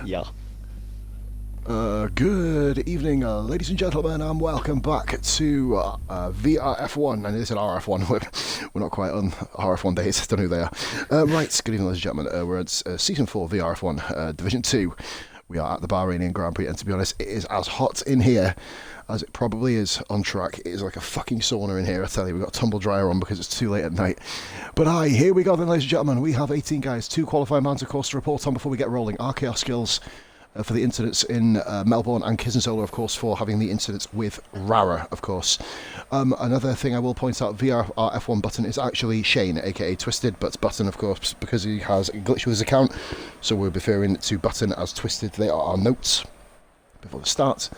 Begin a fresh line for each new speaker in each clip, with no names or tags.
Yeah.
Good evening, ladies and gentlemen, and welcome back to VRF1. And it is an RF1. We're not quite on RF1 days. Don't know who they are. Right, good evening, ladies and gentlemen. We're at Season 4 VRF1, Division 2. We are at the Bahrain Grand Prix, and to be honest, it is as hot in here as it probably is on track. It is like a fucking sauna in here, I tell you. We've got a tumble dryer on because it's too late at night. But aye, here we go then, ladies and gentlemen. We have 18 guys, 2 qualifying bands, of course, to report on before we get rolling. RKR skills for the incidents in Melbourne, and Solo, of course, for having the incidents with Rara, of course. Another thing I will point out, VRF1 Button is actually Shane, aka Twisted, but Button, of course, because he has a glitch with his account, so we're referring to Button as Twisted. They are our notes before the start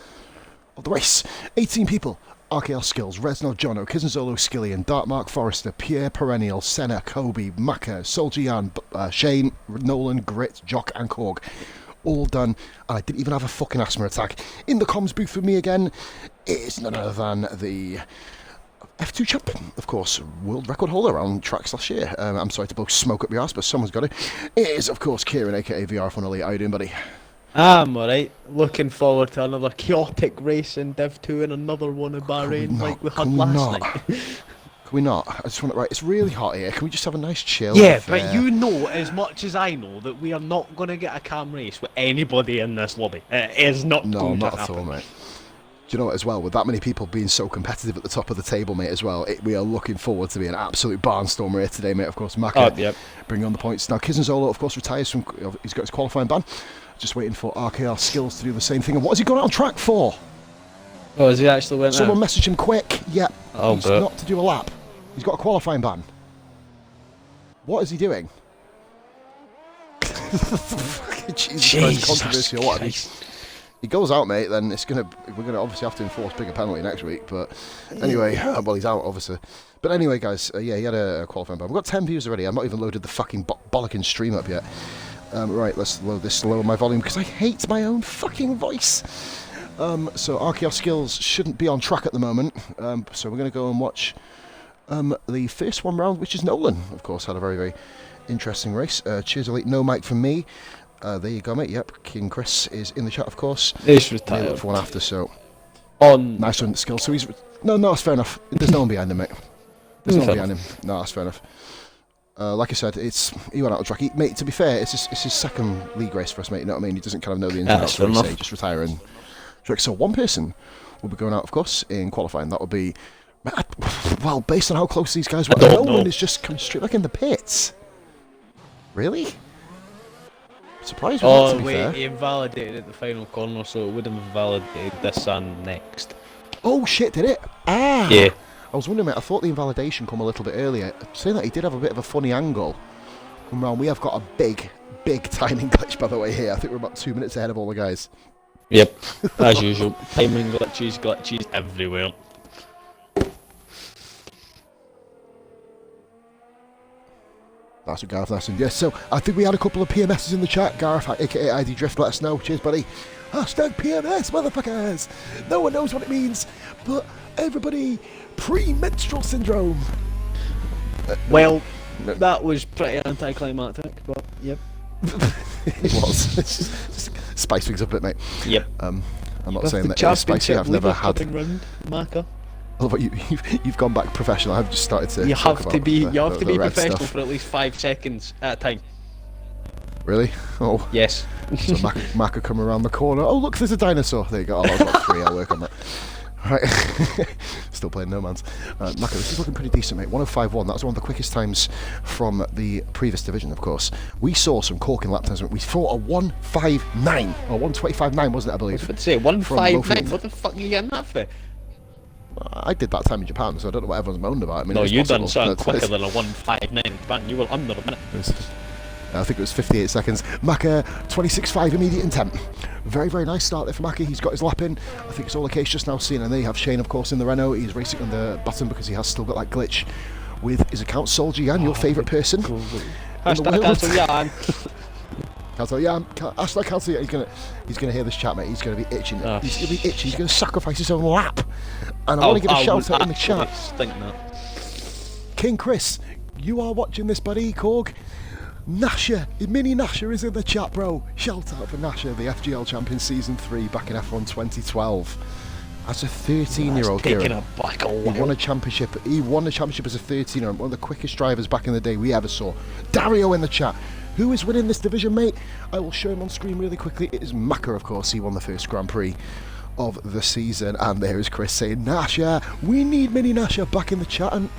of the race. 18 people. RKR Skills, Resno, Jono, Zolo, Skillian, Darkmark, Forrester, Pierre, Perennial, Senna, Kobe, Maka, Soljian, Shane, Nolan, Grit, Jock, and Korg. All done, and I didn't even have a fucking asthma attack. In the comms booth with me again is none other than the F2 champion, of course, world record holder on tracks last year. I'm sorry to blow smoke up your ass, but someone's got it. It is, of course, Kieran, aka VRF1 Elite. How you doing, buddy?
I'm alright. Looking forward to another chaotic race in Div 2 and another one in Bahrain like we had last night.
Can we not? I just want to, right, it's really hot here. Can we just have a nice chill?
Yeah, but you know as much as I know that we are not going to get a cam race with anybody in this lobby. It is not going to happen.
At all, mate. Do you know what, as well, with that many people being so competitive at the top of the table, mate, as well, we are looking forward to being an absolute barnstormer here today, mate. Of course, Maka bringing on the points. Now, Zolo, of course, retires from, he's got his qualifying ban. Just waiting for RKR Skills to do the same thing. And what has he gone out on track for?
Oh, has he actually went
Someone
out?
message him quick. Yeah, he's not to do a lap. He's got a qualifying ban. What is he doing? Jesus Christ, controversial. What? He goes out, mate, then we're gonna obviously have to enforce bigger penalty next week. But anyway, well, he's out obviously. But anyway, guys, yeah, he had a qualifying ban. We've got 10 views already. I've not even loaded the fucking bollocking stream up yet. Right, let's load this, lower my volume because I hate my own fucking voice. So RKR Skills shouldn't be on track at the moment. So we're gonna go and watch the first one round, which is Nolan. Of course, had a very, very interesting race. Cheers, Elite. No mic from me. There you go, mate. Yep, King Chris is in the chat, of course.
He's retired.
For one after, so
on
nice one, Skills. So he's no, that's fair enough. There's no one behind him, mate. There's no one behind him. No, that's fair enough. Like I said, he went out of track. Mate, to be fair, it's his second league race for us, mate. You know what I mean? He doesn't kind of know the ins and outs. So he just retire and track. So one person will be going out, of course, in qualifying. That will be. Well, based on how close these guys were, Nolan is just coming straight back in the pits. Really? Surprised with that, to be fair.
He invalidated at the final corner, so it would have invalidated this and next.
Oh shit, did it? Ah!
Yeah.
I was wondering, mate, I thought the invalidation come a little bit earlier. Saying that he did have a bit of a funny angle. Come round, we have got a big timing glitch, by the way, here. I think we're about 2 minutes ahead of all the guys.
Yep, as usual. Timing glitches everywhere.
That's what Gareth asked him. Yes, so I think we had a couple of PMSs in the chat. Gareth, aka ID Drift, let us know. Cheers, buddy. Hashtag PMS, motherfuckers. No one knows what it means, but everybody, pre-menstrual syndrome.
Well, that was pretty anticlimactic, but yep.
It was. Just spice things up a bit, mate.
Yep.
I'm not saying that it's spicy. I've never had.
Round, Maka.
Oh, but you've gone back professional. I've just started to.
You have to be professional
stuff
for at least 5 seconds at a time.
Really? Oh.
Yes.
So Maka come around the corner. Oh, look, there's a dinosaur. There you go. Oh, I've got 3. I'll work on that. Right. Still playing No Man's. Maka, this is looking pretty decent, mate. 105.1. That was one of the quickest times from the previous division, of course. We saw some corking lap times. We saw a 159 or 125.9, wasn't it? I believe.
I was about to say 159. What the fuck are you getting that for?
I did that time in Japan, so I don't know what everyone's moaned about. I mean,
no, you done something quicker than a 159 in Japan. You were under a minute.
I think it was 58 seconds. Maka, 26.5 immediate intent. Very, very nice start there for Maka. He's got his lap in. I think it's all the case just now seen. And there you have Shane, of course, in the Renault. He's racing on the button because he has still got that glitch with his account. Soljian, your favourite person.
Hashtag cancel Jan.
Cancel Jan. Hashtag cancel Jan. He's gonna hear this chat, mate. He's gonna be itching. He's gonna be itching. He's gonna sacrifice his own lap. And I want to give a shout out in the chat. King Chris, you are watching this, buddy. Korg. Nasha, Mini Nasha is in the chat, bro. Shout out for Nasha, the FGL champion season 3 back in F1 2012. As a 13-year-old,
taking it back a
he
while.
won a championship. He won the championship as a 13-year-old. One of the quickest drivers back in the day we ever saw. Dario in the chat. Who is winning this division, mate? I will show him on screen really quickly. It is Maka, of course. He won the first Grand Prix of the season. And there is Chris saying, Nasha, we need Mini Nasha back in the chat. And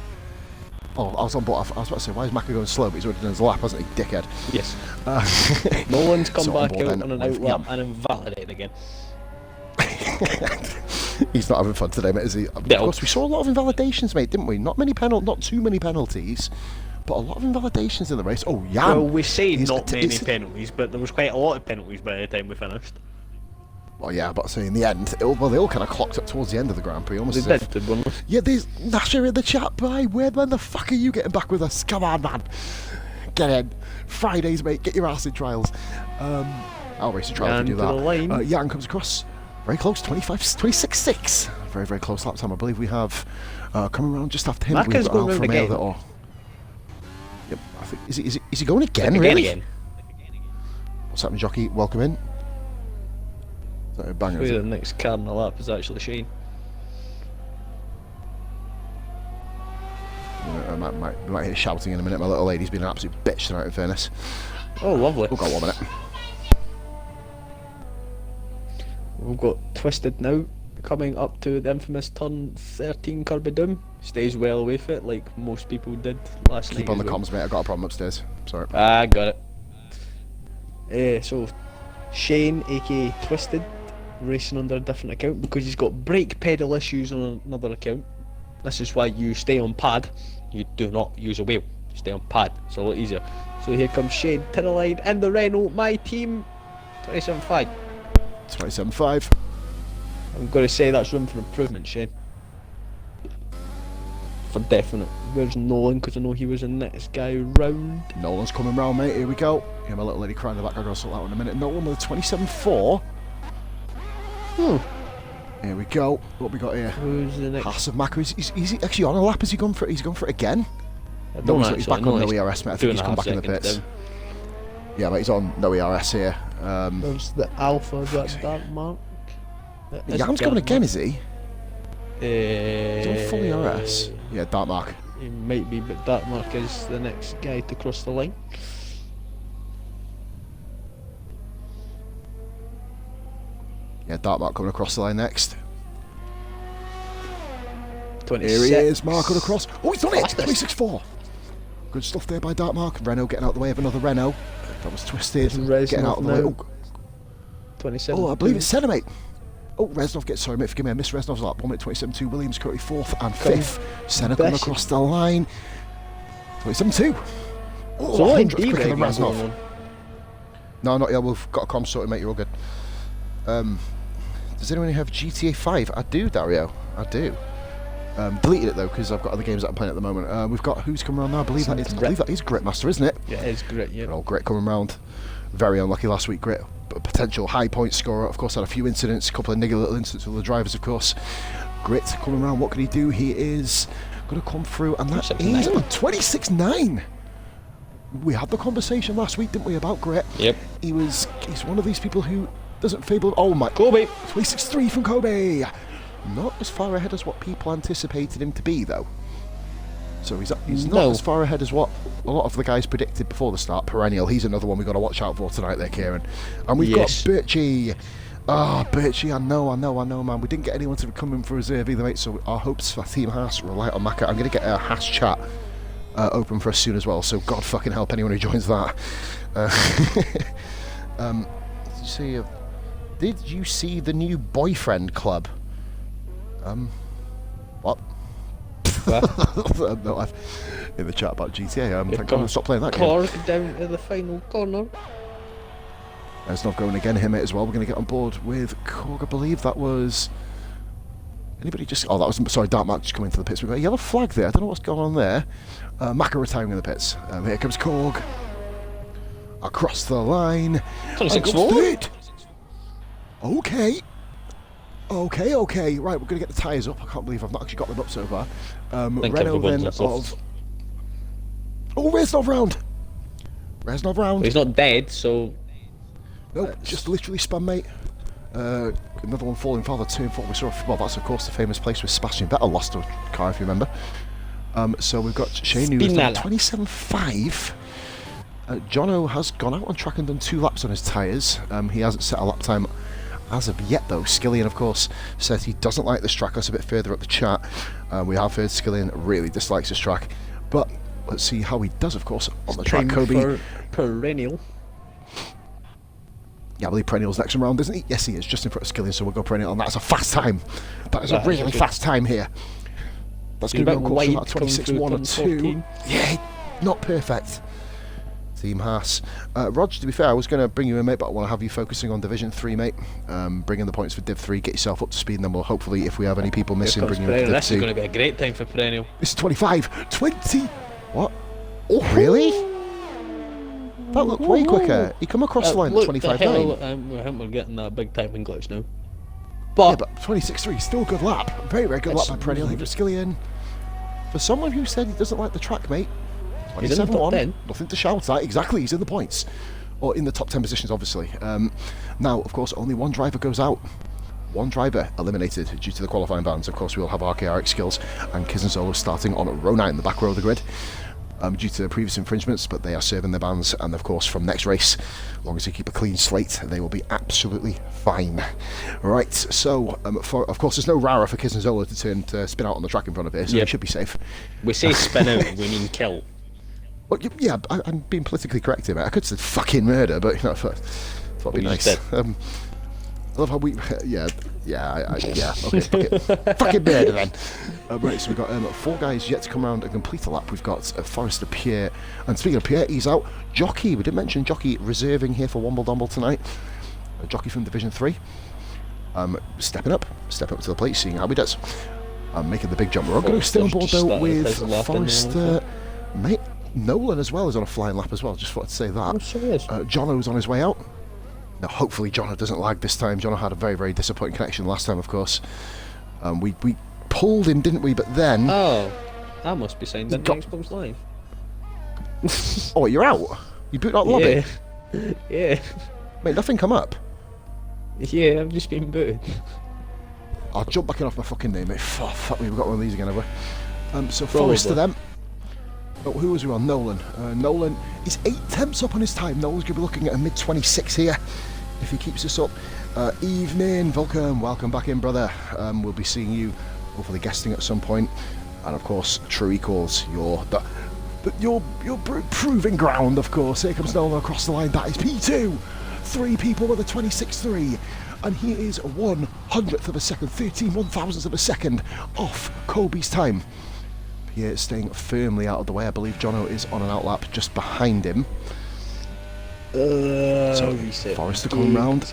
oh, I was on board. I was about to say, why is Maka going slow? But he's already done his lap, hasn't he, dickhead?
Yes. Nolan's come
So on
back
board
out
then
on an
with
outlap
Yam.
and invalidated again.
He's not having fun today, mate, is he? Of
No.
course, we saw a lot of invalidations, mate, didn't we? Not too many penalties, but a lot of invalidations in the race. Oh, yeah.
Well, we say not many penalties, but there was quite a lot of penalties by the time we finished.
Well, yeah, but so in the end, they all kind of clocked up towards the end of the Grand Prix, almost
They
as
did,
if...
didn't they?
Yeah, there's Nasha in the chat, bye. When the fuck are you getting back with us? Come on, man. Get in. Fridays, mate. Get your ass in trials. I'll race a trial if you do
And to the
that.
line.
Jan comes across. Very close, 26.6. Very, very close lap time. I believe we have coming around just after him.
Maka's
We've got
going
Alfa
round
Romeo
again.
that are... Yep, I think, is he going again,
Again,
really?
again.
What's happening, jockey? Welcome in. Is that a banger?
Who
Is
the
it?
next car in the lap is actually Shane.
I might hear shouting in a minute. My little lady's been an absolute bitch tonight, in fairness.
Oh, lovely.
We've got 1 minute.
We've got Twisted now, coming up to the infamous turn 13 Kirby Doom. Stays well away from it, like most people did last night.
Keep on the
as well.
comms, mate. I've got a problem upstairs. Sorry.
Ah, got it. So, Shane, aka Twisted, racing under a different account because he's got brake pedal issues on another account. This is why you stay on pad. You do not use a wheel. You stay on pad. It's a lot easier. So here comes Shane to the line in the Renault. My team, 27.5.
27.5.
I'm going to say that's room for improvement, Shane. For definite. Where's Nolan? Because I know he was the next guy round.
Nolan's coming round, mate. Here we go. Yeah, my little lady crying in the back. I'll go sort that one in a minute. Nolan with a 27.4. Here we go. What we got here?
Who's the next?
Haas of Maka. Is he actually on a lap? Has he gone for it? He's gone for it again?
I don't
No,
know,
he's
actually.
back
No,
on no
he's
ERS, mate. I think he's come back in the
2.5
pits.
seconds
Yeah, but he's on no ERS here.
There's the Alpha, is that Dark Mark?
Yam's going again, is he? He's on full
Uh,
ERS. Yeah, Dark Mark.
He might be, but Dark Mark is the next guy to cross the line.
Yeah, Dark Mark coming across the line next.
26.
Here he is, Mark on across. Oh, he's done it!
Fastest.
26.4. Good stuff there by Dark Mark. Renault getting out the way of another Renault. That was Twisted.
Reznov
Getting out of the way.
now.
Oh,
27.
oh, I believe it's Senna, mate. Oh, Reznov gets, sorry mate, forgive me, I missed Reznov's lap. 1 minute 27.2, Williams currently 4th and 5th. Senna coming
Best.
across the line. 27.2. Oh,
So
100
D
quicker than
rating
Reznov.
going on.
No, not yet, we've got a comm sorted, mate, you're all good. Does anyone have GTA 5? I do, Dario, I do. Deleted it though, because I've got other games that I'm playing at the moment. We've got, who's coming around now? I believe that is Gritmaster, isn't it?
Yeah, it's great, yeah.
Good old Grit coming round. Very unlucky last week, Grit. But a potential high point scorer. Of course, had a few incidents, a couple of nigger little incidents with the drivers, of course. Grit coming around. What can he do? He is going to come through, and that is 26.9. We had the conversation last week, didn't we, about Grit?
Yep.
He's one of these people who doesn't fable. Oh my!
Kobe!
26.3 from Kobe. Not as far ahead as what people anticipated him to be, though. So he's not as far ahead as what a lot of the guys predicted before the start. Perennial, he's another one we've got to watch out for tonight there, Kieran. And we've got Birchie. Ah, Birchie, I know, man. We didn't get anyone to come in for reserve either, mate, so our hopes for Team Haas rely on Maka. I'm going to get a Haas chat open for us soon as well, so God fucking help anyone who joins that. Did you see the new boyfriend club? What? No, I've in the chat about GTA. Thank God I stopped playing that game.
Korg down to the final corner.
It's not going again here, mate, as well. We're going to get on board with Korg. I believe that was... Anybody just... Oh, that was... Sorry, Dark Mark just coming into the pits. We've got a yellow flag there. I don't know what's going on there. Maka retiring in the pits. Here comes Korg. Across the line.
26.4.
Okay. Okay. Right, we're going to get the tyres up. I can't believe I've not actually got them up so far. Renault then of... Oh, Reznov round. Reznov round.
He's not dead, so...
Nope, just literally spam, mate. Another one falling farther, turn 4. We saw, well, that's of course the famous place where Sebastian Vettel lost a car, if you remember. So we've got Shane, who's done 27.5. Jono has gone out on track and done 2 laps on his tyres. He hasn't set a lap time as of yet, though. Skillian, of course, says he doesn't like this track. That's a bit further up the chat. We have heard Skillian really dislikes this track. But let's see how he does, of course, on the track, Kobe.
For perennial.
Yeah, I believe Perennial's next round, isn't he? Yes, he is, just in front of Skillian, so we'll go Perennial, and that's a fast time. That is a really fast time here. That's going to be on course about 26.1 or 2. Yeah, not perfect. Team Haas. Rog, to be fair, I was going to bring you in, mate, but I want to have you focusing on Division 3, mate. Bring in the points for Div 3, get yourself up to speed, and then we'll hopefully, if we have any people missing, bring you into Div 2.
This is going to be a great time for Perennial.
This is 25. 20. What? Oh, really? That looked way quicker. He come across the line at 25.9.
I think we're getting that big timing glitch now. But
yeah, but 26.3, still a good lap. Very, very good lap by Perennial. He was Skillian. For someone who said he doesn't like the track, mate, 27.1, nothing to shout at. Exactly, he's in the points. Or in the top 10 positions, obviously. Now, of course, only one driver goes out. One driver eliminated due to the qualifying bans. Of course, we'll have RKRX Skills and Kizenzolo starting on row 9 in the back row of the grid. Due to previous infringements, but they are serving their bans, and of course from next race, as long as they keep a clean slate, they will be absolutely fine. Right, so of course there's no RARA for Kizenzolo to spin out on the track in front of it, so he should be safe.
We say spin out, we mean kill.
Well, yeah, I'm being politically correct here, mate. I could say fucking murder, but you know, that'd be nice. I love how we, yeah, okay, fucking murder then. Right, so we've got 4 guys yet to come around and complete a lap. We've got Forrester, Pierre, and speaking of Pierre, he's out. Jockey, we did mention Jockey reserving here for Womble Domble tonight. Jockey from Division 3. Stepping up to the plate, seeing how he does. Making the big jump. We're going to stay on board though with Forrester, mate. Nolan as well is on a flying lap as well, just thought to say that.
Oh, sure he is.
Jono's on his way out. Now, hopefully Jono doesn't lag this time. Jono had a very, very disappointing connection last time, of course. We pulled him, didn't we? But then...
Oh, that must be signed in Xbox Live.
Oh, you're out? You booted out the lobby?
Yeah.
Mate, nothing come up.
Yeah, I've just been booted.
I'll jump back in off my fucking name, mate. Oh, fuck me, we've got one of these again, have we? So Forrester then. Oh, who was we on? Nolan. Nolan is 8 tenths up on his time. Nolan's going to be looking at a mid-26 here if he keeps this up. Evening, Vulcan. Welcome back in, brother. We'll be seeing you, hopefully guesting at some point. And of course, True Equals, your proving ground, of course. Here comes Nolan across the line. That is P2. 3 people with a 26.3. And he is 1/100th of a second, 13/1000ths of a second off Kobe's time. Pierre staying firmly out of the way. I believe Jono is on an outlap just behind him. So Forrester coming round.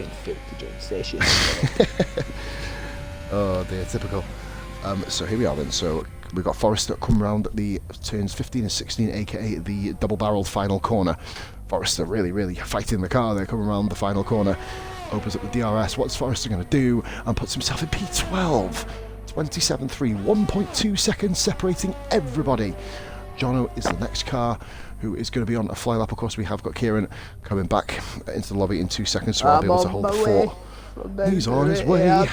Oh dear, typical. So here we are then. So we've got Forrester come round the turns 15 and 16, aka the double-barreled final corner. Forrester really fighting the car there, coming around the final corner. Opens up the DRS. What's Forrester going to do? And puts himself in P12. 27.3, 1.2 seconds separating everybody. Jono is the next car who is going to be on a fly lap. Of course, we have got Kieran coming back into the lobby in 2 seconds, so I'll be able to hold the fort. He's on his way.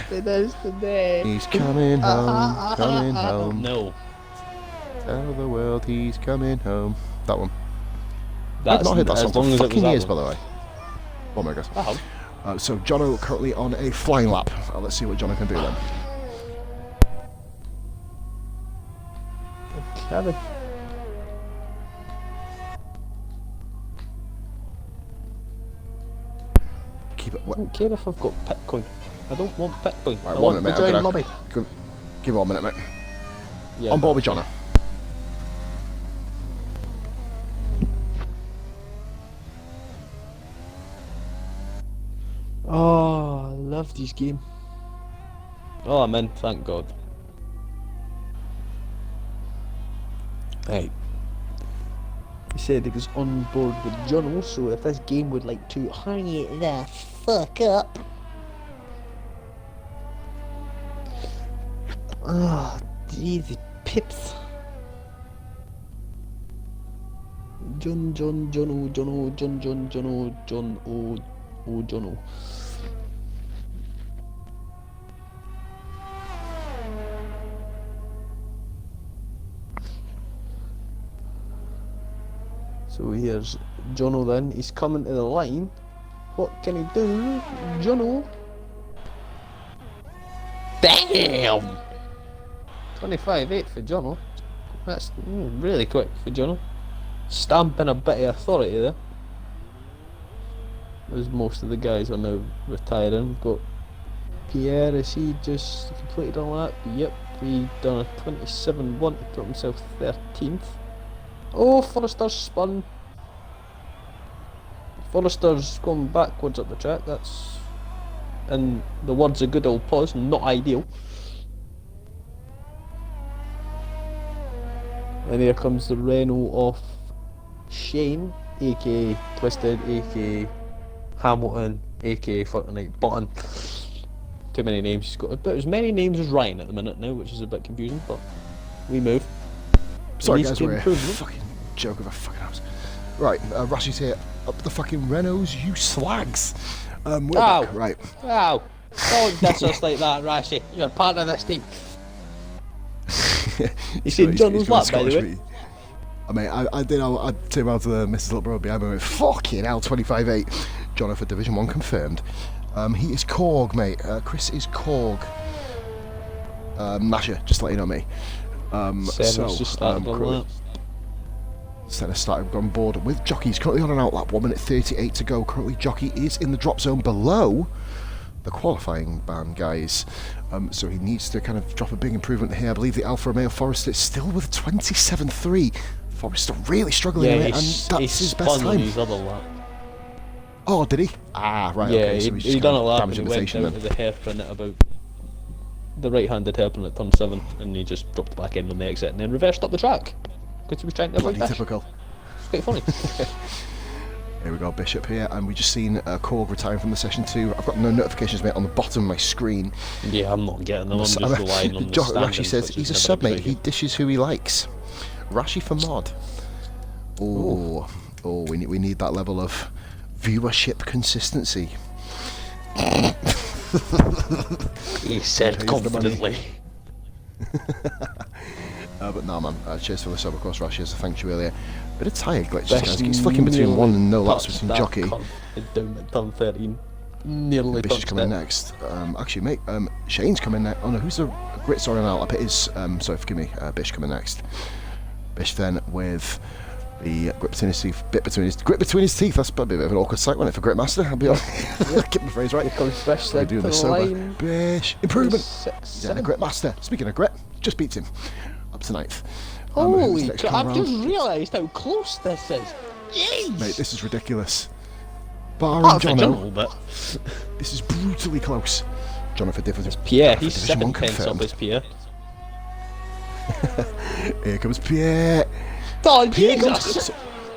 He's coming home.
No.
Tell the world he's coming home. That one.
That's
I've not heard that song for fucking years, by the way. Oh my god. So Jono currently on a flying lap. Let's see what Jono can do then.
Kevin.
Keep it.
I don't care if I've got Bitcoin. I don't want Bitcoin.
Right,
I
1
want
minute,
to
mate.
join lobby.
Give it 1 minute, mate.
Yeah,
on board with Jono.
Oh, I love this game. Oh, I'm in, thank God. Right. He said he was on board with Jono, so if this game would like to hurry it the fuck up. Oh, jeez, pips. John. So here's Jono then, he's coming to the line. What can he do? Jono. Damn! 25.8 for Jono. That's really quick for Jono. Stamping a bit of authority there. As most of the guys are now retiring. We've got Pierre, is he just completed a lap? Yep, he done a 27.1 to put himself 13th. Oh, Forrester's spun. Forrester's going backwards up the track. That's, in the words of good old Pause, not ideal. And here comes the Renault of Shane, aka Twisted, aka Hamilton, aka Fortnite Button. Too many names. He's got about as many names as Ryan at the minute now, which is a bit confusing, but we move.
Sorry guys, we're a fucking joke of a fucking house. Right, Rashi's here. Up the fucking Renaults, you slags. We're back. Right.
Ow! Don't diss us like that, Rashi. You're part of this team. You see John's lap, by the way?
I mean, I turned around to the Mrs. Little Bro behind me and went, fucking hell, 25.8. John for Division 1 confirmed. He is Korg, mate. Chris is Korg. Nasher, just to let you know me. Senna started on board with jockey. He's currently on an outlap, 1 minute 38 to go. Currently, jockey is in the drop zone below the qualifying band, guys. So he needs to kind of drop a big improvement here. I believe the Alfa Romeo Forester is still with 27.3. Forester really struggling in it, and that's his best time.
His other lap.
Oh, did he? Ah, right.
Yeah,
okay, so
he done a lap and he went out with a hairpin at about the right-handed hairpin at turn 7, and he just dropped back in on the exit and then reversed up the track because he was trying to avoid dash.
Typical.
It's quite funny.
Here we go, Bishop here, and we just seen Korg retiring from the session 2. I've got no notifications, mate, on the bottom of my screen.
Yeah, I'm not getting them. I'm just relying on the standings.
Rashi says he's a sub, mate. He dishes who he likes. Rashi for mod. Oh, we need that level of viewership consistency.
He said confidently.
But no, man. Cheers for the sub, of course, Rashi, as I thanked you earlier. Bit of tyre glitch. He's flicking between 1 and no laps between jockey.
Down at turn 13. Nearly
Bish is coming next. Actually, mate, Shane's coming next. Oh no, who's the grit? Sorry, now it is. Sorry, forgive me. Bish coming next. Bish then with the grit between his teeth. Grit between his teeth. That's probably a bit of an awkward sight, wasn't it, for Grit Master? I'll be honest. Keep my phrase right.
Here comes Bish then
doing this sober. Bish improvement. Yeah, the Grit Master. Speaking of grit, just beats him up to 9th.
Holy crap! I've just realised how close this is. Jeez.
Mate, this is ridiculous. Bahrain Jono.
But
this is brutally close. Jono for Division.
Pierre, he's 7 tenths up as Pierre.
Here comes Pierre.
Oh,
Pierre
Jesus!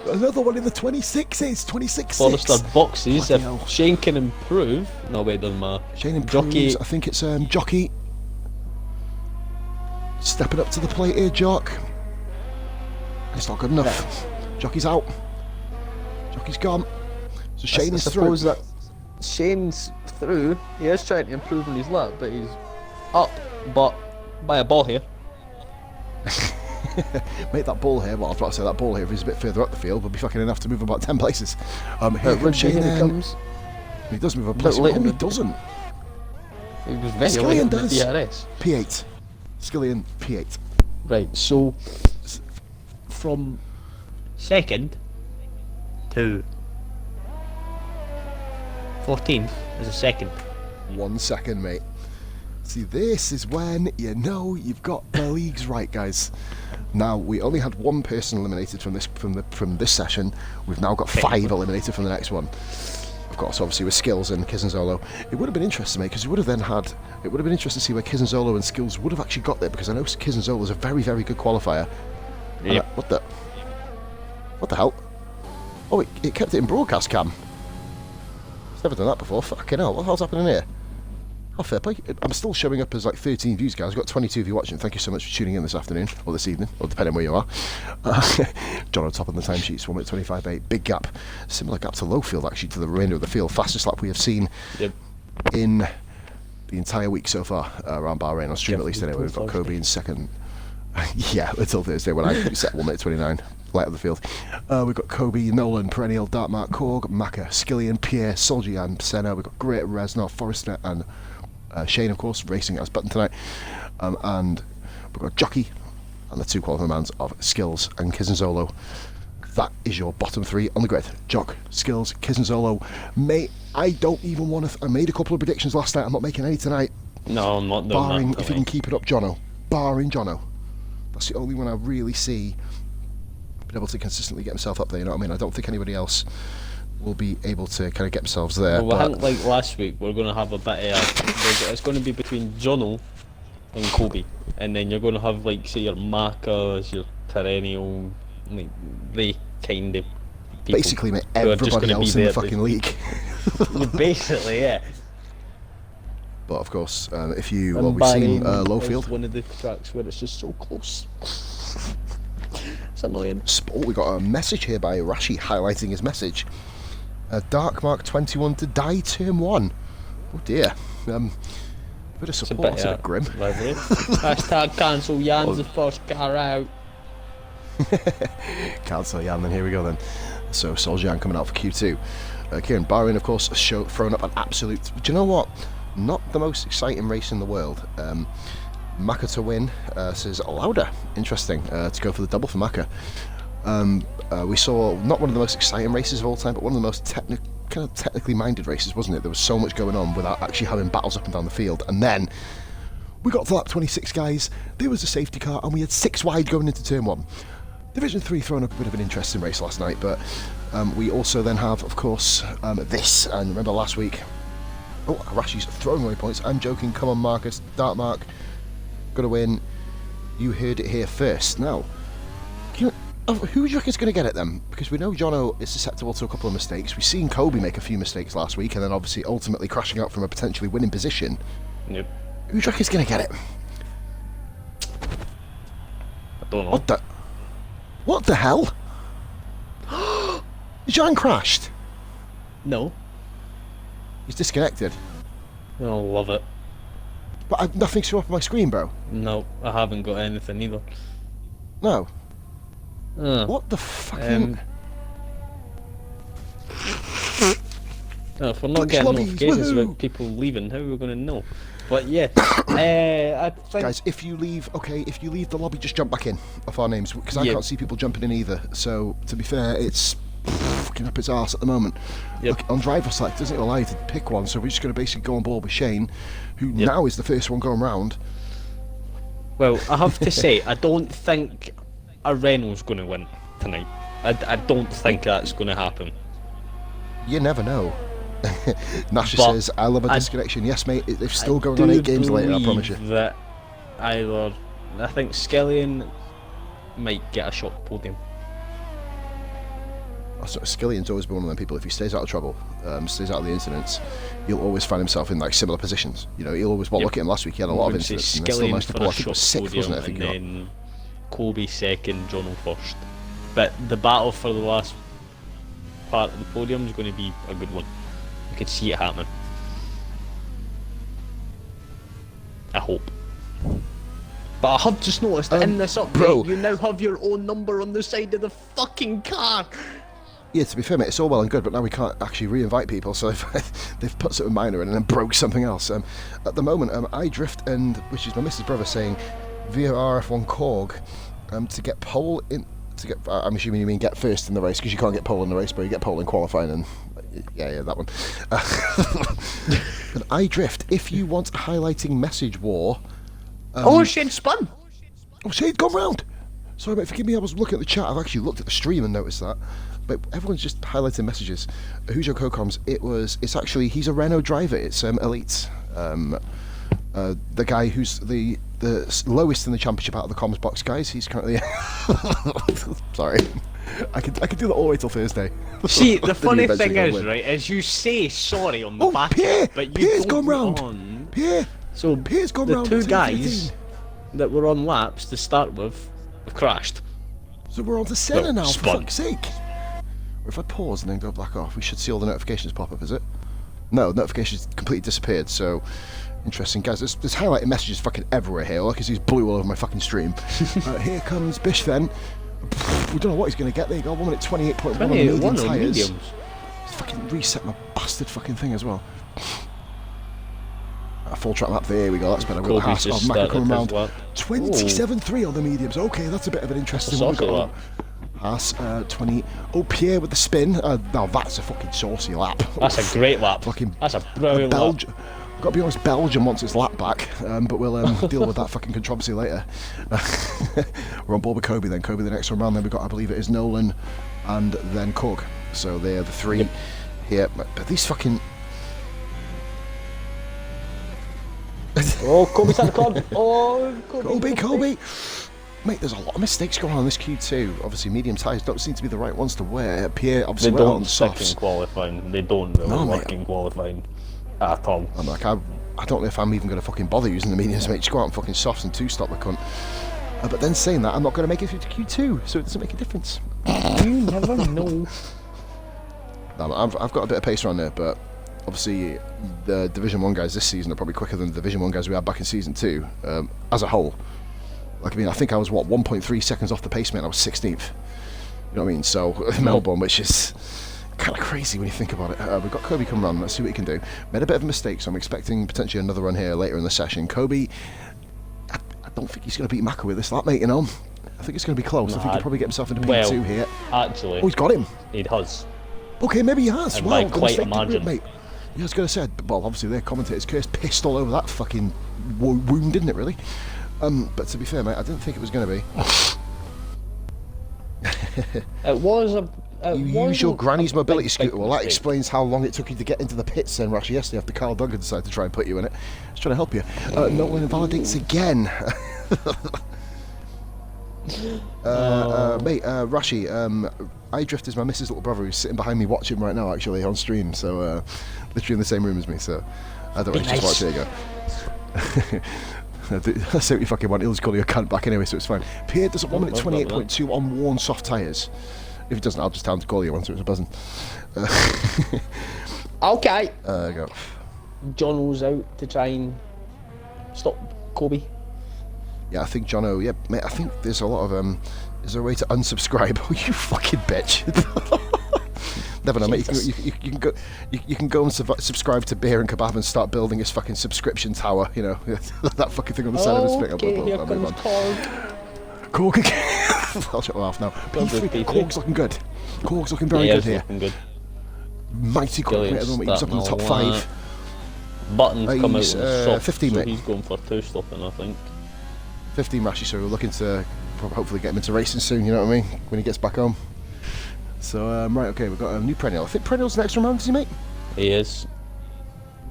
Another one in the 26s. 26.6.
Forrester boxes. If Shane can improve, no way, it doesn't matter.
Shane improves. Jockey. I think it's jockey. Stepping up to the plate here, Jock. It's not good enough. Jockey's out. Jockey's gone. So Shane is through.
That Shane's through. He is trying to improve on his lap, but he's up, but by a ball here.
Make that ball here. Well, I was about to say that ball here. If he's a bit further up the field, will be fucking enough to move about 10 places. Here comes Shane.
Here comes.
He does move a place. Oh, he doesn't.
He was very late in the DRS.
P8. Skillian P8.
Right. So from second to 14th is a second. 1
second, mate. See, this is when you know you've got the leagues right, guys. Now we only had 1 person eliminated from this session. We've now got 5 eliminated from the next one. Of course, obviously with Skills and Kizenzolo. It would have been interesting, mate, because we would have then had. It would have been interesting to see where Kizenzolo and Skills would have actually got there, because I know Kizenzolo is a very, very good qualifier.
Yep.
What the hell? Oh, it kept it in broadcast cam. It's never done that before. Fucking hell! What the hell's happening here? Oh, fair play. I'm still showing up as like 13 views, guys. I've got 22 of you watching. Thank you so much for tuning in this afternoon, or this evening, or depending where you are. John on top of the timesheets, 1 minute 25.8. Big gap. Similar gap to Lowfield, actually, to the remainder of the field. Fastest lap we have seen in the entire week so far around Bahrain. On stream at least anyway. We've got Kobe in second. Yeah, until Thursday when I set 1 minute 29. Light of the field. We've got Kobe, Nolan, Perennial, Dartmark, Korg, Maka, Skillian, Pierre, Soljian, Senna. We've got Great, Reznor, Forrester, and Shane, of course, racing as button tonight. And we've got Jockey and the 2 qualifying mans of Skills and Kizinzolo. That is your bottom 3 on the grid. Jock, Skills, Kizinzolo. Mate, I don't even want to... I made a couple of predictions last night. I'm not making any tonight.
No, I'm not doing
barring
that.
If you can keep it up, Jono. Barring Jono. That's the only one I really see being able to consistently get himself up there, you know what I mean? I don't think anybody else will be able to kind of get themselves there.
Well, I think like last week, we're going to have a bit of... It's going to be between Jono and Kobe. And then you're going to have, like, say, your Macas, your Perennial, like, they kind of people.
Basically, mate, everybody else in the fucking league.
Basically, yeah.
But, of course, if you... Well, we've seen Lowfield.
One of the tracks where it's just so close. It's annoying.
Oh, we got a message here by Rashi highlighting his message. Dark Mark 21 to die turn 1. Oh dear. Bit of support, it's a bit grim.
Hashtag cancel Jan's the first car out.
Cancel Jan, then here we go then. So Soljan coming out for Q2. Kieran Bahrain, of course, thrown up an absolute... Do you know what? Not the most exciting race in the world. Maka to win, says Lauda. Interesting, to go for the double for Maka. We saw not one of the most exciting races of all time, but one of the most technically minded races, wasn't it? There was so much going on without actually having battles up and down the field. And then we got to lap 26, guys. There was a safety car, and we had 6 wide going into turn 1. Division 3 throwing up a bit of an interesting race last night, but we also then have, of course, this. And remember last week, oh, Rashi's throwing away points. I'm joking. Come on, Marcus. Dartmark. Got to win. You heard it here first. Now, who do you reckon is going to get it then? Because we know Jono is susceptible to a couple of mistakes. We've seen Kobe make a few mistakes last week, and then obviously ultimately crashing out from a potentially winning position.
Yep.
Who do you reckon is going to get it?
I don't know.
What the hell? Jan crashed.
No.
He's disconnected.
I love it.
But nothing's showing up on my screen, bro.
No, I haven't got anything either.
No. What the fucking...
if we're not getting notifications about people leaving, how are we going to know? But yeah, I think...
Guys, if you leave the lobby, just jump back in off our names, because I can't see people jumping in either. So, to be fair, it's fucking up its arse at the moment.
Yep.
Look, on driver select, it doesn't allow you to pick one, so we're just going to basically go on board with Shane, who now is the first one going round.
Well, I have to say, I don't think a Renault's going to win tonight. I don't think that's going to happen.
You never know. Nasha says, I love a disconnection. Yes, mate, it's still going on 8 games later, I promise you.
That I think Skillian might get a shot podium.
Skillian's always been one of them people, if he stays out of trouble, stays out of the incidents, he'll always find himself in like similar positions. You know, he'll always, look at him last week, he had a lot of incidents, and still managed to pull, I think it was 6th, wasn't it? I think
and then Kobe second, Jono first. But the battle for the last part of the podium is going to be a good one. You can see it happening. I hope. But I have just noticed in this update, you now have your own number on the side of the fucking car.
Yeah, to be fair, mate, it's all well and good, but now we can't actually re-invite people, so they've put something minor in and then broke something else. At the moment, I Drift, which is my missus' brother, saying VRF1 Korg to get pole in. I'm assuming you mean get first in the race, because you can't get pole in the race, but you get pole in qualifying, and yeah, that one. But I Drift, if you want a highlighting message war.
Shane spun.
Oh, Shane's gone round. Sorry, mate, forgive me. I was looking at the chat. I've actually looked at the stream and noticed that. But everyone's just highlighting messages. Who's your co-coms? It's actually, he's a Renault driver. It's Elite. The guy who's the lowest in the championship out of the comms box, guys. He's currently... Sorry. I could do that all the way till Thursday.
See, the funny thing is, right, is you say sorry on the back,
Pierre!
but you
Pierre's
don't
gone round.
on
Pierre!
So
Pierre's gone
the
round
two
to
guys
15.
that were on laps to start with have crashed.
So we're on to Senna
Well,
now, for
spun.
fuck's sake. Or if I pause and then go back off, we should see all the notifications pop up, is it? No, notifications completely disappeared, so... Interesting, guys. There's highlighted messages fucking everywhere here. All I can see is blue all over my fucking stream. Here comes Bish then. We don't know what he's going to get. There you go, 1 minute 28.1 on the medium tyres. Just fucking reset my bastard fucking thing as well. A full track lap, there we go, that's better. We've got Haas, Macca coming around. 27.3 on the mediums. Okay, that's a bit of an interesting one. We've got Haas, 20. Oh, Pierre with the spin. Now that's a fucking saucy lap.
That's a great lap.
Fucking
that's a brilliant lap.
I've got to be honest, Belgium wants its lap back, but we'll deal with that fucking controversy later. We're on board with Kobe then. Kobe the next one round. Then we've got, I believe it is Nolan and then Cook. So they're the three here. But these fucking...
Oh, Kobe's at the club. Oh,
Kobe. Mate, there's a lot of mistakes going on in this Q2. Obviously, medium tyres don't seem to be the right ones to wear. Pierre, obviously,
they
well
don't
on
stick
softs.
in qualifying. They don't really work in qualifying at all.
I'm like, I don't know if I'm even going to fucking bother using the mediums, mate. Just go out and fucking softs and two-stop the cunt. But then saying that, I'm not going to make it through to Q2, so it doesn't make a difference.
You never know.
No, I've got a bit of pace around there, but obviously the Division 1 guys this season are probably quicker than the Division 1 guys we had back in Season 2, as a whole. Like, I mean, I think I was, 1.3 seconds off the pace, mate, I was 16th. You know what I mean? So, Melbourne, which is kind of crazy when you think about it. We've got Kobe coming around, let's see what he can do. Made a bit of a mistake, so I'm expecting potentially another run here later in the session. Kobe, I don't think he's going to beat Macca with this lap, mate, you know? I think it's going to be close. I think he'll probably get himself into P2 here.
Actually,
oh, he's got him.
He has.
Okay, maybe he has.
And
wow,
by quite a margin.
Mate. Yeah, I was going to say, well, obviously their commentators cursed pissed all over that fucking wound, didn't it, really? But to be fair, mate, I didn't think it was going to be.
It was a...
You use your granny's mobility scooter. Well, that explains how long it took you to get into the pits then, Rashi, yesterday after Carl Duggan decided to try and put you in it. Just trying to help you. Nolan invalidates again. Mate, Rashi, iDrift is my missus' little brother who's sitting behind me watching right now, actually, on stream. So, literally in the same room as me, so I don't really just watch. There you go. I say what you fucking want, he'll just call you a cunt back anyway, so it's fine. Pierre does it 1 minute 28.2 on worn soft tyres. If he doesn't, I'll just tell him to call you once it was a buzzing.
Okay.
Go.
Jono's out to try and stop Kobe.
Yeah, I think Jono, yeah, mate, I think there's a lot of, is there a way to unsubscribe? Oh, you fucking bitch. Never know, mate. You can go and subscribe to Beer and Kebab and start building his fucking subscription tower. You know that fucking thing on the side of his thing.
Okay, here comes
Korg again. I'll shut my mouth now. P3, Korg's looking good. Korg's looking very good here.
Looking good.
Mighty Korg at the moment. He was up in the top 5.
Buttons come out soft,
15,
so
mate.
he's going for 2 stopping, I think.
15 Rashi, so we're looking to hopefully get him into racing soon. You know what I mean? When he gets back home. So, right, okay, we've got a new perennial. I think perennial's the next round, is he, mate?
He is.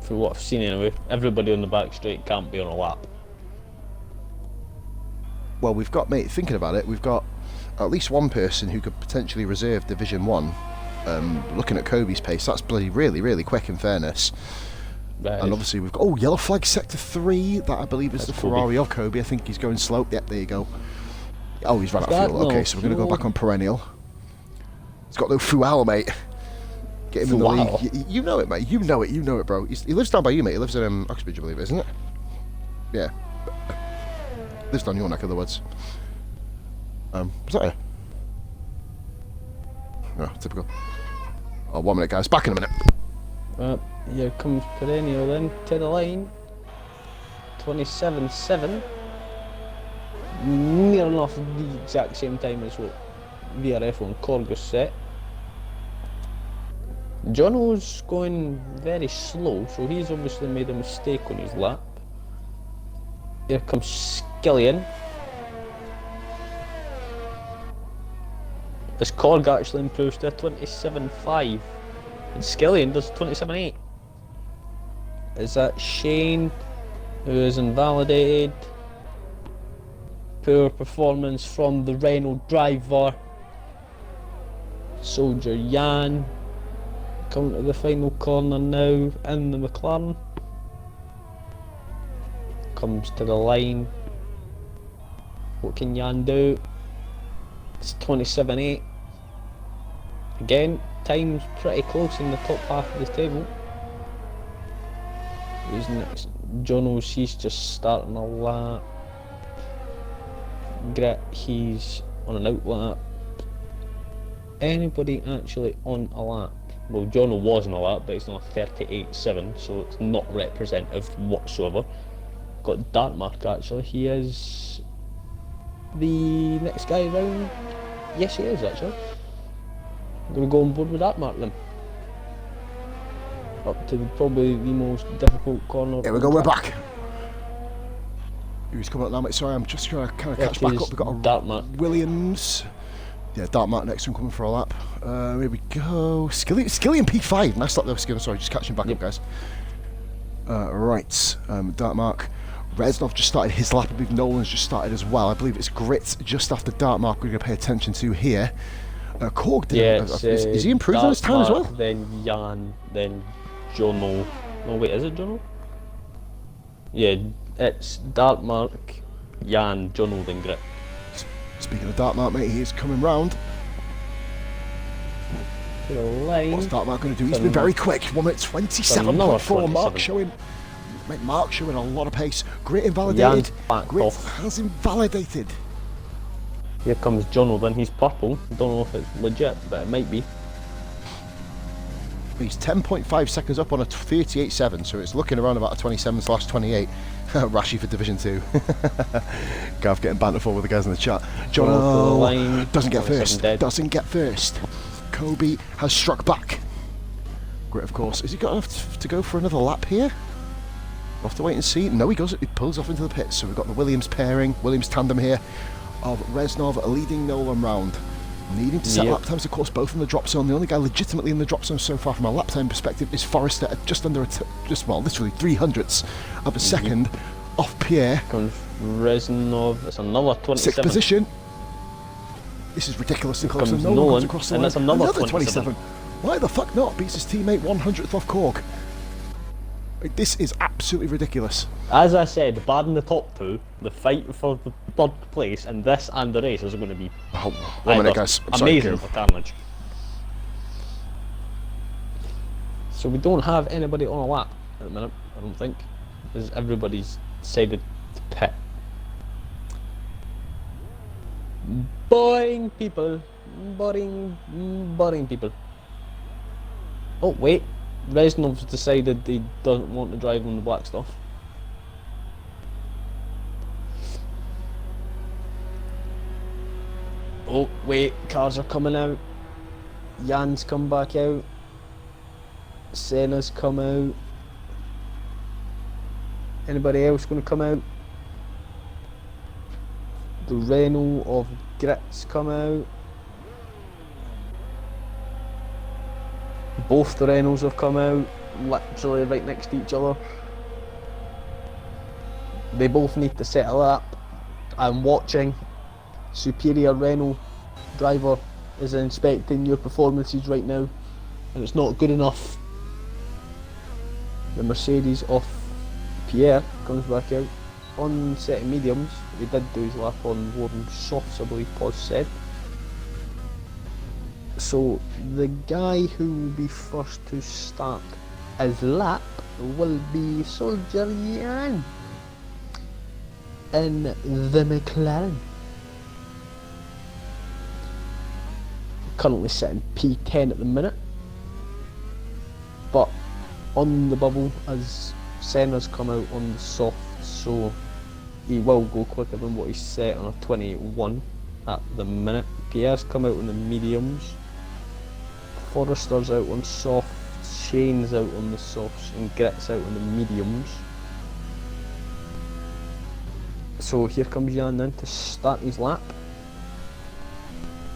For what I've seen anyway, everybody on the back straight can't be on a lap.
Well, we've got, mate, thinking about it, we've got at least one person who could potentially reserve Division 1. Looking at Kobe's pace, that's bloody really quick in fairness.
Right.
And obviously we've got, oh, yellow flag sector 3, that I believe is
That's
the
Kobe.
Ferrari of Kobe. I think he's going slow. Yep, there you go. Oh, he's run out of fuel. Okay, so we're going to go back on perennial. He's got no fuel, mate. Get him in the league. You know it, mate. You know it, bro. He lives down by you, mate. He lives in Uxbridge, I believe, isn't it? Yeah. Lives down your neck of the woods. Was that it? No, typical. Oh, 1 minute, guys. Back in a minute.
Here comes Perennial then to the line. 27.7. Near enough the exact same time as what VRF1 Korg was set. Jono's going very slow, so he's obviously made a mistake on his lap. Here comes Skillian. This Korg actually improves to a 27.5 and Skillian does 27.8. Is that Shane who is invalidated? Poor performance from the Renault driver. Soldier Jan coming to the final corner now in the McLaren. comes to the line. What can Jan do? It's 27.8. Again, time's pretty close in the top half of the table. Who's next? Jono's, he's just starting a lap. Grit, he's on an out lap. Anybody actually on a lap? Well, Jono was on a lap, but he's on a 38.7, so it's not representative whatsoever. Got Dartmark actually, he is the next guy around. Yes, he is actually. I'm going to go on board with Dartmark then. Up to probably the most difficult corner.
Here we go, we're back. Who's coming up now, mate? Sorry, I'm just trying to kind of catch back up. We've got a
Dartmark.
Williams. Yeah, Dartmark next one coming for a lap. Here we go. Skilly and P5. Nice lap there, Skilly. Sorry, just catching back up, guys. Right, Dartmark. Reznov just started his lap. I believe Nolan's just started as well. I believe it's Grit just after Dartmark we're going to pay attention to here. Korg did is he improved on his time as well?
Then Jan, then Jono. No, wait, is it Jono? Yeah, it's Dartmark, Jan, Jono, then Grit.
Speaking of Dartmark, mate, he is coming round.
To the line.
What's Dartmark going to do? He's been very quick. 1 minute 27.4. Mark showing a lot of pace. Grit invalidated. Grit has invalidated.
Here comes Jono, then he's purple. Don't know if it's legit, but it might be.
He's 10.5 seconds up on a 38.7, so it's looking around about a 27/28. Rashi for Division 2. Gav getting banter for with the guys in the chat. Jono doesn't get first. Doesn't get first. Kobe has struck back. Grit, of course. Has he got enough to go for another lap here? We'll have to wait and see. No, he goes. He pulls off into the pits. So we've got the Williams pairing, Williams tandem here, of Reznov leading Nolan round. Needing to set lap times, of course, both in the drop zone. The only guy legitimately in the drop zone so far from a lap time perspective is Forrester at just under literally 300ths of a second off Pierre.
Comes Reznov, it's another 27.
6th position. This is ridiculously close.
Comes
Nolan
Nolan,
comes across the
and
line.
that's another
27. Why the fuck not? Beats his teammate 100th off Korg. This is absolutely ridiculous.
As I said, barring the top two, the fight for the third place and this and the race is going to be
1 minute, guys.
amazing for carnage. So we don't have anybody on a lap at the minute, I don't think, because everybody's decided to pit. Boring people. Boring people. Oh wait, Reznov's decided he doesn't want to drive on the black stuff. Oh wait, cars are coming out. Jan's come back out. Senna's come out. Anybody else going to come out? The Renault of Grit's come out. Both the Renaults have come out, literally right next to each other. They both need to set a lap. I'm watching. Superior Renault driver is inspecting your performances right now, and it's not good enough. The Mercedes of Pierre comes back out on set of mediums. He did do his lap on warm softs, I believe Pos said. So the guy who will be first to start his lap will be Soldier Jan in the McLaren. Currently sitting P10 at the minute, but on the bubble as Senna's come out on the soft, so he will go quicker than what he's set on a 28.1 at the minute. Pierre's come out on the mediums. Forrester's out on soft, Shane's out on the softs, and Grit's out on the mediums. So here comes Jan then to start his lap.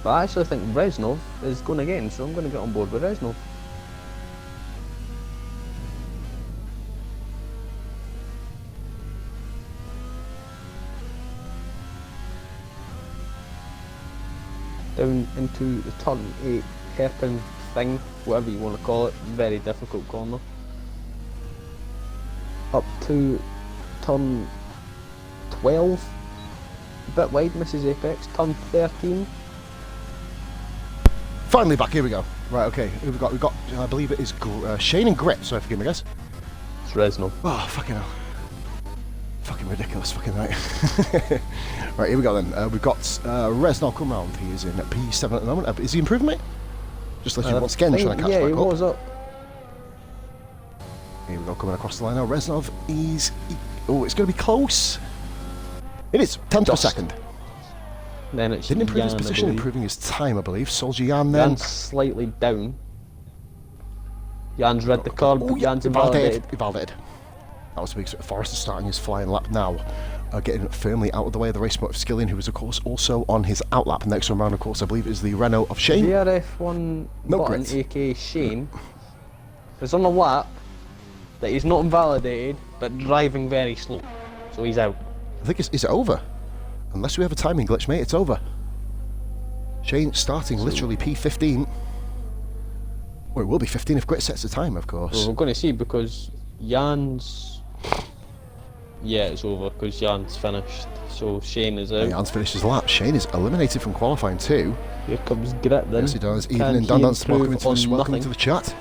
But I actually think Reznov is going again, so I'm going to get on board with Reznov. Down into the turn 8 hairpin thing, whatever you want to call it, very difficult corner. Up to turn 12. A bit wide, misses apex. Turn 13.
Finally back, here we go. Right, okay, who have we got? We've got, I believe it is Shane and Grit, sorry, forgive me guys.
It's Reznov.
Oh, fucking hell. Fucking ridiculous, fucking right. Right, here we go then. We've got Reznov come round. He is in P7 at the moment. Is he improving, mate? Just literally once again trying to catch back up.
Yeah, he was up.
Here we go, coming across the line now. Reznov, oh, it's going to be close. It is, 10th per second.
Then it's
Didn't improve his
Jan,
position, improving his time, I believe. Soldier Jan then.
Jan's slightly down. Jan's read the card, but Jan's invalidated.
Invalidated. That was the big Forrester starting his flying lap now. Getting firmly out of the way of the race motor of Skillian, who is, of course, also on his outlap. Next one round, of course, I believe, is the Renault of Shane.
VRF1 button, aka Shane, is on a lap that he's not invalidated, but driving very slow. So he's out.
I think is it over? Unless we have a timing glitch, mate, it's over. Shane starting literally P15. Well, it will be 15 if Grit sets the time, of course.
Well, we're going to see because Jan's... Yeah, it's over because Jan's finished. So Shane is out.
Jan's finished his lap. Shane is eliminated from qualifying too.
Here comes Grit then.
Yes, he does. Evening, Dan Dance, welcome into the chat.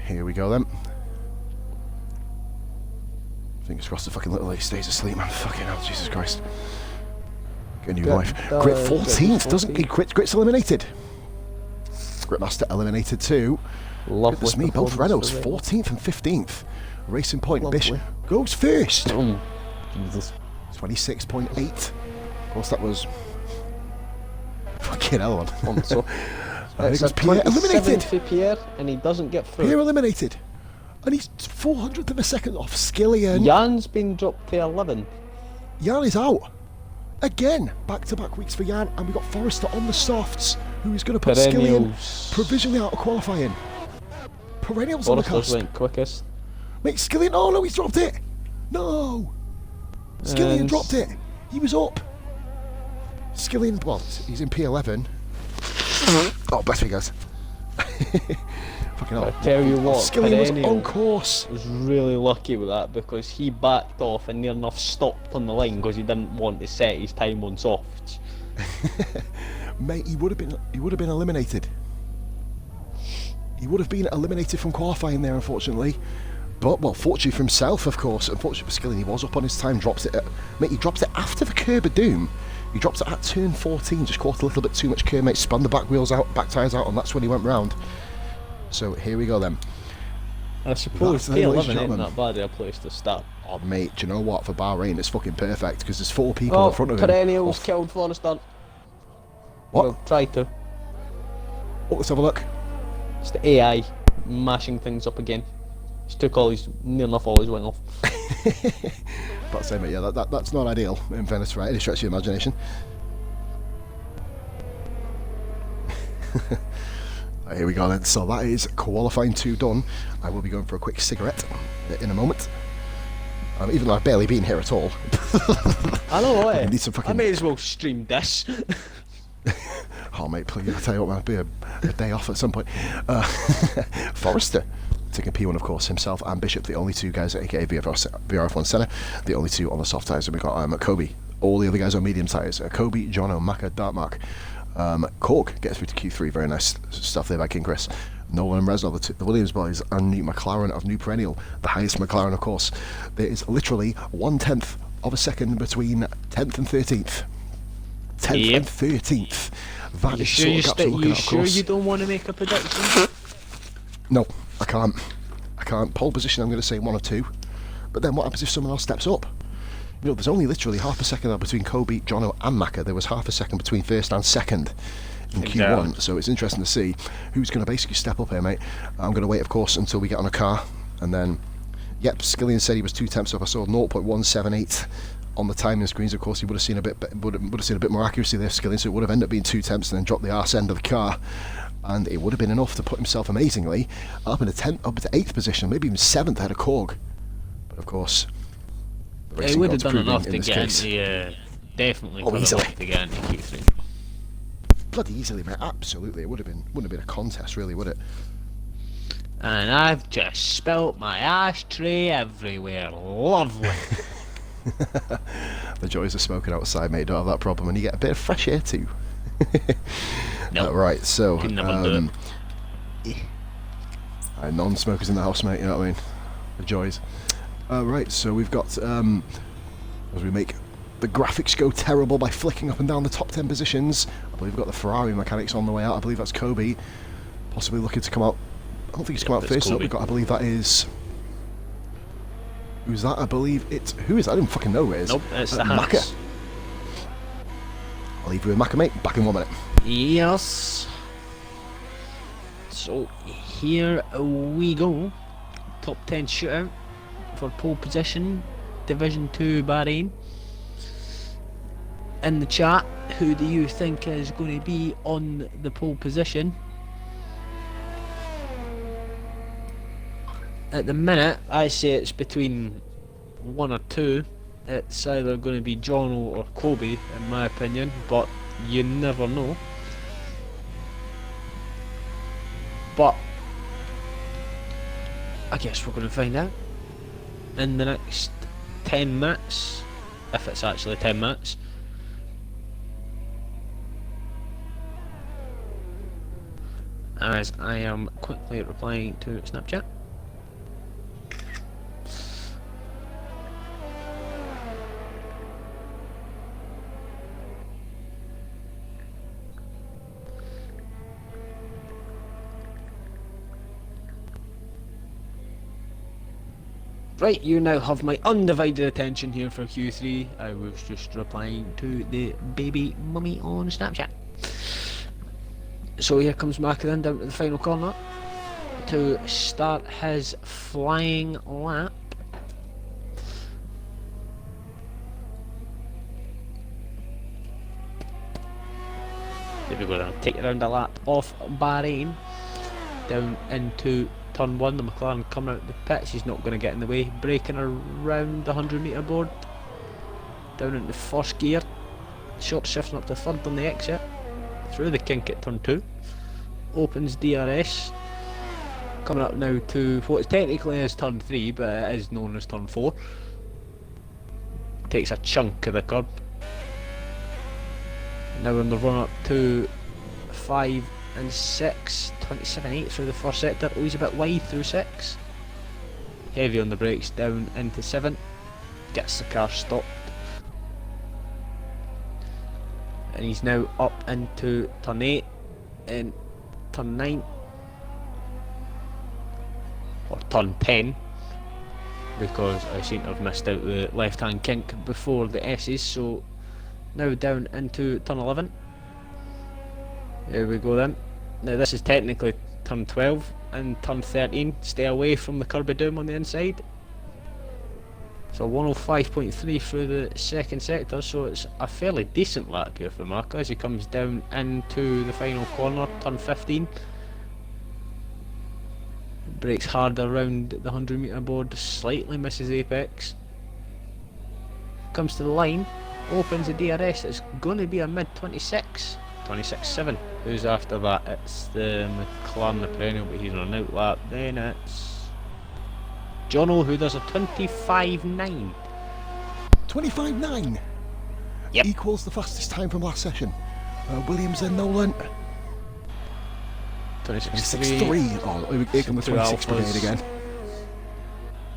Here we go then. Fingers crossed the fucking little lady stays asleep, man. Fucking hell, Jesus Christ. Get a new life. Grit 14th, doesn't he? Grit's eliminated. Gritmaster eliminated too. Goodness me, both Renaults, 14th and 15th. Racing Point,
Lovely.
Bishop goes first.
Jesus.
26.8. Of course, that was fucking hell on.
So,
It's Pierre eliminated.
For Pierre, and he doesn't get through.
Pierre eliminated. And he's 400th of a second off Skillian.
Jan's been dropped to 11.
Jan is out. Again, back-to-back weeks for Jan, and we've got Forrester on the softs, who is going to put Skillian provisionally out of qualifying. Perennials on the
Forrester's
cusp.
went quickest.
Mate, Skillian, oh no, he's dropped it. No. Skillian dropped it. He was up. Skillian, well, he's in P11. Oh, bless me, guys. Fucking hell.
I tell you what,
Skillian was on course.
Was really lucky with that because he backed off and near enough stopped on the line because he didn't want to set his time on softs.
Mate, he would have been eliminated. He would have been eliminated from qualifying there, unfortunately. But, well, fortunately for himself, of course. Unfortunately for Skillian, he was up on his time, drops it at... Mate, he drops it after the curb of doom. He drops it at turn 14, just caught a little bit too much curb, mate. Spun the back wheels out, back tyres out, and that's when he went round. So, here we go then.
I suppose P11 ain't that bad a place to start.
Oh, mate, do you know what? For Bahrain, it's fucking perfect, because there's 4 people in front of him.
Perennials killed Forrester.
What?
Well, try to.
Oh, let's have a look.
It's the AI mashing things up again. Just took all his, near enough all his went off.
But same, mate, yeah, that's not ideal, in fairness, right? Any stretch of your imagination. Right, here we go then. So that is qualifying 2 done. I will be going for a quick cigarette in a moment. Even though I've barely been here at all.
I know, eh?
I
may as well stream this.
Oh, mate, please, I'll tell you what, man, it'll be a day off at some point. Forrester, taking P1, of course, himself and Bishop, the only 2 guys at aka VRF1 Centre, the only 2 on the soft tyres. And we've got Kobe, all the other guys on medium tyres. Kobe, Jono, Maka, Dartmark. Cork gets through to Q3, very nice stuff there by King Chris. Nolan and Reznov, the Williams boys, and New McLaren of New Perennial, the highest McLaren, of course. There is literally 1/10 of a second between 10th and 13th. 10th and 13th. That is sort of gaps we're looking at, of course.
You don't want to make a prediction?
No, I can't. Pole position, I'm going to say 1 or 2. But then what happens if someone else steps up? You know, there's only literally half a second there between Kobe, Jono and Maka. There was half a second between first and second in Q1. So it's interesting to see who's going to basically step up here, mate. I'm going to wait, of course, until we get on a car. And then, yep, Skillian said he was 2 tenths up. I saw 0.178 on the timing screens. Of course, he would have seen a bit more accuracy there, Skillian. So it would have ended up being 2 tenths and then dropped the arse end of the car. And it would have been enough to put himself amazingly up in up into 8th position, maybe even 7th ahead of Korg. But of course,
he would have done enough to get into, definitely
easily
to get into Q3.
Bloody easily, mate. Absolutely, it wouldn't have been a contest, really, would it?
And I've just spilt my ashtray everywhere. Lovely.
The joys of smoking outside, mate. Don't have that problem, and you get a bit of fresh air too.
No.
Right, so
Can never do it.
non-smokers in the house, mate. You know what I mean? The joys. Right, so we've got as we make the graphics go terrible by flicking up and down the top 10 positions. I believe we've got the Ferrari mechanics on the way out. I believe that's Kobe, possibly looking to come out. I don't think he's come out first. So we've got. I believe that is. Who's that? I believe it's. Who is that? I don't fucking know who it is.
Nope, it's the
Macca.
Haas.
I'll leave you with Macca, mate. Back in 1 minute.
Yes. So here we go. Top 10 shootout for pole position. Division 2 Bahrain. In the chat, who do you think is going to be on the pole position? At the minute, I say it's between 1 or 2. It's either going to be Jono or Kobe, in my opinion, but you never know. But I guess we're going to find out in the next 10 minutes, if it's actually 10 minutes. As I am quickly replying to Snapchat. Right, you now have my undivided attention here for Q3. I was just replying to the baby mummy on Snapchat. So here comes Macca then down to the final corner to start his flying lap. There we go then, take it around the lap off Bahrain, down into turn 1, the McLaren coming out the pits, he's not going to get in the way, braking around the 100 metre board, down into first gear, short shifting up to third on the exit, through the kink at turn 2, opens DRS, coming up now to what is technically is turn 3 but it is known as turn 4, takes a chunk of the curb, now on the run up to 5 and 6, 27.8 through the first sector. Oh, he's a bit wide through 6. Heavy on the brakes, down into 7. Gets the car stopped. And he's now up into turn 8 and turn 9. Or turn 10. Because I seem to have missed out the left hand kink before the S's. So now down into turn 11. There we go then. Now this is technically turn 12 and turn 13. Stay away from the curb of doom on the inside. So 105.3 through the second sector, so it's a fairly decent lap here for Macca as he comes down into the final corner, turn 15. Brakes hard around the 100 metre board, slightly misses apex. Comes to the line, opens the DRS, it's going to be a mid 26. 26.7. Who's after that? It's the McLaren, the perennial, but he's on an out lap. Then it's Jono, who does a 25.9.
25.9?
Yep.
Equals the fastest time from last session. Williams and Nolan.
26.3.
Oh, here come the 26 brigade again.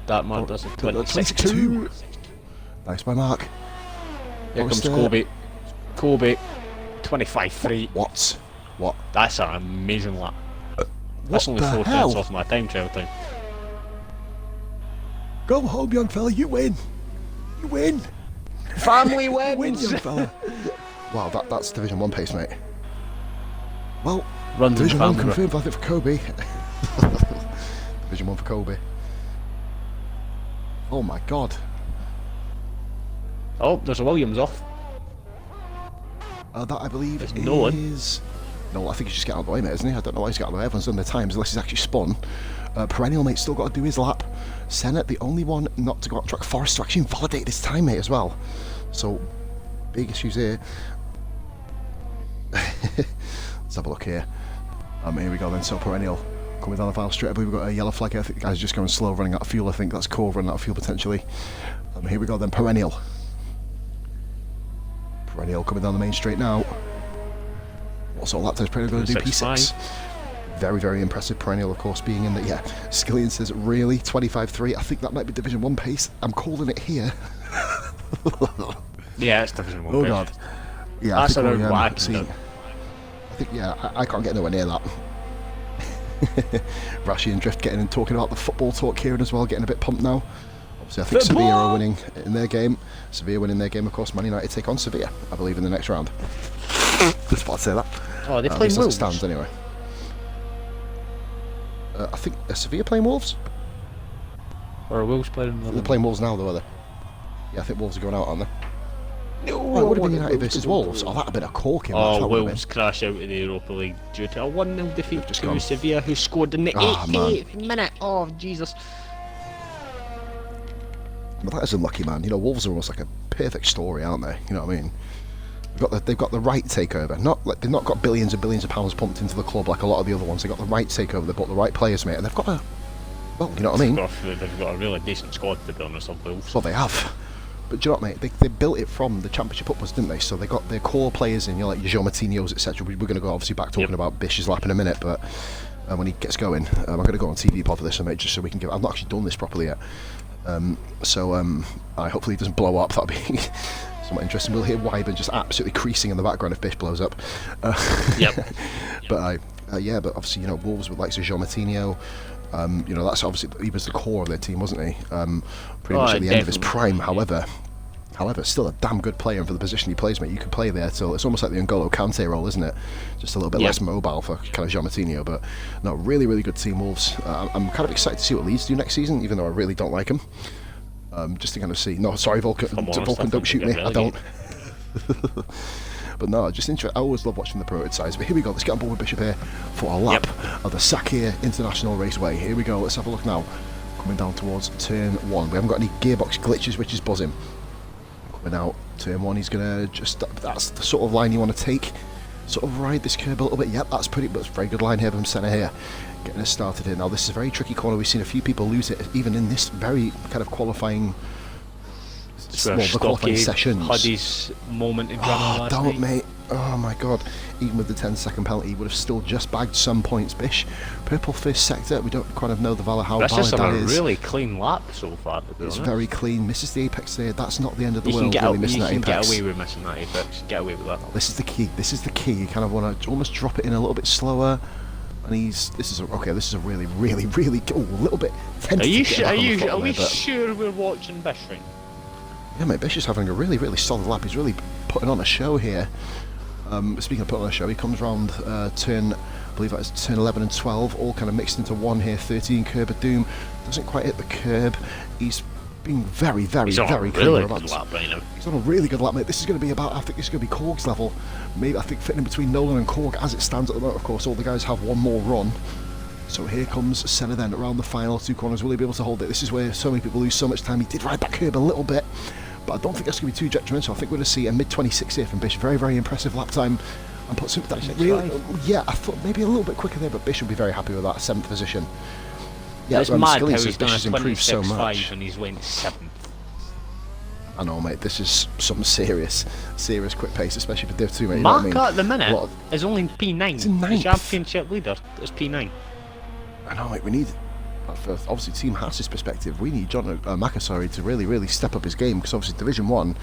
That man does a
26.2. Nice by Mark.
Here comes Kobe. Kobe. 25.3.
What?
That's an amazing lap. That's only 4 tenths off my time trial time.
Go home, young fella. You win. You win.
Family
Win,
wins.
young fella. Wow, that's Division 1 pace, mate. Well,
Runs
Division 1
family.
confirmed, I think, for Kobe. Division 1 for Kobe. Oh my god.
Oh, there's a Williams off.
That I believe
There's
is...
Nolan.
No, I think he's just getting out of the way, mate, isn't he? I don't know why he's getting out of the way. Everyone's done their times unless he's actually spun. Perennial, mate, still got to do his lap. Senna, the only one not to go up track. Forrester actually invalidated his time, mate, as well. So, big issues here. Let's have a look here. Here we go then. So Perennial Coming down the final straight, I believe we've got a yellow flag here. I think the guy's just going slow, running out of fuel. I think that's Core running out of fuel potentially. Here we go then, Perennial. Perennial coming down the main straight now. What's all that time's Perennial going to do? P6. Very, very impressive. Perennial, of course, being in the... Yeah, Skillian says, really? 25.3? I think that might be Division 1 pace. I'm calling it here.
Yeah, it's Division 1
oh,
pace.
God. Yeah,
that's
I
around
think
what I can do.
I think, yeah, I can't get nowhere near that. Rashi and Drift getting and talking about the football talk here as well, getting a bit pumped now. Obviously, I think
Football!
Sevilla are winning in their game. Sevilla winning their game, of course. Man United take on Sevilla, I believe, in the next round. Just about to say that.
Oh, they play
Wolves.
Wolves.
Stands anyway. I think are Sevilla playing Wolves?
Or are Wolves playing?
They're playing Wolves now, though, are they? Yeah, I think Wolves are going out, aren't they?
No,
Oh, it would have been United versus Wolves. Oh, that'd have been a corking match.
Oh, Wolves crash out of the Europa League due to a 1-0 defeat
just
to
gone.
Sevilla, who scored in the 88th minute. Oh, Jesus.
But that is unlucky, man. You know, Wolves are almost like a perfect story, aren't they? You know what I mean? They've got the right takeover. Not like they've not got billions and billions of pounds pumped into the club like a lot of the other ones. They've got the right takeover. They've got the right players, mate, and they've got a... Well, you know what I mean?
They've got a really decent squad, to be honest, of Wolves.
Well, they have. But do you know what, mate? They built it from the Championship upwards, didn't they? So they got their core players in, you know, like your João Matinhos, etc. We're going to go obviously back talking about Bish's lap in a minute, but when he gets going, I'm going to go on TV pod for this, mate, just so we can give... I've not actually done this properly yet. Hopefully he doesn't blow up. That'll be somewhat interesting. We'll hear Wyburn just absolutely creasing in the background if Bish blows up.
Yep.
But but obviously, you know, Wolves with likes of João Matinho. You know, that's obviously, he was the core of their team, wasn't he? Pretty much at the end of his prime. However, still a damn good player, and for the position he plays, mate, you can play there till it's almost like the N'Golo Kante role, isn't it? Just a little bit less mobile for kind of João Matinho, but no, really, really good team, Wolves. I'm kind of excited to see what Leeds do next season, even though I really don't like them. Just to kind of see. No, sorry, Vulcan, don't shoot me. I don't. But no, just interesting. I always love watching the prototype sides. But here we go. Let's get on board with Bishop here for a lap of the Sakhir International Raceway. Here we go. Let's have a look now. Coming down towards turn 1. We haven't got any gearbox glitches, which is buzzing. Coming out turn 1. He's gonna just. That's the sort of line you want to take. Sort of ride this curb a little bit. Yep, that's pretty. That's a very good line here from centre here. Getting us started here. Now this is a very tricky corner. We've seen a few people lose it, even in this very kind of qualifying. The qualifying sessions.
Huddy's moment in drama last
don't,
night.
mate. Oh my God. Even with the 10-second penalty, he would have still just bagged some points. Bish, purple first sector. We don't kind of know the valor how valid that is.
That's just a really clean lap so far.
It's very clean. Misses the apex there. That's not the end of the world.
You
really missing that
can
apex.
get away with missing that apex. Get away with that.
This is the key. This is the key. You kind of want to almost drop it in a little bit slower. And this is a really, really, really a little bit.
Are we sure we're watching Bish right now?
Yeah, mate, Bish is having a really, really solid lap. He's really putting on a show here. Speaking of putting on a show, he comes round turn, I believe that is turn 11 and 12, all kind of mixed into one here. 13 curb of doom, doesn't quite hit the curb. He's being very, very, very clear
really
about
good lap right now.
He's on a really good lap, mate. This is going to be about, I think this is going to be Korg's level. Maybe, I think, fitting in between Nolan and Korg as it stands at the moment. Of course, all the guys have one more run. So here comes Senna then around the final 2 corners. Will he be able to hold it? This is where so many people lose so much time. He did ride that curb a little bit, but I don't think that's going to be too detrimental. I think we're going to see a mid-26 here from Bish. Very, very impressive lap time. And put some, that really, yeah, I thought maybe a little bit quicker there, but Bish will be very happy with that 7th position. Yeah,
it's mad how he's
Bish
done
has
a
improved so much.
and he's went 7th.
I know, mate. This is some serious quick pace, especially for Div 2, mate. You
Mark
know what I mean?
at the minute is only P9.
He's in
The
9th.
championship leader is P9.
I know, mate. We need, for obviously Team Haas's perspective, we need John Makasari to really, really step up his game, because obviously Division 1,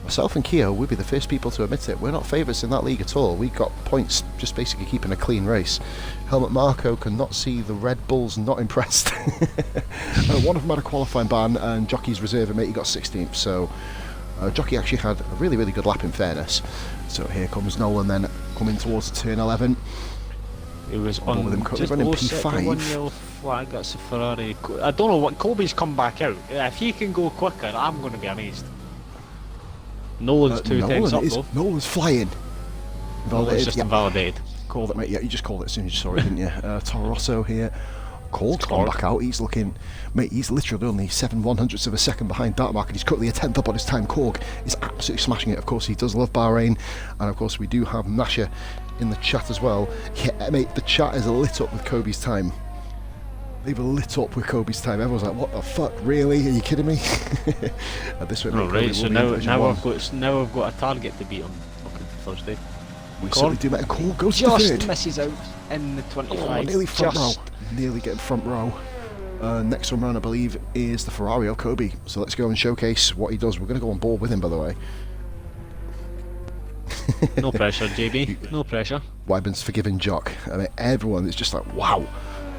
myself and Keo will be the first people to admit it. We're not favourites in that league at all. We got points just basically keeping a clean race. Helmut Marko cannot see the Red Bulls not impressed. One of them had a qualifying ban, and Jockey's reserve mate, he got 16th. So Jockey actually had a really, really good lap in fairness. So here comes Nolan then coming towards turn 11.
It was on
with him
just
running
P5. One
P5.
yellow flag, that's a Ferrari. I don't know what, Colby's come back out. If he can go quicker, I'm going to be amazed. Nolan's 2 tenths up though.
Nolan's flying.
It's just invalidated.
Called it, mate. Yeah, you just called it as soon as you saw it, didn't you? Toro Rosso here. Korg's gone back out. He's looking, mate. He's literally only 7/100ths of a second behind Dartmark, and he's currently a 10th up on his time. Korg is absolutely smashing it. Of course, he does love Bahrain, and of course, we do have Nasha in the chat as well. Yeah, mate, the chat is lit up with Kobe's time. They've lit up with Kobe's time. Everyone's like, what the fuck, really? Are you kidding me? At this rate, mate,
Right, so now
I've
I've got a target to beat on fucking Thursday.
We certainly do, mate. Cole goes to the
Just
third.
misses out in the 25.
Oh, nearly front row. Nearly getting front row. Next one round, I believe, is the Ferrari of Kobe. So let's go and showcase what he does. We're going to go on board with him, by the way.
No pressure, JB. No pressure.
Wyman's forgiving Jock. I mean, everyone is just like, wow,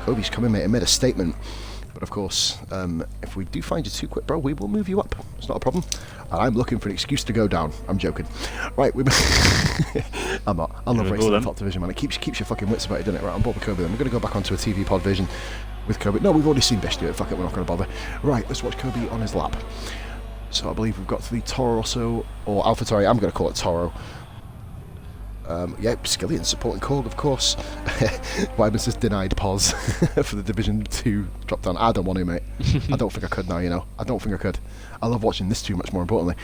Kobe's coming, mate, and made a statement. But of course, if we do find you too quick, bro, we will move you up. It's not a problem. And I'm looking for an excuse to go down. I'm joking. Right, I'm not. I love racing in the top division, man. It keeps your fucking wits about it, doesn't it? Right, I'm bored with Kobe then. We're going to go back onto a TV pod vision with Kobe. No, we've already seen Bish do it. Fuck it, we're not going to bother. Right, let's watch Kobe on his lap. So I believe we've got to the Toro Rosso, or AlphaTauri. I'm going to call it Toro. Yeah, Skillian supporting Korg, of course. Wyman's just denied pause for the Division 2 drop down. I don't want to, mate. I don't think I could now, you know. I don't think I could. I love watching this too much, more importantly.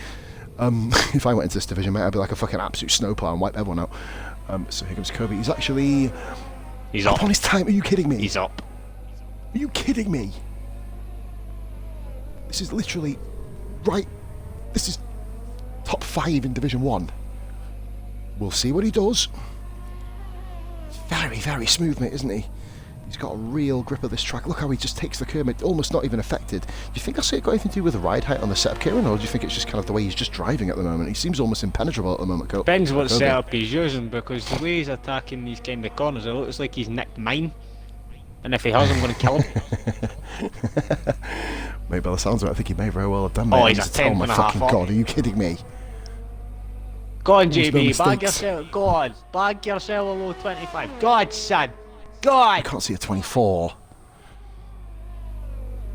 If I went into this division, mate, I'd be like a fucking absolute snowplow and wipe everyone out. So here comes Kobe. He's actually...
He's up
on his time. Are you kidding me?
He's up.
Are you kidding me? This is literally... Right. This is top 5 in Division 1. We'll see what he does. Very, very smooth, mate, isn't he? He's got a real grip of this track. Look how he just takes the curve, mate, almost not even affected. Do you think that's got anything to do with the ride height on the setup, Kieran, or do you think it's just kind of the way he's just driving at the moment? He seems almost impenetrable at the moment.
Depends what setup he's using, because the way he's attacking these kind of corners, it looks like he's nicked mine. And if he has, I'm going to kill him.
Mate, by the sounds of it, I think he may very well have done, mate.
Oh, he's a 10
oh my fucking god, are you kidding me?
Go on, JB, bag yourself. Go on, bag yourself a low 25. Go on, son. Go on.
I can't see a 24.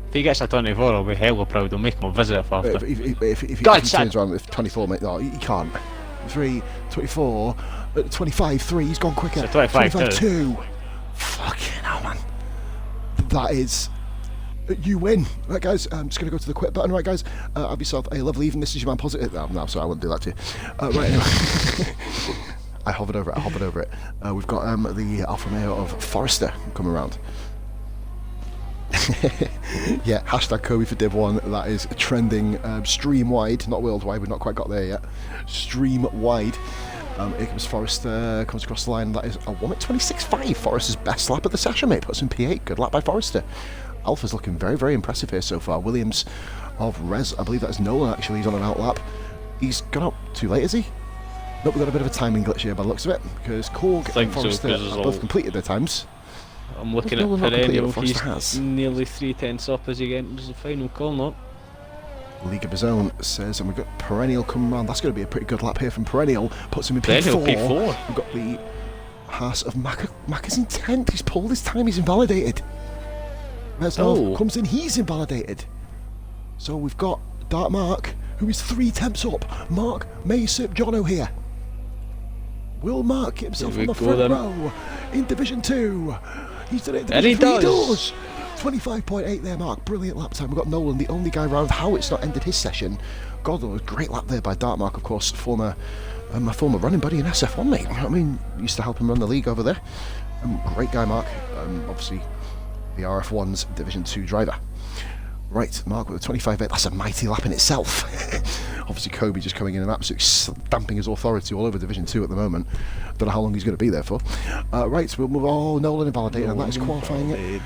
If he gets a 24, I'll be hella proud. I'll make him a visit after.
If he turns around with 24, mate, no, he can't. 3, 24, 25, 3, he's gone quicker.
So 25,
2. Fucking hell, man. That is... You win. Right, guys, I'm just going to go to the quit button. Right, guys, have yourself a lovely evening. This is your man Positive. No, sorry, I wouldn't do that to you. Right, anyway. I hovered over it. We've got the Alfa Romeo of Forrester coming around. Yeah, hashtag Kobe for Div 1. That is trending stream-wide, not worldwide. We've not quite got there yet. Stream-wide. Here comes Forrester, comes across the line. That is a 1:26.5. Forrester's best lap of the session, mate. Puts in P8. Good lap by Forrester. Alpha's looking very, very impressive here so far. Williams of Res, I believe that's Nolan actually, he's on an outlap. He's gone out too late, is he? Nope, we've got a bit of a timing glitch here by the looks of it, because Korg and Forrester have both completed their times.
I'm looking at Perennial, he's nearly 3/10 up as he enters the final corner.
League of his own says, and we've got Perennial coming around. That's going to be a pretty good lap here from Perennial. Puts him in P4. We've got the Haas of Mac is in 10th. He's pulled his time, he's invalidated. Reznov comes in, he's invalidated. So we've got Dark Mark, who is 3 temps up. Mark may sip Jono here. Will Mark get himself on the front row in Division 2? He's done it in Division 3. He does. 25.8 there, Mark. Brilliant lap time. We've got Nolan, the only guy round. How it's not ended his session. God, there was a great lap there by Dark Mark, of course, my former running buddy in SF1, mate. I mean, used to help him run the league over there. Great guy, Mark. Obviously, the RF1's Division 2 driver. Right, Mark with a 25.8, that's a mighty lap in itself. Obviously Kobe just coming in and absolutely stamping his authority all over Division 2 at the moment. Don't know how long he's going to be there for. Right, so we'll move... Oh, Nolan invalidated, and that is qualifying it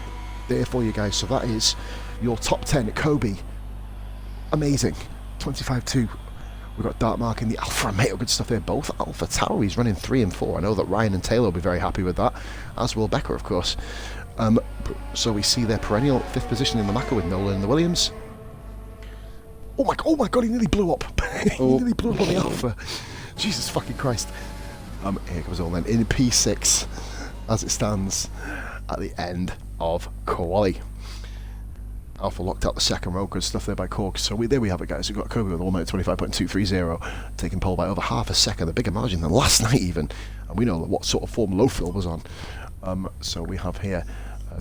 there for you guys. So that is your top 10. Kobe, amazing. 25.2. We've got Dark Mark in the Alfa Romeo, good stuff here. Both Alpha Tauri's running 3 and 4. I know that Ryan and Taylor will be very happy with that, as will Becker, of course. So we see their perennial 5th position in the Maka with Nolan and the Williams. Oh my god, he nearly blew up. He nearly blew up on the Alpha. Jesus fucking Christ. Here comes all then in P6 as it stands at the end of quali. Alpha locked out the second row, good stuff there by Korg. So there we have it, guys. We've got Kobe with a 1:25.230, taking pole by over half a second, a bigger margin than last night even. And we know what sort of form Lowfield was on. So we have here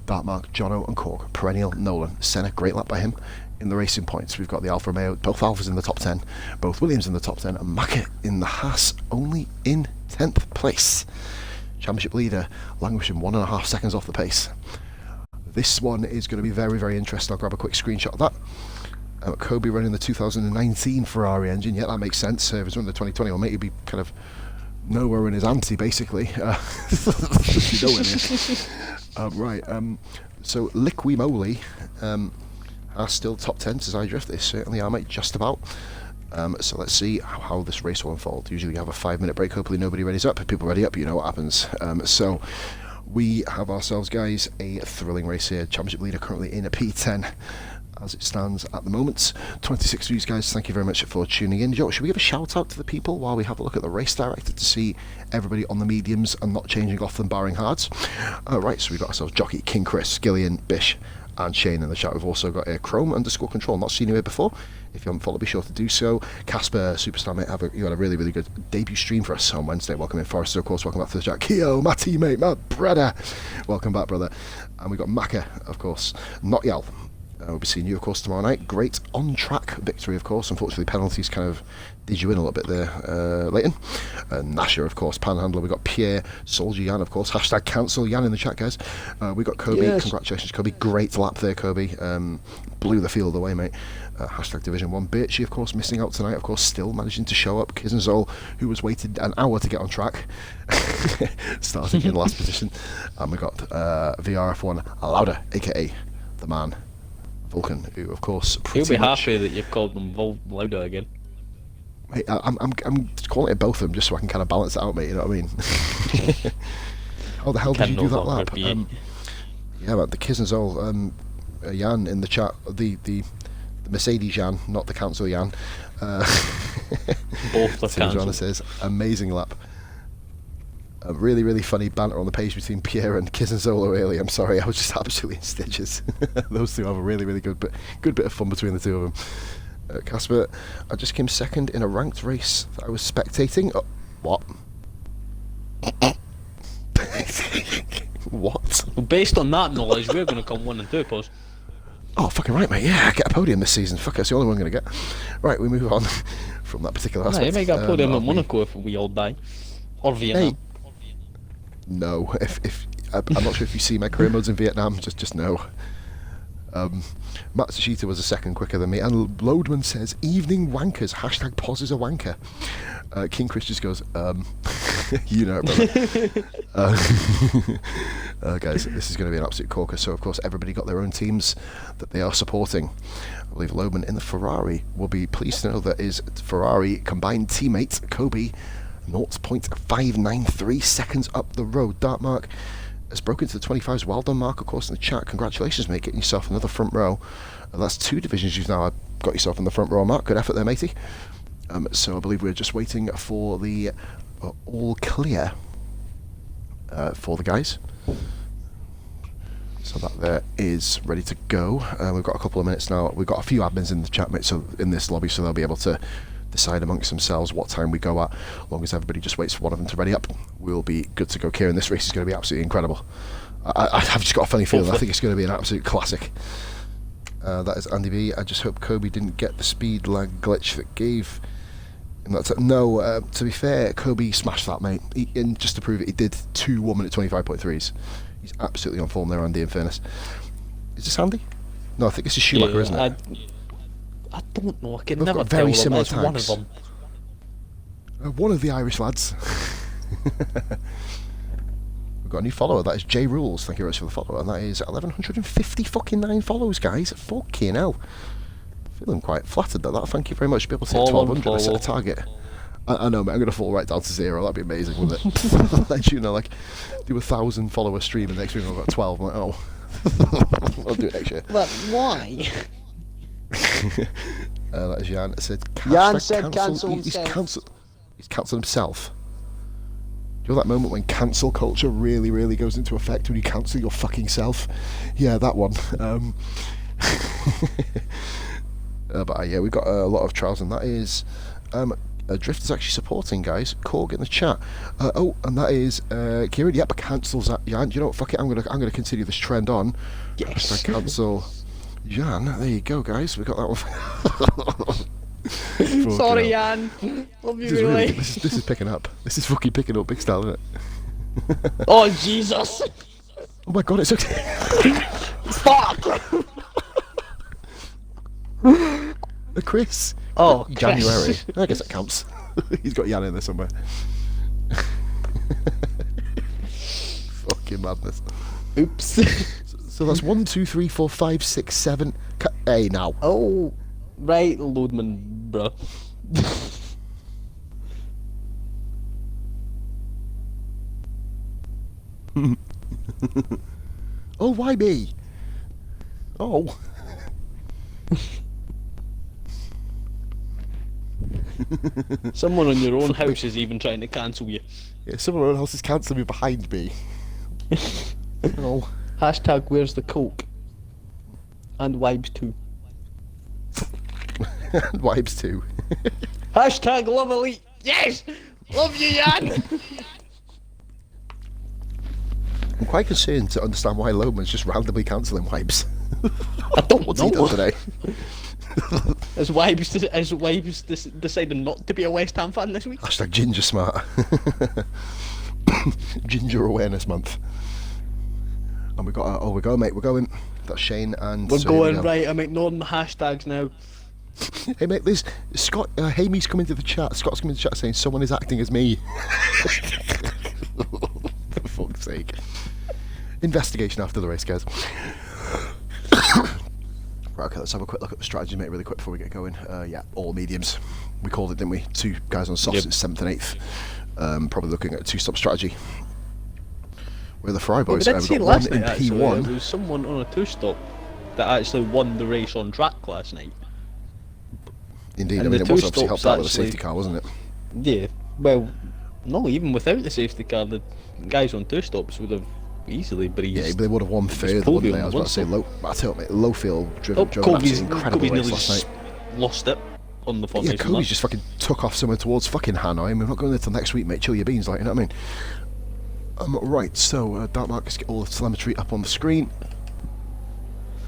Dark Mark, Jono and Korg, Perennial, Nolan, Senna, great lap by him. In the racing points, we've got the Alfa Romeo, both Alphas in the top 10, both Williams in the top 10, and Maka in the Haas only in 10th place. Championship leader languishing 1.5 seconds off the pace. This one is going to be very, very interesting. I'll grab a quick screenshot of that. Kobe running the 2019 Ferrari engine. Yeah, that makes sense. If he's running the 2020, well, mate, he'd be kind of nowhere in his ante, basically. Nowhere near. So Liqui Moly are still top 10 to Zydrift. They certainly are, mate, just about. So let's see how this race will unfold. Usually you have a 5-minute break. Hopefully nobody readies up. If people ready up, you know what happens. So we have ourselves, guys, a thrilling race here. Championship leader currently in a P10 as it stands at the moment. 26 views, guys. Thank you very much for tuning in. Joe, should we give a shout out to the people while we have a look at the race director to see everybody on the mediums and not changing off them, barring hards? Right, so we've got ourselves Jockey, King Chris, Gillian, Bish, and Shane in the chat. We've also got Chrome_control. Not seen you here before. If you haven't followed, be sure to do so. Casper, Superstar, mate, you had a really, really good debut stream for us on Wednesday. Welcome in, Forrester, of course. Welcome back to the chat. Keo, my teammate, my brother. Welcome back, brother. And we've got Maka, of course. Not Yal. We'll be seeing you, of course, tomorrow night. Great on-track victory, of course. Unfortunately, penalties kind of did you in a little bit there, Leighton. Nasher, of course. Panhandler. We've got Pierre, Soldier Jan, of course. Hashtag cancel Jan in the chat, guys. We've got Kobe. Yes. Congratulations, Kobe. Great lap there, Kobe. Blew the field away, mate. Hashtag Division 1. Birchie, of course, missing out tonight. Of course, still managing to show up. Kizenzoll, who was waited an hour to get on track, starting in last position. And we got VRF1 Lauda, a.k.a. the man. Vulcan, who of course
he'll be happy that you've called them Lauda again.
Mate, I'm calling it both of them just so I can kind of balance it out, mate. You know what I mean? How the hell did you do that lap? Yeah, but the Kizenzoll, Jan in the chat, the Mercedes Jan, not the Council Jan.
Both the Council.
Says amazing lap. A really, really funny banter on the page between Pierre and Kizenzola, really. I'm sorry, I was just absolutely in stitches. Those two have a really, really good bit of fun between the two of them. Casper, I just came second in a ranked race that I was spectating. Oh, what? What?
Well, based on that knowledge, we're going to come 1 and 2, pause.
Oh, fucking right, mate. Yeah, get a podium this season. Fuck, it's the only one I'm going to get. Right, we move on from that particular aspect.
You may get a podium at Monaco if we all die. Or Vietnam.
Hey. No, if I'm not sure if you see my career modes in Vietnam, just no. Matsushita was a second quicker than me, and Loadman says, evening wankers, hashtag pause is a wanker. King Chris just goes, you know it, brother. Guys, this is going to be an absolute corker, so of course everybody got their own teams that they are supporting. I believe Loadman in the Ferrari will be pleased to know that his Ferrari combined teammate, Kobe, 0.593 seconds up the road. Dartmark has broken into the 25s. Well done, Mark, of course, in the chat. Congratulations, mate, getting yourself another front row. That's 2 divisions you've now got yourself in the front row, Mark. Good effort there, matey. So I believe we're just waiting for the all clear for the guys. So that there is ready to go. We've got a couple of minutes now. We've got a few admins in the chat, mate, so in this lobby, so they'll be able to decide amongst themselves what time we go at. As long as everybody just waits for one of them to ready up, we'll be good to go. Kieran, this race is going to be absolutely incredible. I've just got a funny feeling. I think it's going to be an absolute classic. That is Andy B. I just hope Kobe didn't get the speed lag glitch that gave him that. No, to be fair, Kobe smashed that, mate. And just to prove it, he did 2 1-minute 25.3s. He's absolutely on form there, Andy, in fairness. Is this Andy? No, I think this is Schumacher, isn't it?
I don't know. I can
We've
never
got very
tell
similar
them. One of
tags.
them.
One of the Irish lads. We've got a new follower. That is J Rules. Thank you very much for the follow, and that is 1150 fucking 9 follows, guys. Fucking hell. Feeling quite flattered at that. Thank you very much. Be able to hit 1200. I set a target. I know, mate. I'm going to fall right down to 0. That'd be amazing, wouldn't it? Let you know, like, do 1,000 follower stream, and next week I've got 12. I'm like, oh, I'll do it next year.
But why?
That is Jan. It said,
Jan said cancel
himself. He's cancelled himself. Do you know that moment when cancel culture really, really goes into effect when you cancel your fucking self? Yeah, that one. But yeah, we've got a lot of trials, and that is Drift is actually supporting, guys. Korg in the chat. Oh, and that is Kieran. Yep, cancels that. Jan, do you know what? Fuck it. I'm gonna continue this trend on.
Yes.
Cancel. Jan, there you go, guys. We got that one.
Sorry, Jan. Love you, really.
This is picking up. This is fucking picking up big style, isn't it?
Oh Jesus!
Oh my god, it's okay.
Fuck!
Chris.
Oh,
January.
Chris.
I guess that counts. He's got Jan in there somewhere. Fucking madness.
Oops.
So that's 1, 2, 3, 4, 5, 6, 7. Hey, now.
Oh, right, Loadman, bro.
Oh, why me? Oh.
Someone on your own house is even trying to cancel you.
Yeah, someone else is cancelling me behind me. Oh.
Hashtag where's the coke? And Wibes too.
Vibes too.
Hashtag love elite. Yes! Love you, Jan!
I'm quite concerned to understand why Loman's just randomly cancelling Wipes.
I don't
What's
know.
he done today?
Has Wibes decided not to be a West Ham fan this week?
Hashtag Ginger Smart. Ginger Awareness Month. And we got we're going, mate, we're going. That's Shane and
We're
so here we
going,
go.
right, I'm ignoring the hashtags now.
Hey mate, there's Scott Hamey's come into the chat. Scott's come into the chat saying someone is acting as me. For fuck's sake. Investigation after the race, guys. Right, okay, let's have a quick look at the strategy, mate, really quick before we get going. Yeah, all mediums. We called it, didn't we? 2 guys on softs,
Yep.
it's 7th and 8th. Probably looking at a 2-stop strategy. Where the Fry
Well, we
boys
did
we've
see
got
last
1 in
night, actually,
P1.
there was someone on a 2-stop that actually won the race on track last night.
Indeed,
and
I mean,
the
it was obviously
2
helped out with the
stops
safety car, wasn't it?
Yeah, well, no, even without the safety car, the guys on 2 stops would have easily breezed.
Yeah, they would have won further,
podium,
wouldn't they? I was about to say,
wasn't
I tell you, mate, low field driven
Oh,
an
Kobe's
absolutely incredible race
nearly
last night.
lost it on the
Yeah,
formation
Kobe's
lap.
just fucking took off somewhere towards fucking Hanoi. I mean, we're not going there till next week, mate. Chill your beans, like, you know what I mean? Right, so, Dark Mark, get all the telemetry up on the screen.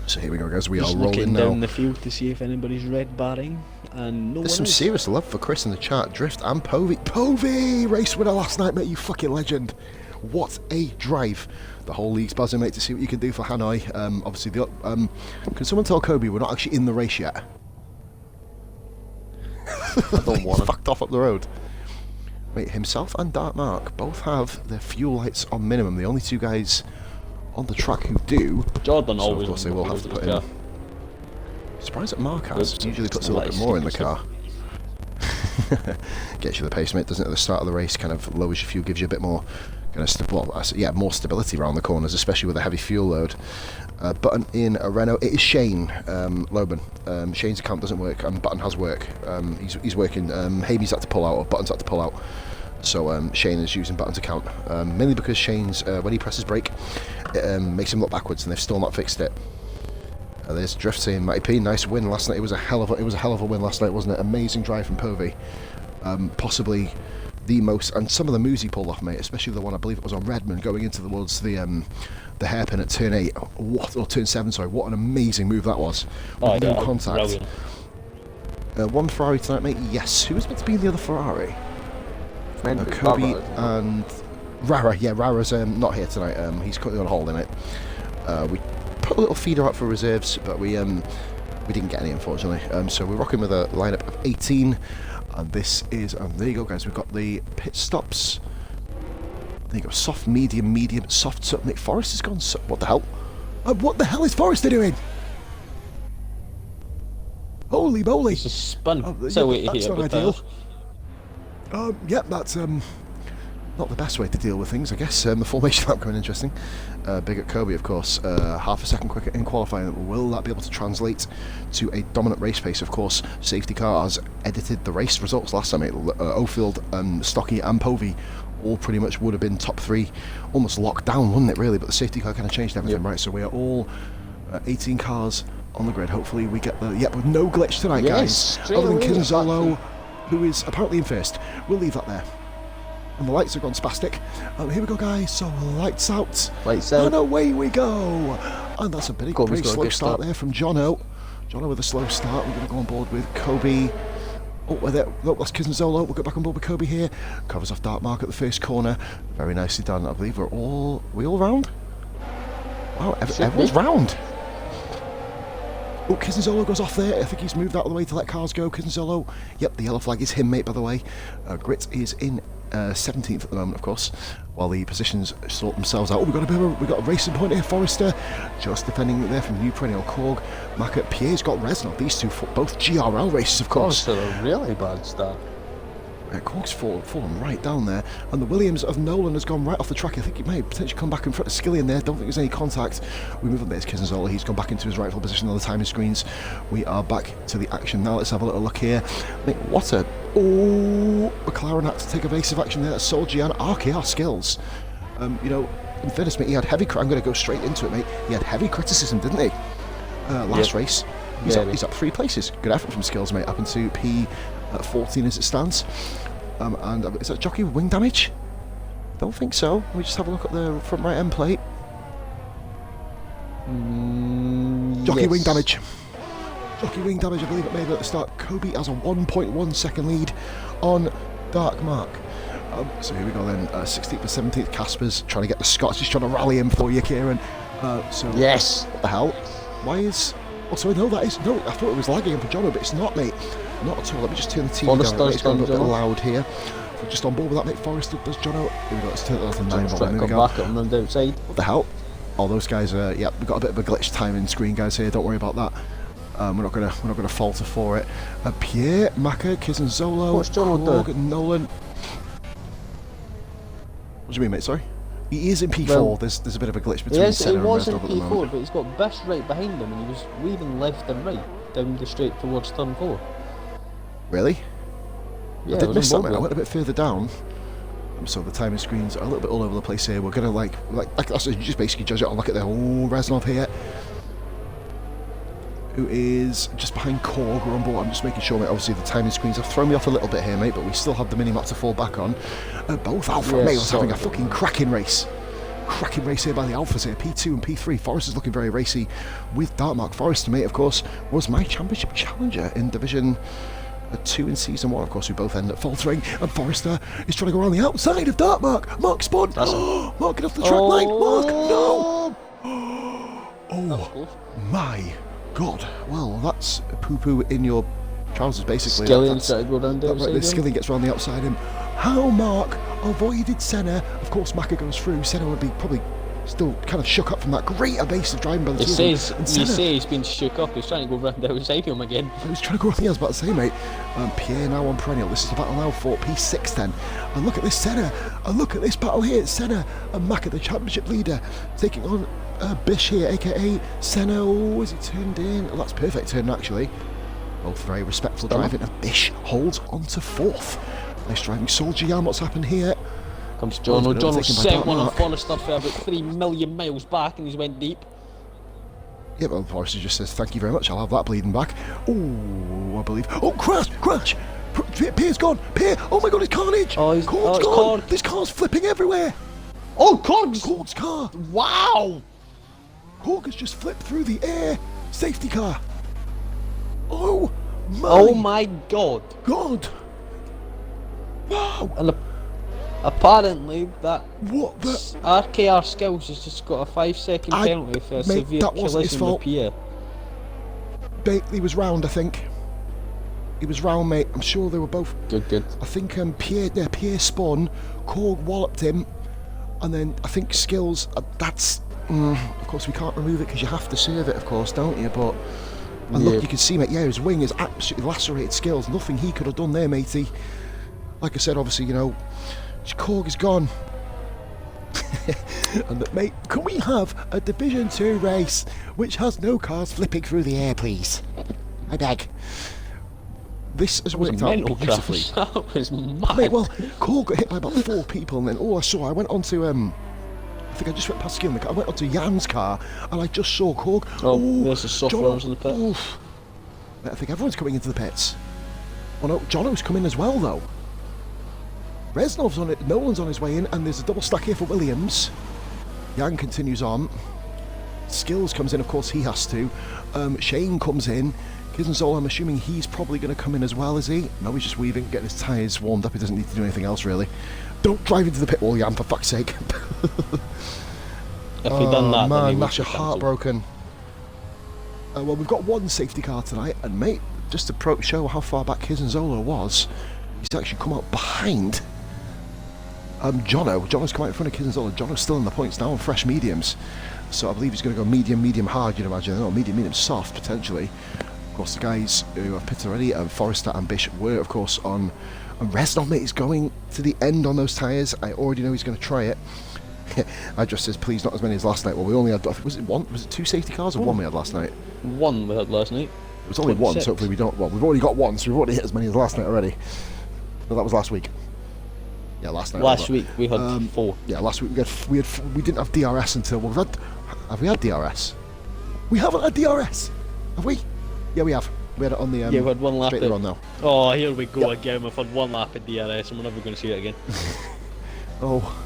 So here we go, guys. We
Just
are
looking
rolling now.
down the field to see if anybody's read Bahrain, and no
There's
one
some
is.
serious love for Chris in the chat. Drift and Povey. Povey! Race winner last night, mate. You fucking legend. What a drive. The whole league's buzzing, mate, to see what you can do for Hanoi. Obviously, can someone tell Kobe we're not actually in the race yet?
I don't want
He's fucked off up the road. Wait, himself and Dark Mark both have their fuel lights on minimum. The only 2 guys on the track who do.
Jordan
So
always.
of course they will have to put in. Surprised that Mark has.
Oops,
Usually puts a
just
little bit more in the
stuff.
car. Gets you the pace, mate, doesn't it? At the start of the race, kind of lowers your fuel, gives you a bit more kind of more stability around the corners, especially with a heavy fuel load. Button in a Renault. It is Shane Loban. Shane's account doesn't work, and Button has work. He's working. Hamey's had to pull out, or Button's had to pull out. So Shane is using Button's account, mainly because Shane's when he presses brake, it makes him look backwards, and they've still not fixed it. There's Drift saying, Matty P, nice win last night. It was a hell of a win last night, wasn't it? Amazing drive from Povey. Possibly the most, and some of the moves he pulled off, mate, especially the one I believe it was on Redmond going into towards the hairpin at turn 8. Turn 7, sorry. What an amazing move that was. With no contact. One Ferrari tonight, mate. Yes. Who was meant to be in the other Ferrari? Kobe and Rara. Yeah, Rara's not here tonight. He's currently on holiday, mate. We put a little feeder out for reserves, but we didn't get any, unfortunately. So we're rocking with a lineup of 18, and this is there you go, guys. We've got the pit stops. There you go, soft, medium, soft. So, Nick Forrest has gone. What the hell? What the hell is Forrester doing? Holy moly!
It's a spin.
That's
So
not ideal. Yep, that's not the best way to deal with things, I guess. The formation lap coming interesting. Big at Kobe, of course. Half a second quicker in qualifying. Will that be able to translate to a dominant race pace? Of course, safety cars edited the race results last time. Ofield, Stocky and Povey all pretty much would have been top 3, almost locked down, wouldn't it, really? But the safety car kind of changed everything, right? So we are all 18 cars on the grid. Hopefully we get the... Yep, with no glitch tonight, guys. Other than Kinzolo, who is apparently in first. We'll leave that there. And the lights have gone spastic. Here we go, guys. So lights out.
Lights out.
And away we go. And that's a pretty
Kobe's got a
slow
good
start
start.
there from Jono. Jono with a slow start. We're going to go on board with Kobe. Oh, we're there. Look, that's Kizinzolo. We'll get back on board with Kobe here. Covers off Dark Mark at the first corner. Very nicely done. I believe we all round? Wow, everyone's round. Oh, Kizinzolo goes off there. I think he's moved out of the way to let cars go. Kizinzolo. Yep, the yellow flag is him, mate, by the way. Grit is in 17th at the moment, of course, while the positions sort themselves out. Oh, we've got a racing point here. Forrester just defending there from New Perennial. Korg, Macker, Pierre's got Reznov. These two, both GRL races, of course.
Forrester, a really bad start.
Korg's fallen right down there, and the Williams of Nolan has gone right off the track. I think he may potentially come back in front of Skilly in there. Don't think there's any contact. We move on there to Kizinzola. He's gone back into his rightful position on the timing screens. We are back to the action now. Let's have a little look here. Mate, what a... Oh, McLaren had to take evasive action there. That's Soldier and RKR skills. You know, in fairness, mate, he had heavy... I'm going to go straight into it, mate. He had heavy criticism, didn't he? Last race. He's up 3 places. Good effort from Skills, mate. Up into P14 as it stands. And is that jockey with wing damage? Don't think so. Let me just have a look at the front right end plate. Jockey
Yes.
wing damage. Jockey wing damage, I believe it made it at the start. Kobe has a 1.1 second lead on Dark Mark. So here we go then. 16th and 17th. Casper's trying to get the Scots. He's trying to rally him for you, Kieran. So
Yes.
what the hell? Why is... Oh, sorry, no, that is... No, I thought it was lagging for Jono, but it's not, mate. Not at all. Let me just turn the TV down. It's going a bit loud here. We're just on board with that, mate. Forrester does Jono. Here we go. Let's turn that to 9 volt. There we go.
Back up and run outside.
What the hell? Oh, those guys are... Yeah, we've got a bit of a glitch timing screen, guys, here. Don't worry about that. We're not gonna falter for it. Pierre, Maka, Kizinzolo,
What's Jono doing?
Nolan. What do you mean, mate? Sorry. He is in P4.
Well,
there's a bit of a glitch between
Yes,
Senna
it
and
was in
Reznov at the
P4,
moment.
but he's got Bish right behind him, and he was weaving left and right down the straight towards turn 4.
Really?
Yeah,
I did miss that, mate. I went a bit further down. So the timing screens are a little bit all over the place here. We're gonna like that's, you just basically judge it on look at the whole Reznov here, who is just behind Korg. We're on board. I'm just making sure, mate. Obviously the timing screens have thrown me off a little bit here, mate, but we still have the mini map to fall back on. Both Alpha males having a fucking cracking race. Cracking race here by the Alphas here, P2 and P3. Forrest is looking very racy with Darkmark. Forrester, mate, of course, was my championship challenger in Division 2 in Season 1, of course. We both end up faltering, and Forrester is trying to go around the outside of Darkmark. Mark spun. Mark, get off the track line. Mark, no. Oh my God. Well, that's poo-poo in your trousers, basically.
Skillian started to go down the outside.
Right, Skillian gets round the outside him. How Mark avoided Senna. Of course, Maka goes through. Senna would be probably still kind of shook up from that great evasive driving by the two of them.
You say he's been shook up. He's trying to go round the outside him again.
He was trying to go around the I was about to say, mate. Pierre now on Perennial. This is the battle now for P6 then. And look at this Senna. And look at this battle here. It's Senna and Maka, the championship leader, taking on Bish here, aka Senna. Oh, is he turned in? Oh, that's perfect turn, actually. Both very respectful driving. And Bish holds on to 4th. Nice driving. Soldier Yan, what's happened here?
Comes Jono. Jono sent one on
Dark
Forrester for about 3 million miles back, and he's went deep.
Yeah, well, Forrester just says, thank you very much, I'll have that bleeding back. Oh, I believe. Oh, crash! Pierre's gone! Pierre! Oh my God, it's carnage!
Oh,
Korg's gone!
Korg.
This car's flipping everywhere!
Oh, Korg's
car!
Wow!
Korg has just flipped through the air! Safety car! Oh
my God!
God! Wow!
And apparently that
What the?
RKR Skills has just got a 5-second penalty for a severe
that wasn't his
collision
fault.
with Pierre.
He was round, I think. He was round, mate. I'm sure they were both.
Good.
I think Pierre spun, Korg walloped him, and then I think Skills. That's of course we can't remove it because you have to serve it, of course, don't you? But and look, you can see, mate. Yeah, his wing is absolutely lacerated. Skills. Nothing he could have done there, matey. Like I said, obviously, you know, Korg is gone. And mate, can we have a Division 2 race which has no cars flipping through the air, please? I beg. This has worked out beautifully.
That was mad.
Mate, well, Korg got hit by about 4 people, and then all I saw, I went onto I think I just went past Skillen. I went onto Jan's car, and I just saw Korg.
There's the soft runners in the pit.
I think everyone's coming into the pits. Oh no, Jono's come in as well, though. Reznov's on it, Nolan's on his way in, and there's a double stack here for Williams. Yang continues on. Skills comes in, of course he has to. Shane comes in. Kizenzola, I'm assuming he's probably going to come in as well, is he? No, he's just weaving, getting his tyres warmed up. He doesn't need to do anything else, really. Don't drive into the pit wall, Jan, for fuck's sake.
If we'd done that,
man,
then
that's your heartbroken. Well, we've got one safety car tonight, and mate, just to show how far back Kizenzola was, he's actually come out behind Jono. Jono's come out in front of Kizenzola. Jono's still in the points now on fresh mediums. So I believe he's going to go medium, medium hard, you'd imagine. No, medium, medium soft, potentially. Of course, the guys who have pitted already, Forrester and Bish, were, of course, on... And Reznov, mate, is going to the end on those tyres. I already know he's going to try it. I just says, please, not as many as last night. Well, we only had... Was it 2 safety cars or 1 we had last night?
1 we had last night.
It was only 1, so hopefully we don't... Well, we've already got 1, so we've already hit as many as last night already. No, that was last week. Yeah, last night.
Last week we had 4.
Yeah, last week we didn't have DRS until... Well, have we had DRS? We haven't had DRS! Have we? Yeah, we have. We had it on the...
yeah, we had 1 lap.
Straight on now.
Oh, here we go again. We've had 1 lap at DRS and we're never going to see it again.
Oh.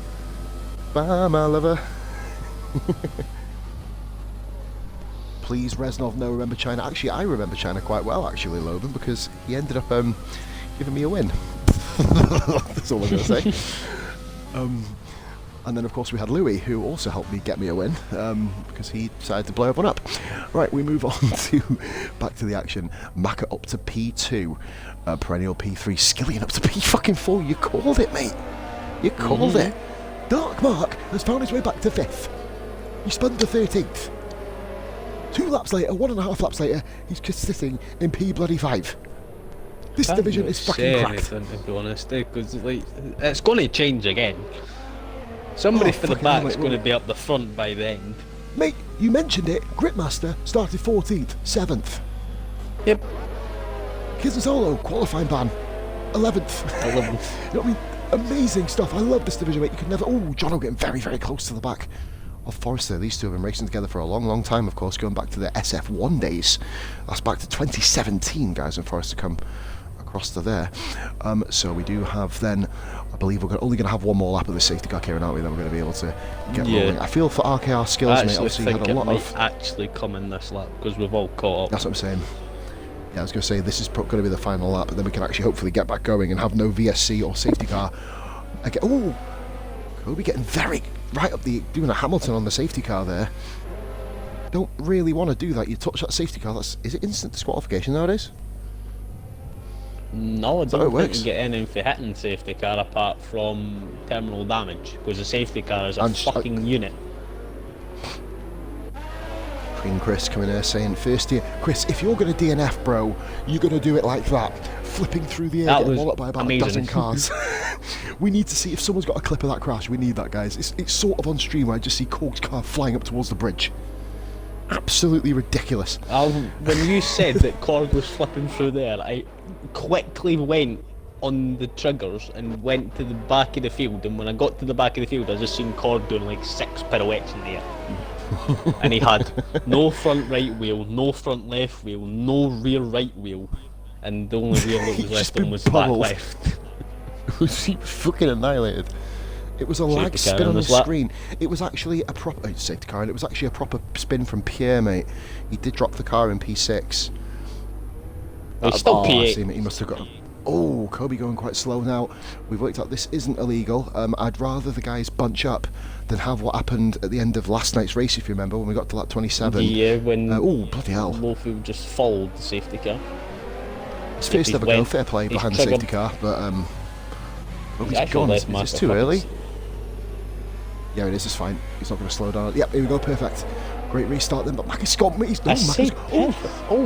Bye, my lover. Please, Reznov, no, remember China. Actually, I remember China quite well, actually, Logan, because he ended up giving me a win. That's all I'm going to say. And then, of course, we had Louis, who also helped me get me a win, because he decided to blow everyone up. Right, we move on back to the action. Maka up to P2, perennial P3, Skillian up to P4. You called it, mate. You called it. Dark Mark has found his way back to 5th. He spun to 13th. 2 laps later, 1.5 laps later, he's just sitting in P5. This division is fucking cracked.
Anything, to be honest, because like, it's going to change again. Somebody for the back is going to be up the front by the end.
Mate, you mentioned it. Gridmaster started 14th, 7th.
Yep.
Kizenzola, qualifying ban, 11th. 11th. You know what I mean? Amazing stuff. I love this division, mate. You could never... Oh, Jono getting very, very close to the back of Forrester. These two have been racing together for a long, long time, of course, going back to the SF1 days. That's back to 2017, guys, when Forrester come across to there. So we do have then... I believe we're only going to have 1 more lap of the safety car, Kieran, aren't we? Then we're going to be able to get rolling. I feel for RKR skills, mate. Obviously,
I
had a lot of...
actually come in this lap, because we've all caught up.
That's what I'm saying. Yeah, I was going to say, this is going to be the final lap, and then we can actually hopefully get back going and have no VSC or safety car. Again, oh, Kobe getting very right up doing a Hamilton on the safety car there. Don't really want to do that. You touch that safety car, is it instant disqualification nowadays?
No, I don't think you get anything for hitting safety car apart from terminal damage, because the safety car is a fucking unit.
Queen Chris coming here saying, first year, Chris, if you're going to DNF, bro, you're going to do it like that, flipping through the air, getting walloped by about a dozen cars. We need to see if someone's got a clip of that crash. We need that, guys. It's sort of on stream where I just see Korg's car flying up towards the bridge. Absolutely ridiculous.
When you said that Korg was flipping through there, I quickly went on the triggers and went to the back of the field, and when I got to the back of the field I just seen Korg doing like 6 pirouettes in the air. And he had no front right wheel, no front left wheel, no rear right wheel, and the only wheel that was left on was the back left.
He was fucking annihilated. It was a lag spin on the screen. It was actually a proper safety car, and it was actually a proper spin from Pierre, mate. He did drop the car in P6.
He's still P8.
He must have got... Oh, Kobe going quite slow now. We've worked out this isn't illegal. I'd rather the guys bunch up than have what happened at the end of last night's race, if you remember, when we got to lap 27.
Yeah, when
oh, bloody hell.
Lofield just followed the safety car.
It's first ever go, fair play behind the safety car, but he's gone. Is this too early? Yeah, it is, it's fine. He's not going to slow down. Yep, here we go, perfect. Great restart then, but Mac's gone.
Oh,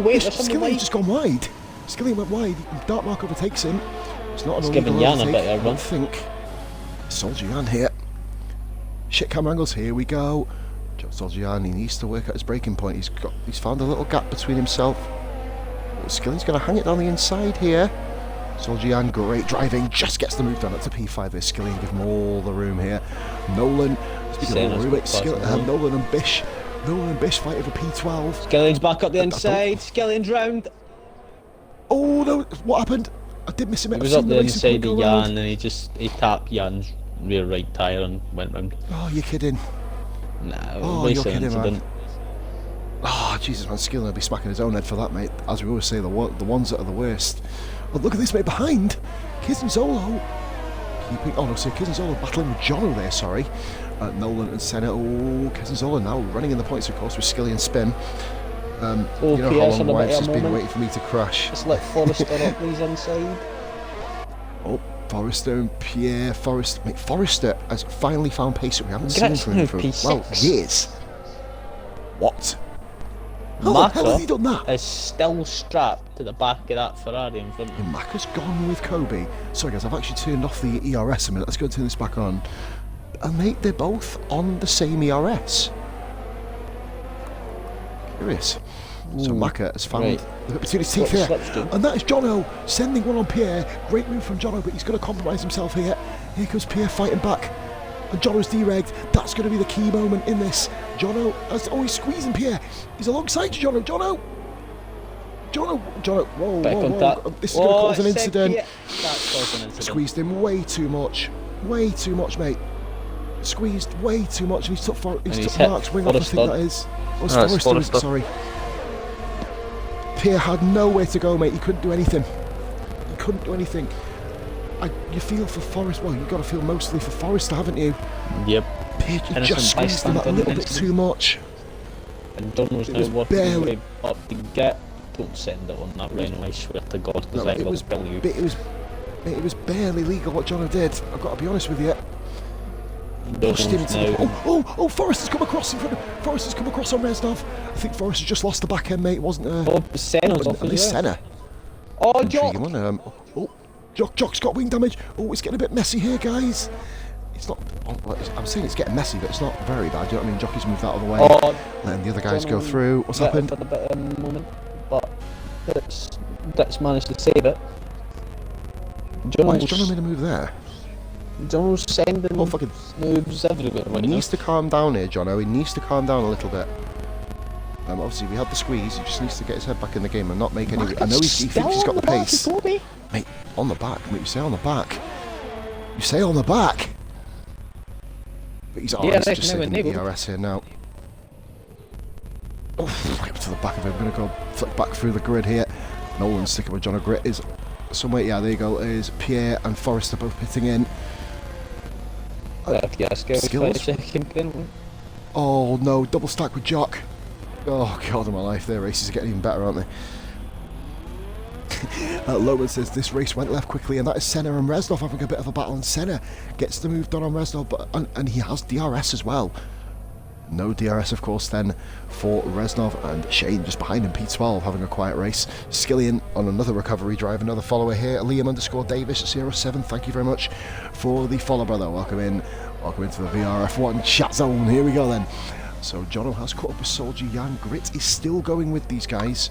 wait,
Skillian's just gone wide. Skillian went wide. Dark Mark overtakes him. It's not an
illegal overtake,
I don't think. Soldier Jan here. Shit camera angles, here we go. Soldier Jan, he needs to work out his braking point. He's found a little gap between himself. Oh, Skillian's going to hang it down the inside here. Soldier Jan, great driving, just gets the move done. That's a P5 there. Skillian give him all the room here. Nolan, speaking of room, Nolan and Bish. Nolan and Bish fight over P12.
Skillian's back up the inside. Skillian's round.
Oh no! What happened? I did miss him.
He was up the inside of Jan, and he tapped Jan's rear right tyre and went round.
Oh, you're kidding?
No, you're kidding, man.
Oh, Jesus, man, Skillen will be smacking his own head for that, mate. As we always say, the ones that are the worst. But look at this, mate, behind. Kizenzolo. Oh no, see, Kizenzolo battling with Jono there, sorry. Nolan and Senna. Oh, Kizenzolo now running in the points, of course, with Skilly and Spin. You know how long Wyatt's has been waiting for me to crash.
Just let Forrester up these inside.
Oh, Forrester and Pierre. Forrester has finally found pace that we haven't seen from him for, well, years. What? How the hell has he done that?
Is still strapped to the back of that Ferrari in front of him.
Macca's gone with Kobe. Sorry guys, I've actually turned off the ERS a minute. Let's go and turn this back on. And mate, they're both on the same ERS. Curious. So Macca has found the between his teeth here. And that is Jono sending one on Pierre. Great move from Jono, but he's going to compromise himself here. Here comes Pierre fighting back. And Jono's deregged. That's going to be the key moment in this. Jono has always squeezing Pierre. He's alongside Jono. Jono. Whoa. This is going to cause an incident.
That's caused an incident.
Squeezed him way too much. Way too much, mate. Squeezed way too much. And he's took Mark's wing off, I think that is. Oh, it's Forrester, sorry. Pierre had nowhere to go, mate. He couldn't do anything. You feel for Forrester. Well, you've got to feel mostly for Forrester, haven't you?
Yep.
Pierre just squeezed him a little bit too much.
And Donald's now working way up to get. Don't send it on that rain, I swear to God, because I will kill you.
It was barely legal what Jono did. I've got to be honest with you. Pushed him into Forrester's come across in front of Forrester's come across on Reznov. I think Forrester just lost the back end, mate, wasn't there?
Oh, Senna's off as
Senna.
Oh, Jock!
Jock's got wing damage. Oh, it's getting a bit messy here, guys. It's not. I'm saying it's getting messy, but it's not very bad. You know what I mean? Jockey's moved out of the way, letting the other guys go through. What's happened?
For the bit of a moment, but that's managed to save it.
Why has Jono made a move there?
Jono's sending
fucking
moves everywhere.
He needs to calm down here, Jono. He needs to calm down a little bit. Obviously, we had the squeeze. He just needs to get his head back in the game and not make any. I know he thinks he's got the pace. Mate, on the back. Mate, you say on the back. But he's just sitting in the ERS here now. Oh, right up to the back of him. I'm going to go flick back through the grid here. Nolan's sticking with Jono. Grit is somewhere. Yeah, there you go. Is Pierre and Forrester both pitting in.
Skills.
Oh no, double stack with Jock. Oh god of my life, their races are getting even better, aren't they? Loman says this race went left quickly, and that is Senna and Reznov having a bit of a battle, and Senna gets the move done on Reznov, but and he has DRS as well. No DRS, of course, then for Reznov, and Shane just behind him, P12, having a quiet race. Skillian on another recovery drive, another follower here. Liam_Davis07, thank you very much for the follow, brother. Welcome into the VRF1 chat zone. Here we go then. So Jono has caught up with Soldier Yan. Grit is still going with these guys.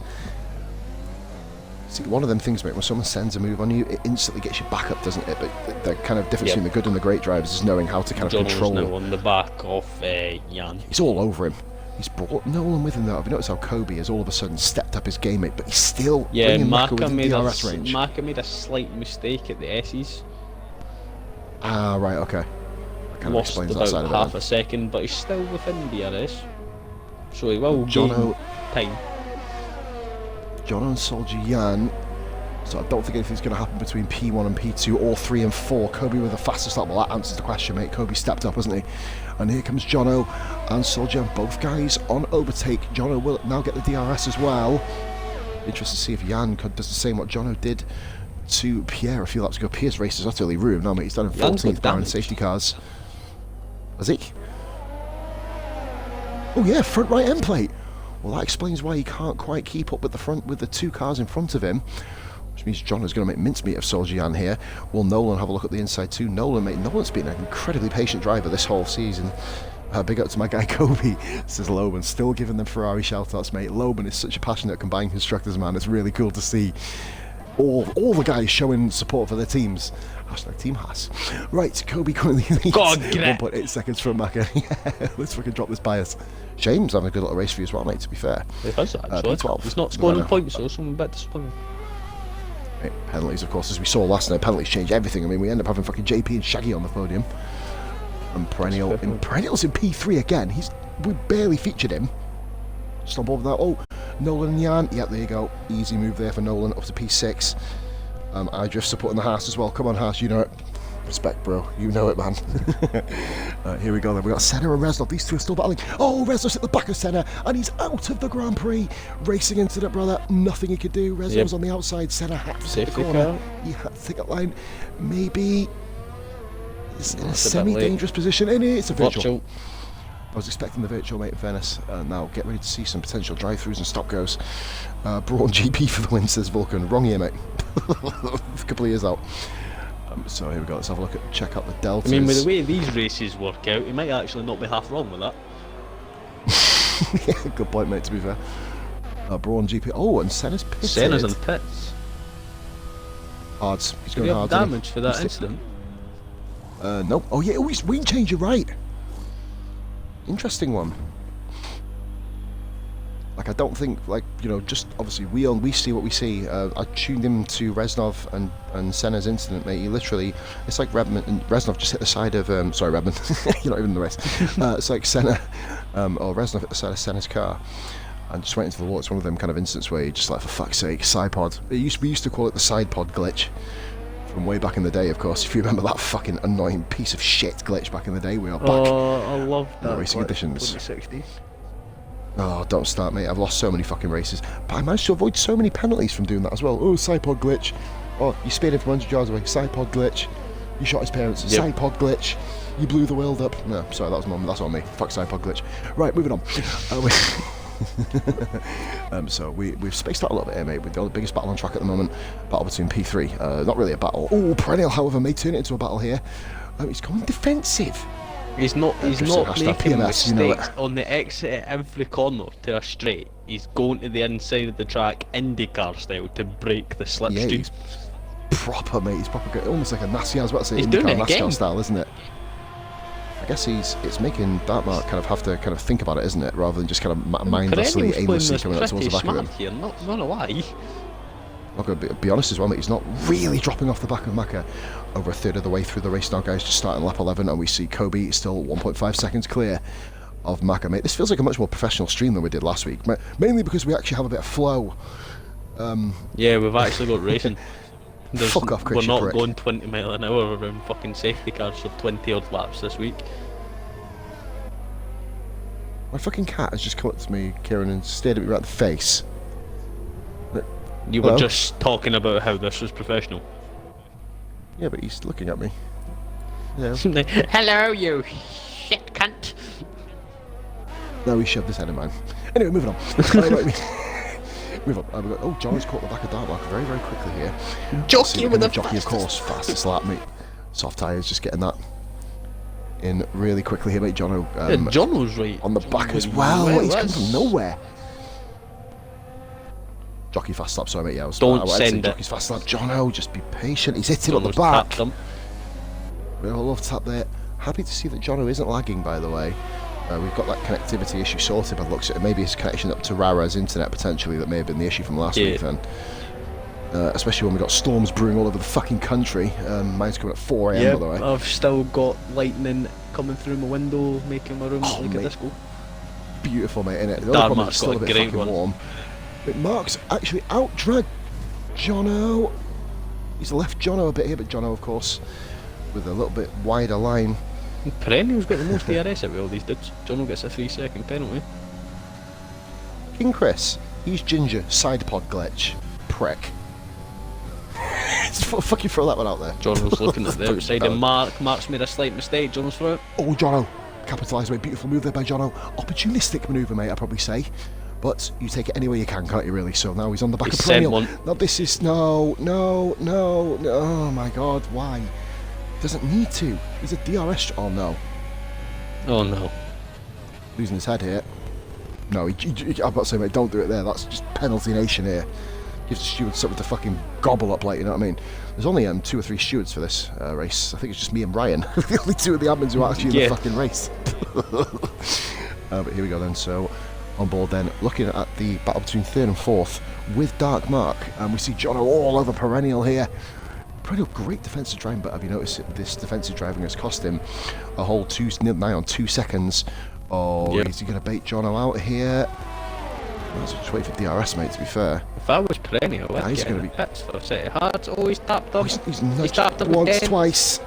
See, one of them things, mate, when someone sends a move on you, it instantly gets you back up, doesn't it? But the kind of difference between the good and the great drivers is knowing how to kind of control.
Jono's now on the back of Yan.
He's all over him. He's brought Nolan with him, though. Have you noticed how Kobe has all of a sudden stepped up his game, mate? But he's still bringing Macca within the DRS range.
Macca made a slight mistake at the S's.
Ah, right, okay. That kind of
Lost
explains
about
that side of it.
half a second, but he's still within DRS. So he will gain time.
Jono and Soldier Yan. So I don't think anything's going to happen between P1 and P2 or 3 and 4. Kobe with the fastest lap. Well, that answers the question, mate. Kobe stepped up, hasn't he? And here comes Jono and Soldier Yan. Both guys on overtake. Jono will now get the DRS as well. Interested to see if Yan does the same what Jono did to Pierre a few laps ago. Pierre's race is utterly ruined now, mate. He's done in 14th down in safety cars. Has he? Oh yeah, front right end plate. Well, that explains why he can't quite keep up with the front with the two cars in front of him. Which means John is going to make mincemeat of Soldier Yan here. Will Nolan have a look at the inside too? Nolan's been an incredibly patient driver this whole season. Big up to my guy Kobe, says Loban. Still giving them Ferrari shoutouts, mate. Loban is such a passionate combined constructors, man. It's really cool to see all the guys showing support for their teams. Hashtag Team Haas. Right, Kobe currently leads 1.8 seconds from Macca. Yeah, let's fucking drop this bias. Shane's having a good little race for you as well, mate, to be fair.
He has actually.
P12.
He's not scoring points, so someone bet disappointing.
Penalties, of course, as we saw last night. Penalties change everything. I mean, we end up having fucking JP and Shaggy on the podium. And Perennial's in P3 again. We barely featured him. Just on board with that. Oh, Nolan and Jan. Yep, there you go. Easy move there for Nolan up to P6. I drift supporting the Haas as well. Come on, Haas, you know it. Respect, bro. You know it, man. Here we go then. We got Senna and Reznov. These two are still battling. Oh, Reznov's at the back of Senna, and he's out of the Grand Prix. Racing into it, brother. Nothing he could do. Reznov's on the outside. Senna had to take the corner. He had to take a line. Maybe he's in a semi-dangerous position. And it's a virtual. I was expecting the virtual, mate, in fairness. Now, get ready to see some potential drive-throughs and stop-goes. Brawn GP for the win, says Vulcan. Wrong year, mate. A couple of years out. So here we go, let's have a look at, check out the deltas.
I mean, with the way these races work out, you might actually not be half wrong with that.
Yeah, good point, mate, to be fair. Brawn GP. Oh, and Senna's pitted.
Senna's in the pits.
Hards. He's going
Did he
hard.
have damage for that incident?
Nope. Oh, yeah, he's wing change, you're right. Interesting one. Like, I don't think, like, you know, just obviously we see what we see. I tuned him to Reznov and Senna's incident, mate. He literally, it's like Redmond and Reznov just hit the side of, sorry, Redmond, you're not even in the race. It's like Senna, or Reznov hit the side of Senna's car and just went into the wall. It's one of them kind of incidents where you just like, for fuck's sake, side pod. We used to call it the side pod glitch from way back in the day, of course. If you remember that fucking annoying piece of shit glitch back in the day, we are back.
Oh, I love that.
Racing Editions.
2060.
Oh, don't start, mate. I've lost so many fucking races. But I managed to avoid so many penalties from doing that as well. Oh, side pod glitch. Oh, you speared him from 100 yards away. Side pod glitch. You shot his parents. Yep. Side pod glitch. You blew the world up. No, sorry, that's on me. Fuck side pod glitch. Right, moving on. So we've spaced out a little bit here, mate, with the biggest battle on track at the moment. Battle between P3. Not really a battle. Oh, Perennial, however, may turn it into a battle here. He's going defensive.
He's not making
PMS,
mistakes
you know
on the exit at every corner to a straight. He's going to the inside of the track, IndyCar style, to break the slipstream.
Yeah, he's proper, mate. He's proper good. Almost like a NASCAR, I was about to say,
he's doing
IndyCar
it
NASCAR
again.
style, isn't it? I guess it's making Dartmark kind of have to kind of think about it, isn't it? Rather than just kind of mindlessly, aimlessly coming up towards the back of him.
Here, not a lie.
I'm going to be honest as well, mate. He's not really dropping off the back of Macca. Over a third of the way through the race now, guys. Just starting lap 11, and we see Kobe still 1.5 seconds clear of Macca, mate. This feels like a much more professional stream than we did last week, mainly because we actually have a bit of flow.
Yeah, we've actually got racing.
Fuck off, Chris,
we're not
prick.
going 20 mile an hour around fucking safety cars for 20 odd laps this week.
My fucking cat has just come up to me, Kieran, and stared at me right in the face.
You
Hello?
were just talking about how this was professional.
Yeah, but he's looking at me. Yeah.
Hello, you shit cunt.
No, he shoved his head in mine. Anyway, moving on. Move on. We've got, oh, John's caught the back of Dartmark very, very quickly here.
Jockey with the
jockey, of course, fastest lap, mate. Soft tyres, just getting that in really quickly here, mate. Jono.
Yeah, John was right
on the back as well. He's come from nowhere. Jockey fast lap, sorry, mate. Yeah,
Don't send it.
Jockey's fast lap. Jono, just be patient. He's hitting
John
at the back.
tapped him.
We all love tap there. Happy to see that Jono isn't lagging, by the way. We've got that connectivity issue sorted by the looks at it. Maybe his connection up to Rara's internet potentially that may have been the issue from last week then. Especially when we got storms brewing all over the fucking country. Mine's coming at 4 AM, by the way.
I've still got lightning coming through my window, making my room look like a disco.
Beautiful, mate, innit? The only problem is it's still a bit
great
fucking warm. But Mark's actually out-dragged Jono. He's left Jono a bit here, but Jono, of course, with a little bit wider line.
Perennial's got the most DRS out of all these dudes. Jono gets a 3-second penalty.
King Chris, he's ginger, side pod glitch, prick. Fucking throw that one out there.
Jono's looking at the outside of Mark. Mark's made a slight mistake. Jono's through it.
Oh, Jono, capitalised, mate. Beautiful move there by Jono. Opportunistic manoeuvre, mate, I'd probably say. But you take it any way you can, can't you, really? So now he's on the back of Perennial. Now this is... No. Oh, my God, why? Doesn't need to. He's a DRS... Oh, no.
Oh, no.
Losing his head here. No, I'm about to say, mate, don't do it there. That's just penalty nation here. Gives the stewards something to fucking gobble up, like, you know what I mean? There's only 2 or 3 stewards for this race. I think it's just me and Ryan. The only 2 of the admins who are actually in the fucking race. But here we go then. So, on board then, looking at the battle between 3rd and 4th with Dark Mark. And we see Jono all over Perennial here. Perennial, great defensive driving, but have you noticed this defensive driving has cost him a whole 2 seconds? Oh, Is he going to bait Jono out here? That's just wait for DRS, mate, to be fair.
If I was perennial, I'd
he's
get
gonna
in the
be-
pits for a set of hearts. Oh, he's tapped up.
He's nudged
tapped up
once,
again.
twice.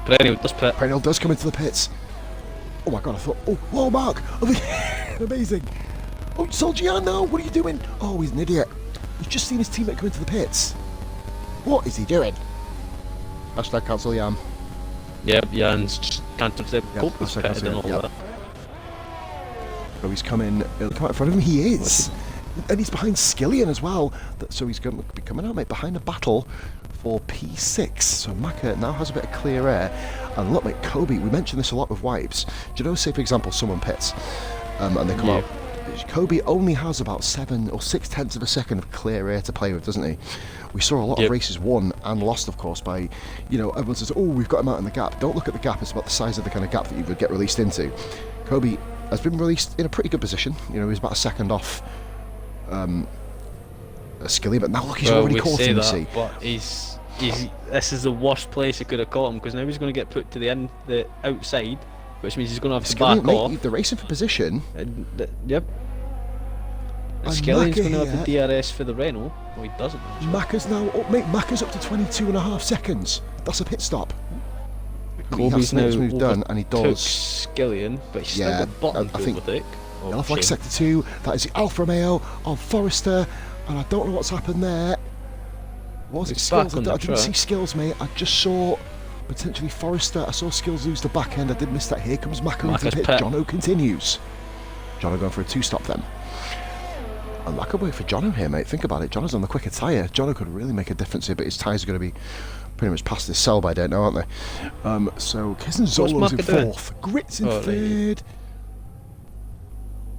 Perennial does pit.
Perennial does come into the pits. Oh my god, I thought, oh, whoa, Mark! Amazing. Oh, Soldier, no, what are you doing? Oh, he's an idiot. He's just seen his teammate come into the pits. What is he doing? Hashtag cancel Jan.
Yep, Jan's just can't touch the cope was
hashtag
pitted and all
cancel,
that.
Oh, he's coming. He'll come out in front of him. He is. And he's behind Skillian as well. So he's going to be coming out, mate, behind a battle for P6. So Maka now has a bit of clear air. And look, mate, Kobe, we mentioned this a lot with wipes. Do you know, say, for example, someone pits and they come out. Kobe only has about 7 or 6/10 of a second of clear air to play with, doesn't he? We saw a lot of races won and lost, of course, by, you know, everyone says, oh, we've got him out in the gap. Don't look at the gap, it's about the size of the kind of gap that you would get released into. Kobe has been released in a pretty good position. You know, he's about a second off Skilly, but now look, he's already caught him, you see.
But he's this is the worst place he could have caught him, because now he's going to get put to the outside, which means he's going to have to
Skilly,
back
mate,
off.
they're racing for position.
Yep. And Skillian's going to have the DRS for the Renault. Oh, he doesn't. Actually.
Maka's now up, mate. Maka's up to 22.5 seconds. That's a pit stop.
Kobe's now
moved done, and he does.
Skillian, but he's still got button to overtake.
He'll have like sector 2. That is the Alfa Romeo of Forrester, and I don't know what's happened there. Was it Skills? I didn't see Skills, mate. I just saw potentially Forrester. I saw Skills lose the back end. I did miss that. Here comes Maka into the pit. Jono continues. Jono going for a 2-stop then. And I could wait for Jono here, mate. Think about it. Jono's on the quicker tyre. Jono could really make a difference here, but his tyres are going to be pretty much past this sell by date now, aren't they? So Kizinzolo's in 4th. Grit's in 3rd.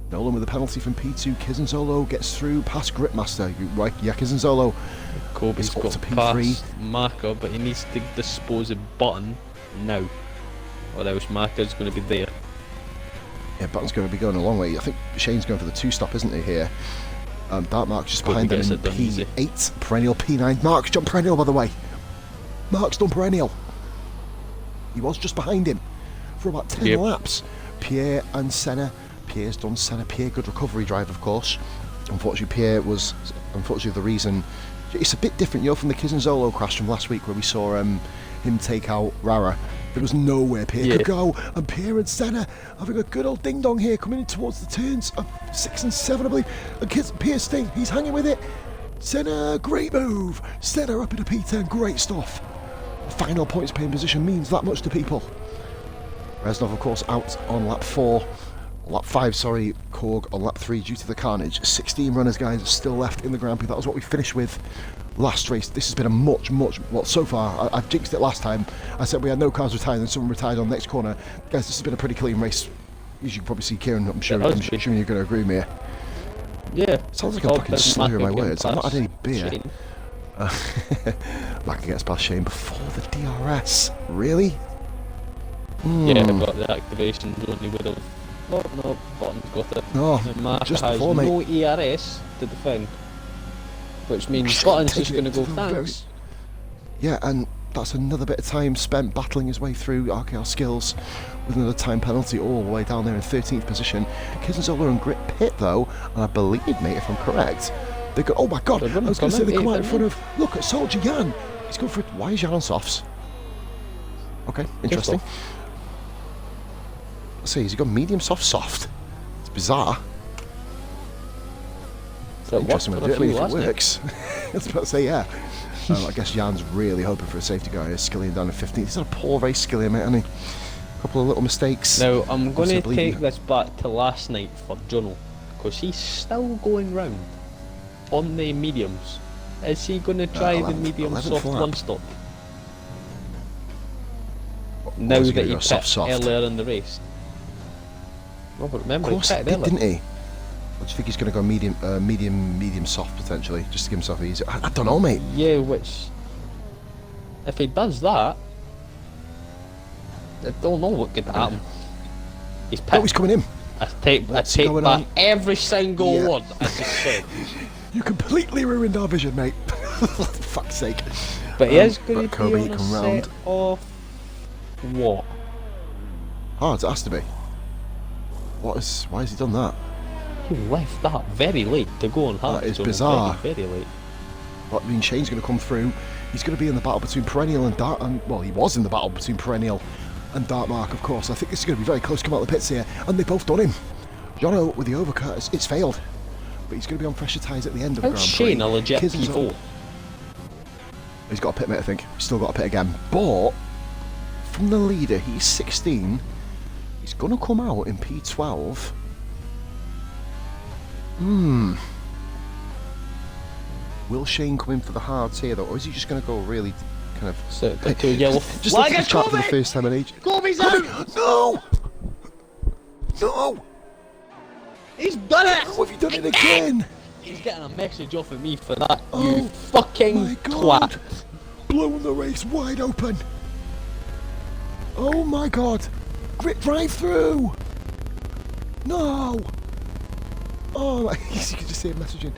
Nolan with a penalty from P2. Kizinzolo gets through past Gritmaster. Right, yeah, Kizinzolo.
Kobe's got to past Maka, but he needs to dispose of Button now, or else Maka's going to be there.
Yeah, Button's going to be going a long way. I think Shane's going for the 2-stop, isn't he, here? Dark Mark's just behind him in P8. Perennial P9. Mark's jumped Perennial, by the way. Mark's done Perennial. He was just behind him for about 10 laps. Pierre and Senna. Pierre's done Senna. Pierre, good recovery drive, of course. Unfortunately, Pierre was the reason. It's a bit different, you know, from the Kizinzolo crash from last week where we saw him take out Rara. There was nowhere Pierre could go, and Pierre and Senna having a good old ding dong here, coming in towards the turns of 6 and 7, I believe. And Pierre staying, he's hanging with it. Senna, great move. Senna up in a P10, great stuff. Final points paying position means that much to people. Reznov, of course, out on lap 4. Lap 5, sorry, Korg on lap 3 due to the carnage. 16 runners, guys, still left in the Grand Prix. That was what we finished with last race. This has been a much, well, so far, I jinxed it last time. I said we had no cars retired and someone retired on the next corner. Guys, this has been a pretty clean race. As you can probably see, Kieran, I'm sure you're going to agree with me here.
Yeah.
Sounds like I'm fucking slurring my words. I've not had any beer. Maka gets past Shane before the DRS. Really?
Yeah, but the activation only would have... Oh, no, Button's got it.
No,
Maka
just
has
before, mate.
no ERS to defend. Which means Button's just going to go thanks.
Yeah, and that's another bit of time spent battling his way through RKR Skills with another time penalty all the way down there in 13th position. Kizinzola and Grit pit though, and I believe, mate, if I'm correct, they go, oh my god, I was going to say they come out in front of, look at Soldier Jan. He's going for, why is Jan on softs? Okay, interesting. Let's see, has he got medium, soft? It's bizarre.
So
interesting way to do it, I mean, if it works. I was about to say, yeah. I guess Jan's really hoping for a safety guy. Skillian down in 15th. He's had a poor race, Skillian, mate, hasn't he? A couple of little mistakes.
Now, I'm going to take this back to last night for Jono, because he's still going round on the mediums. Is he going to try the medium soft one-stop? Now that he picked earlier in the race. No, but remember,
he picked earlier, didn't he? Or do you think he's going to go medium soft potentially, just to give himself easy? I don't know, mate.
Yeah, which if he does that, I don't know what could happen. He's picked.
Oh, he's coming in.
I take back every single word I just said.
You completely ruined our vision, mate. For fuck's sake.
But he is going to be on a set of what?
Oh, it has to be. Why has he done that?
He left that very late to go on hard.
That is bizarre.
Very late.
But, I mean, Shane's going to come through. He's going to be in the battle between Perennial and Dart. Well, he was in the battle between Perennial and Dartmark, of course. I think this is going to be very close to come out of the pits here. And they've both done him. Jono with the overcut. It's failed. But he's going to be on pressure tyres at the end of the Grand Prix.
Shane a legit P4?
He's got a pit, mate, I think. He's still got a pit again. But, from the leader, he's 16. He's going to come out in P12. Will Shane come in for the hards here, though? Or is he just going to go really kind of...
to a yellow
just like a trap for the first time in ages.
Kobe's out!
No! No!
He's done it!
How have you done it again?
He's getting a message off of me for that,
Oh,
you fucking
my God.
twat.
Blowing the race wide open. Oh my God. Grit drive through. No. Oh, like, you can just see him messaging.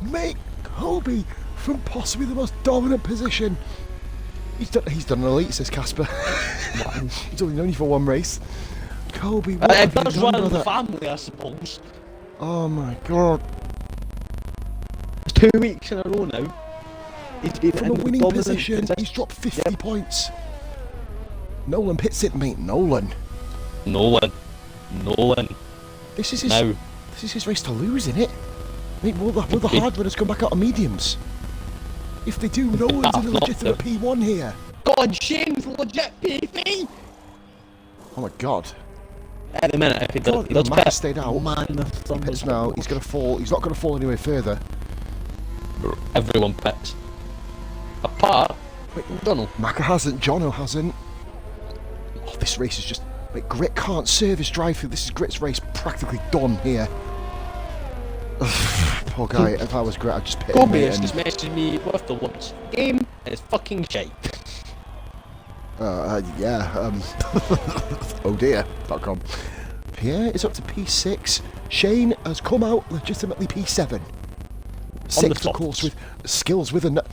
Make Kobe from possibly the most dominant position. He's done an elite, says Casper. He's only known you for one race. Kobe, what have you
does
done,
run in
brother?
the family, I suppose.
Oh my God.
2 weeks in a row now. He's been
From
in
a
the
winning
dominant
position, he's dropped 50 points. Nolan pits it, mate. Nolan.
Nolan.
This is his.
Now.
This is his race to lose, isn't it? Mate, will the hard runners come back out of mediums? If they do, Nolan's in a legitimate P1 here.
God, Shane's legit P3!
Oh my God.
At the minute, if he does,
God, Matt
pit.
stayed out.
Man, the
He
Thunder's
pits now. He's going to fall. He's not going to fall anywhere further.
Everyone pits. Apart, Donald.
Maka hasn't. Jono hasn't. Oh, this race is just... Mate, Grit can't serve his drive through. This is Grit's race practically done here. Poor guy. If I was Grit, I'd just pit him,
Kobe
mate,
has
and-
just messaged me with the words, game is fucking shite.
Yeah, oh dear.com. Pierre is up to P6. Shane has come out legitimately P7. Sixth, of course, with Skills with a...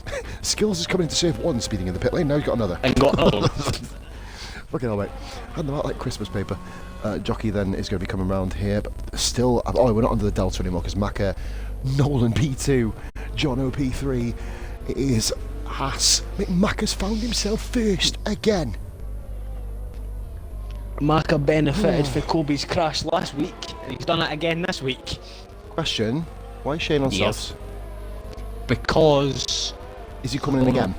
Skills is coming to serve one speeding in the pit lane, now he's got another.
And got another one.
Fucking hell, mate. Hand them out like Christmas paper. Jockey then is going to be coming around here, but still... Oh, we're not under the Delta anymore, because Maka, Nolan P2, Jono P3. It is Haas. Maka's found himself first again.
Maka benefited for Kobe's crash last week, and he's done it again this week.
Question, why is Shane on
Yes.
softs?
Because...
Is he coming in again?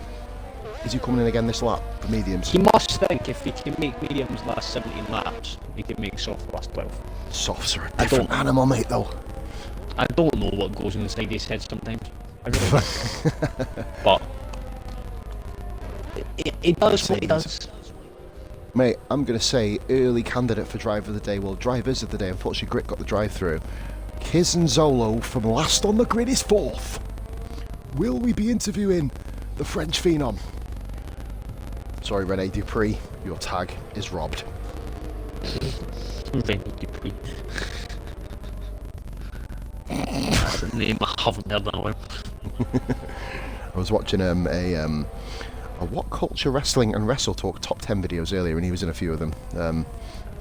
Is he coming in again this lap for mediums?
he must think if he can make mediums last 17 laps, he can make soft last 12.
Softs are a different animal, mate, though.
I don't know what goes inside his head sometimes. I really don't. But... He does what he does.
Mate, I'm going to say early candidate for driver of the day. Well, drivers of the day. Unfortunately, Grit got the drive-through. Kiz and Zolo from last on the grid is fourth. Will we be interviewing the French phenom? Sorry, Rene Dupree, your tag is robbed.
Rene Dupree. That's a name I haven't heard that one.
I was watching a What Culture Wrestling and Wrestle Talk top 10 videos earlier, and he was in a few of them.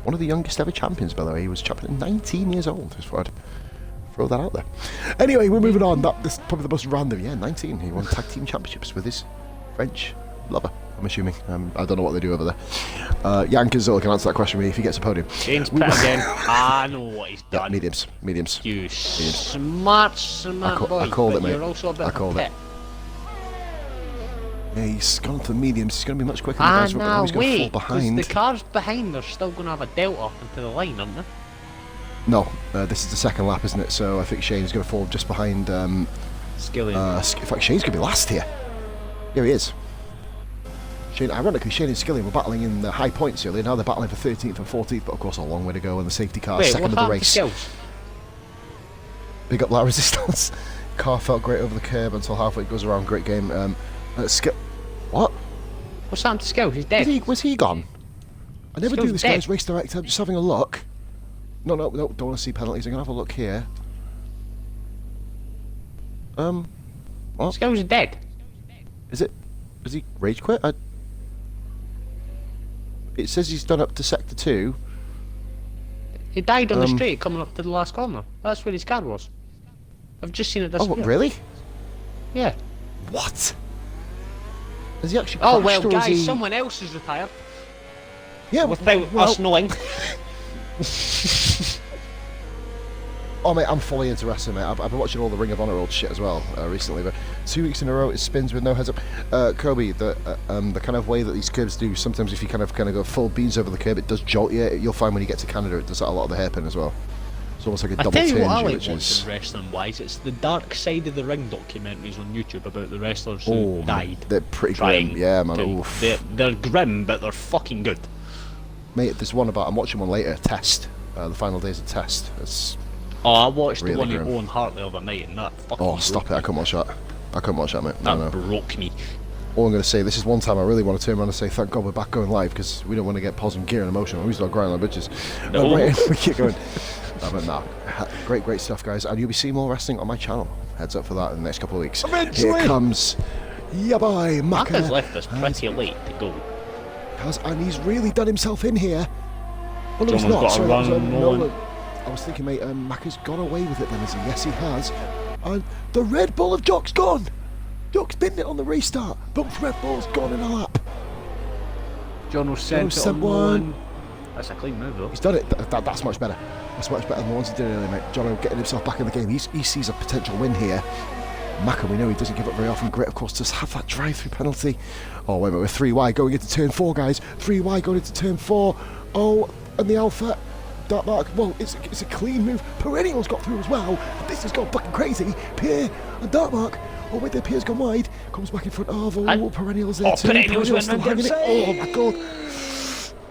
One of the youngest ever champions, by the way. He was champion at 19 years old. Just thought I'd throw that out there. Anyway, we're moving on. This is probably the most random. Yeah, 19. He won tag team championships with his French lover, I'm assuming. I don't know what they do over there. Jan Kazilla can answer that question for me if he gets a podium.
James Pitt again. I know what he's done.
Yeah, mediums.
You smart boy.
I called it, mate.
You're also a bit
I called
of a
it.
pit.
Yeah, he's gone to the mediums. He's going to be much quicker than the guys, but he's going to fall behind.
The cars behind are still going to have a delta into the line, aren't they?
No, this is the second lap, isn't it? So I think Shane's going to fall just behind.
Skilling.
In fact, Shane's going to be last here. Here he is. Shane, ironically, Shane and Skilling were battling in the high points earlier. Now they're battling for 13th and 14th, but of course a long way to go. And the safety car,
Wait,
second
what
of the
happened to
race.
Skills?
Big up that resistance. Car felt great over the curb until halfway. It goes around. Great game. What?
What's happened to Skills? He's dead.
Was he gone? I never
Skills
do this
dead.
guy's race director. I'm just having a look. No, don't want to see penalties. I'm going to have a look here. What?
Skills is dead.
Is he rage quit? It says he's done up to sector 2.
He died on the straight coming up to the last corner. That's where his car was. I've just seen it
Oh,
disappear.
really?
Yeah.
What? Has he actually
Oh,
crashed,
well,
or is
guys,
he...
someone else is retired.
Yeah,
Without
well,
us knowing.
Oh mate, I'm fully into wrestling, mate. I've been watching all the Ring of Honor old shit as well recently, but 2 weeks in a row it spins with no heads up. Kobe, the kind of way that these curbs do, sometimes if you kind of go full beans over the curb, it does jolt you. You'll find when you get to Canada, it does that a lot of the hairpin as well. It's almost like a double
I tell you
turn,
what I like
which
watching
is...
wrestling wise, it's the Dark Side of the Ring documentaries on YouTube about the wrestlers who
Oh,
died.
they're pretty
trying
grim, yeah, man.
to-
Oof.
They're grim, but they're fucking good.
Mate, there's one about, I'm watching one later, Test, the final days of Test. It's...
Oh, I watched
Really
the one
grim.
in Owen Hart the other night, and that fucking
Oh, stop it, I couldn't watch that. I couldn't watch that, mate.
that
No.
broke me.
All I'm going to say, this is one time I really want to turn around and say, thank God we're back going live, because we don't want to get Pos and Gear and emotional. We start grinding like bitches.
No.
Right, we keep going. But nah, great stuff, guys. And you'll be seeing more wrestling on my channel. Heads up for that in the next couple of weeks.
Eventually.
Here comes, yeah boy,
Mark has
Maka.
left us pretty late to go.
And he's really done himself in here. Oh no, he's
Someone's
not.
got a
Sorry, that was,
run
Nolan.
rolling.
I was thinking, mate, Maka's got away with it then, is he? Yes, he has. And the Red Bull of Jock's gone. Jock's binned it on the restart. But Red Bull's gone in a lap.
John will send
sent
it
one.
on. That's a clean move though.
He's done it. That's much better. That's much better than the ones he did earlier, mate. Jono getting himself back in the game. He sees a potential win here. Maka, we know he doesn't give up very often. Grit, of course, does have that drive-through penalty. Oh, wait a minute. We're 3 wide going into turn 4, guys. 3 wide going into turn 4. Oh, and the Alpha. Dark Mark. Well, it's a clean move. Perennial's got through as well. This has gone fucking crazy. Pierre and Dark Mark. Oh, wait there. Pierre's gone wide. Comes back in front of. Oh, Perennial's there too.
Perennial's went
still
round
hanging it.
the
Oh, my God.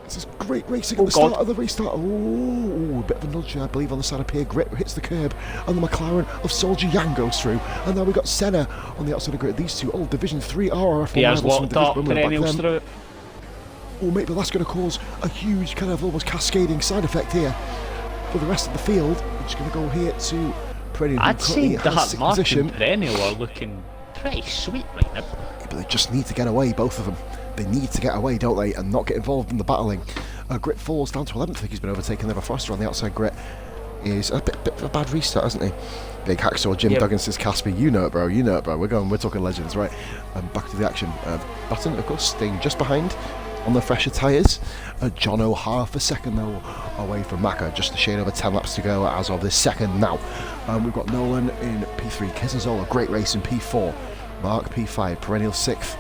This is great racing at the start of the restart. Oh, a bit of a nudge, I believe, on the side of Pierre. Grit hits the curb, and the McLaren of Soldier Yang goes through. And now we've got Senna on the outside of Grit. These two old Division 3 RRF1
He has
rivals from
locked
Division
up,
1 back
Perennials
then.
through.
Oh, mate, but that's going to cause a huge kind of almost cascading side effect here for the rest of the field. We're just going to go here to Perennial.
I'd say
that
that Mark and Perennial are looking pretty sweet right now.
But they just need to get away, both of them. They need to get away, don't they, and not get involved in the battling. Grit falls down to 11th. I think he's been overtaken there by Foster on the outside. Grit is a bit of a bad restart, hasn't he? Big hacksaw Jim Duggan says, Casper, you know it, bro. We're talking legends, right? Back to the action. Button, of course, staying just behind on the fresher tyres. Jono half a second though away from Maka, just a shade over 10 laps to go as of this second now. We've got Nolan in P3, Kizenzola, great race in P4, Mark P5, Perennial 6th,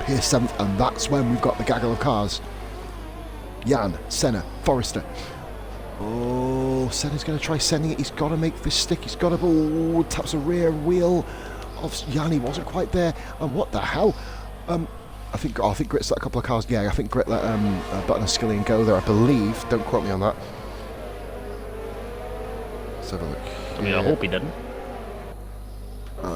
Pierce 7th, and that's when we've got the gaggle of cars. Jan, Senna, Forrester. Oh, Senna's going to try sending it. He's got to make this stick. He's got to... Oh, taps a rear wheel of Jan. He wasn't quite there. And what the hell? I think Grit's let a couple of cars. Yeah, I think Grit let Button and Skillian go there, I believe. Don't quote me on that. Let's have a look.
I mean, I hope he didn't.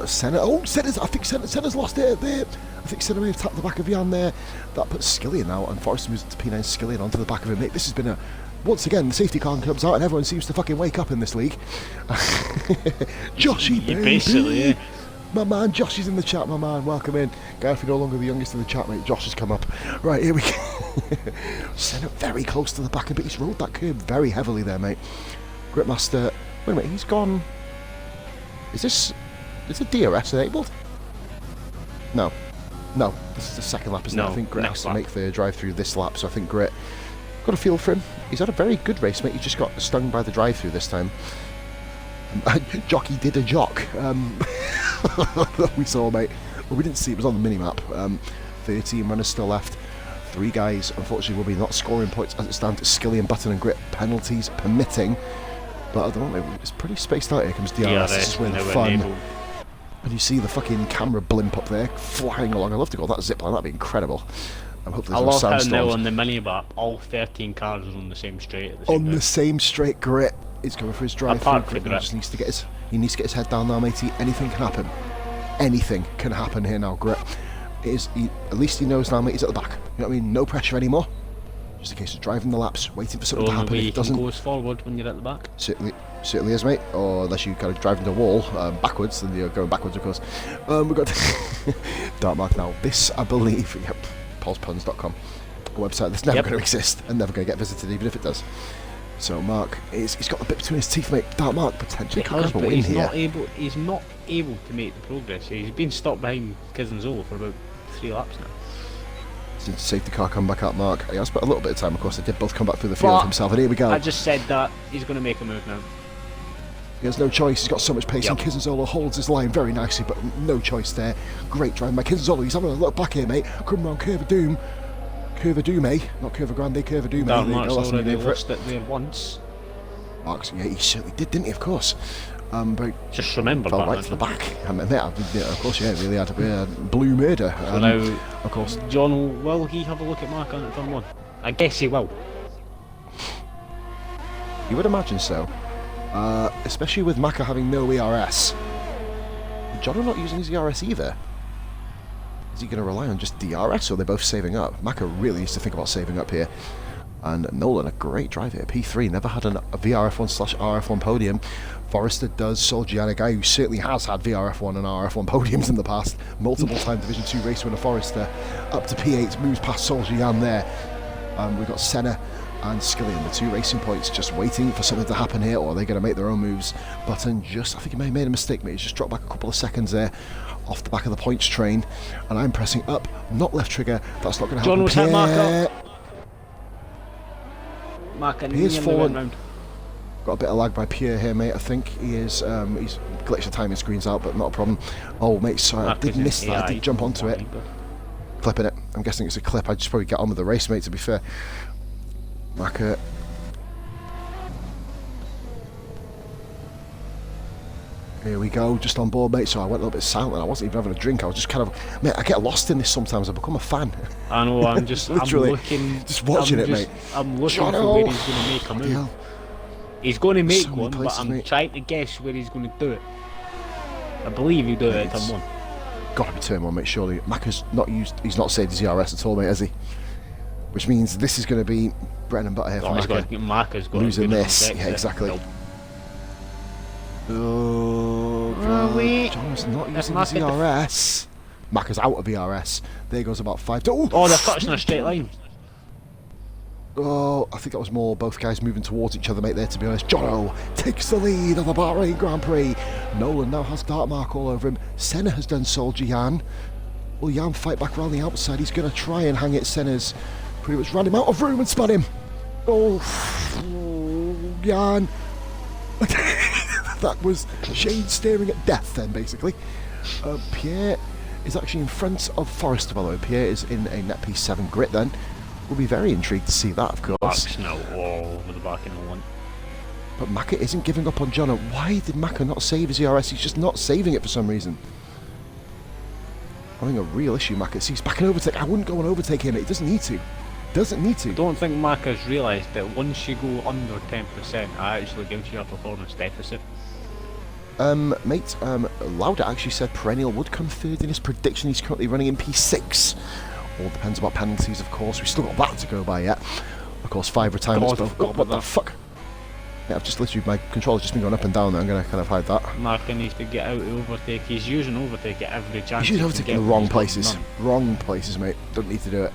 Senna. Oh, I think Senna's lost it there. I think Senna may have tapped the back of Jan there. That puts Skillian out, and Forrester moves to P9 Skillian onto the back of him. Mate, this has been a... Once again, the safety car comes out and everyone seems to fucking wake up in this league. Joshy, baby.
Basically, yeah.
My man, Josh is in the chat, my man. Welcome in. Gareth, you're no longer the youngest in the chat, mate. Josh has come up. Right, here we go. Senna very close to the back of it. He's rolled that curb very heavily there, mate. Gritmaster... Wait a minute, he's gone... Is the DRS enabled? No, this is the second lap, isn't it? I think Grit has to make the drive through this lap, so I think Grit got a feel for him. He's had a very good race, mate. He just got stung by the drive through this time. Jockey did a jock. We saw, mate. Well, we didn't see it was on the mini map. 13 runners still left. 3 guys, unfortunately, will be not scoring points as it stands. Skillian, Button, and Grit, penalties permitting. But at the moment, it's pretty spaced out. Here comes DRS. This is where the fun. And you see the fucking camera blimp up there flying along. I love to go that zip line. That'd be incredible.
I love how now on the mini map, all 13 cars are on the same straight at the same time.
The same straight. Grit is going for his drive through. He just needs to get his head down now, matey. Anything can happen. Anything can happen here now. Grit at least he knows now, mate. He's at the back. You know what I mean? No pressure anymore. Just a case of driving the laps, waiting for something to happen. If it doesn't,
goes forward when you're at the back.
Certainly is, mate. Or unless you kind of drive into a wall backwards, then you're going backwards, of course. We've got Dark Mark now. This, I believe, paulspuns.com, a website that's never going to exist and never going to get visited, even if it does. So Mark, he's got a bit between his teeth, mate. Dark Mark potentially
He
could
has,
grab a
but
win
he's
here.
not able to make the progress. He's been stuck behind Kizanzola for about 3 laps now.
Since safety car come back up, Mark. He has spent a little bit of time, of course. They did both come back through the field
But
himself, and here we go.
I just said that he's going to make a move now.
He has no choice. He's got so much pace,
Yep.
and Kizanzola holds his line very nicely, but no choice there. Great drive by Kizanzola. He's having a look back here, mate. Coming round Curve of Doom. Curve of Doom, eh? Not Curve of Grande, Curve of Doom,
Dark
eh? There you
Mark's
go, that's the
already
name for
lost it there once.
Mark's, yeah, he certainly did, didn't he? Of course. But
Just remember
fell
that.
right to the back. And then, of course, yeah, really had a blue murder.
So now,
of course,
John, will he have a look at Mark on turn 1? I guess he will.
you would imagine so. Especially with Maka having no ERS. John not using his ERS either. Is he going to rely on just DRS, or are they both saving up? Maka really needs to think about saving up here. And Nolan, a great drive here. P3, never had a VRF1/RF1 podium. Forrester does. Solgian, a guy who certainly has had VRF1 and RF1 podiums in the past. Multiple time Division 2 race winner Forrester. Up to P8, moves past Solgian there. We've got Senna and Skillian, the 2 racing points, just waiting for something to happen here, or are they going to make their own moves? Button just, I think he may have made a mistake, mate. He's just dropped back a couple of seconds there off the back of the points train. And I'm pressing up, not left trigger. That's not going to happen.
John was hit Mark
Pierre-
up. Mark and
He is
nearly
fallen.
went round.
Got a bit of lag by Pierre here, mate. I think he is. He's glitched the timing screens out, but not a problem. Oh, mate, sorry,
Mark
I did
is in
miss that. I
AI,
did jump onto it. Clipping it. I'm guessing it's a clip. I'd just probably get on with the race, mate, to be fair. Maka. Here we go, just on board, mate. So I went a little bit silent. I wasn't even having a drink. I was just kind of, mate, I get lost in this sometimes. I become a fan.
I know, I'm just
Literally,
I'm looking,
just watching it, mate.
I'm looking
Jono!
for where he's going to make a move.
Hell.
He's going to make
So many
one,
places,
but I'm
mate.
trying to guess where he's going to do it. I believe he'll do it at
It's-
turn 1.
Got to be turn 1, mate, surely. Maka's not used, he's not saved his ERS at all, mate, has he? Which means this is going to be bread and butter here for
Oh, he's
Maka.
got to, Marker's got
Losing
to
this, yeah, exactly. Oh, God.
wait.
John's not
That's
using his
Maka.
ERS. Maka's out of ERS. There goes about 5.
Oh, they're touching a straight line.
Oh, I think that was more both guys moving towards each other, mate, there, to be honest. Jono takes the lead of the Bahrain Grand Prix. Nolan now has Dark Mark all over him. Senna has done Soldier Jan. Will Jan fight back around the outside? He's going to try and hang it. Senna's pretty much ran him out of room and spun him. Oh, Jan. That was Shane staring at death then, basically. Pierre is actually in front of Forrester, by the way. Pierre is in a net P7 grit then. We'll be very intrigued to see that, of course.
Mark's now all over the back in the 1.
But Maka isn't giving up on Jono. Why did Maka not save his ERS? He's just not saving it for some reason. Having a real issue, Maka. See, he's back in overtake. I wouldn't go and overtake him. It doesn't need to. Doesn't need to.
I don't think Marker's realised that once you go under 10%, it actually gives you a performance deficit.
Mate, Lauda actually said Perennial would come third in his prediction. He's currently running in P6. All depends about penalties, of course. We've still got that to go by yet. Of course, 5 retirements.
God, I forgot
what
about
the
that.
fuck? Yeah, I've just literally, my controller's just been going up and down there. I'm going to kind of hide that.
Marker needs to get out to overtake. He's using overtake at every chance.
He's
he can
overtaking
get
the
when
wrong
he's got
places.
none.
Wrong places, mate. Doesn't need to do it.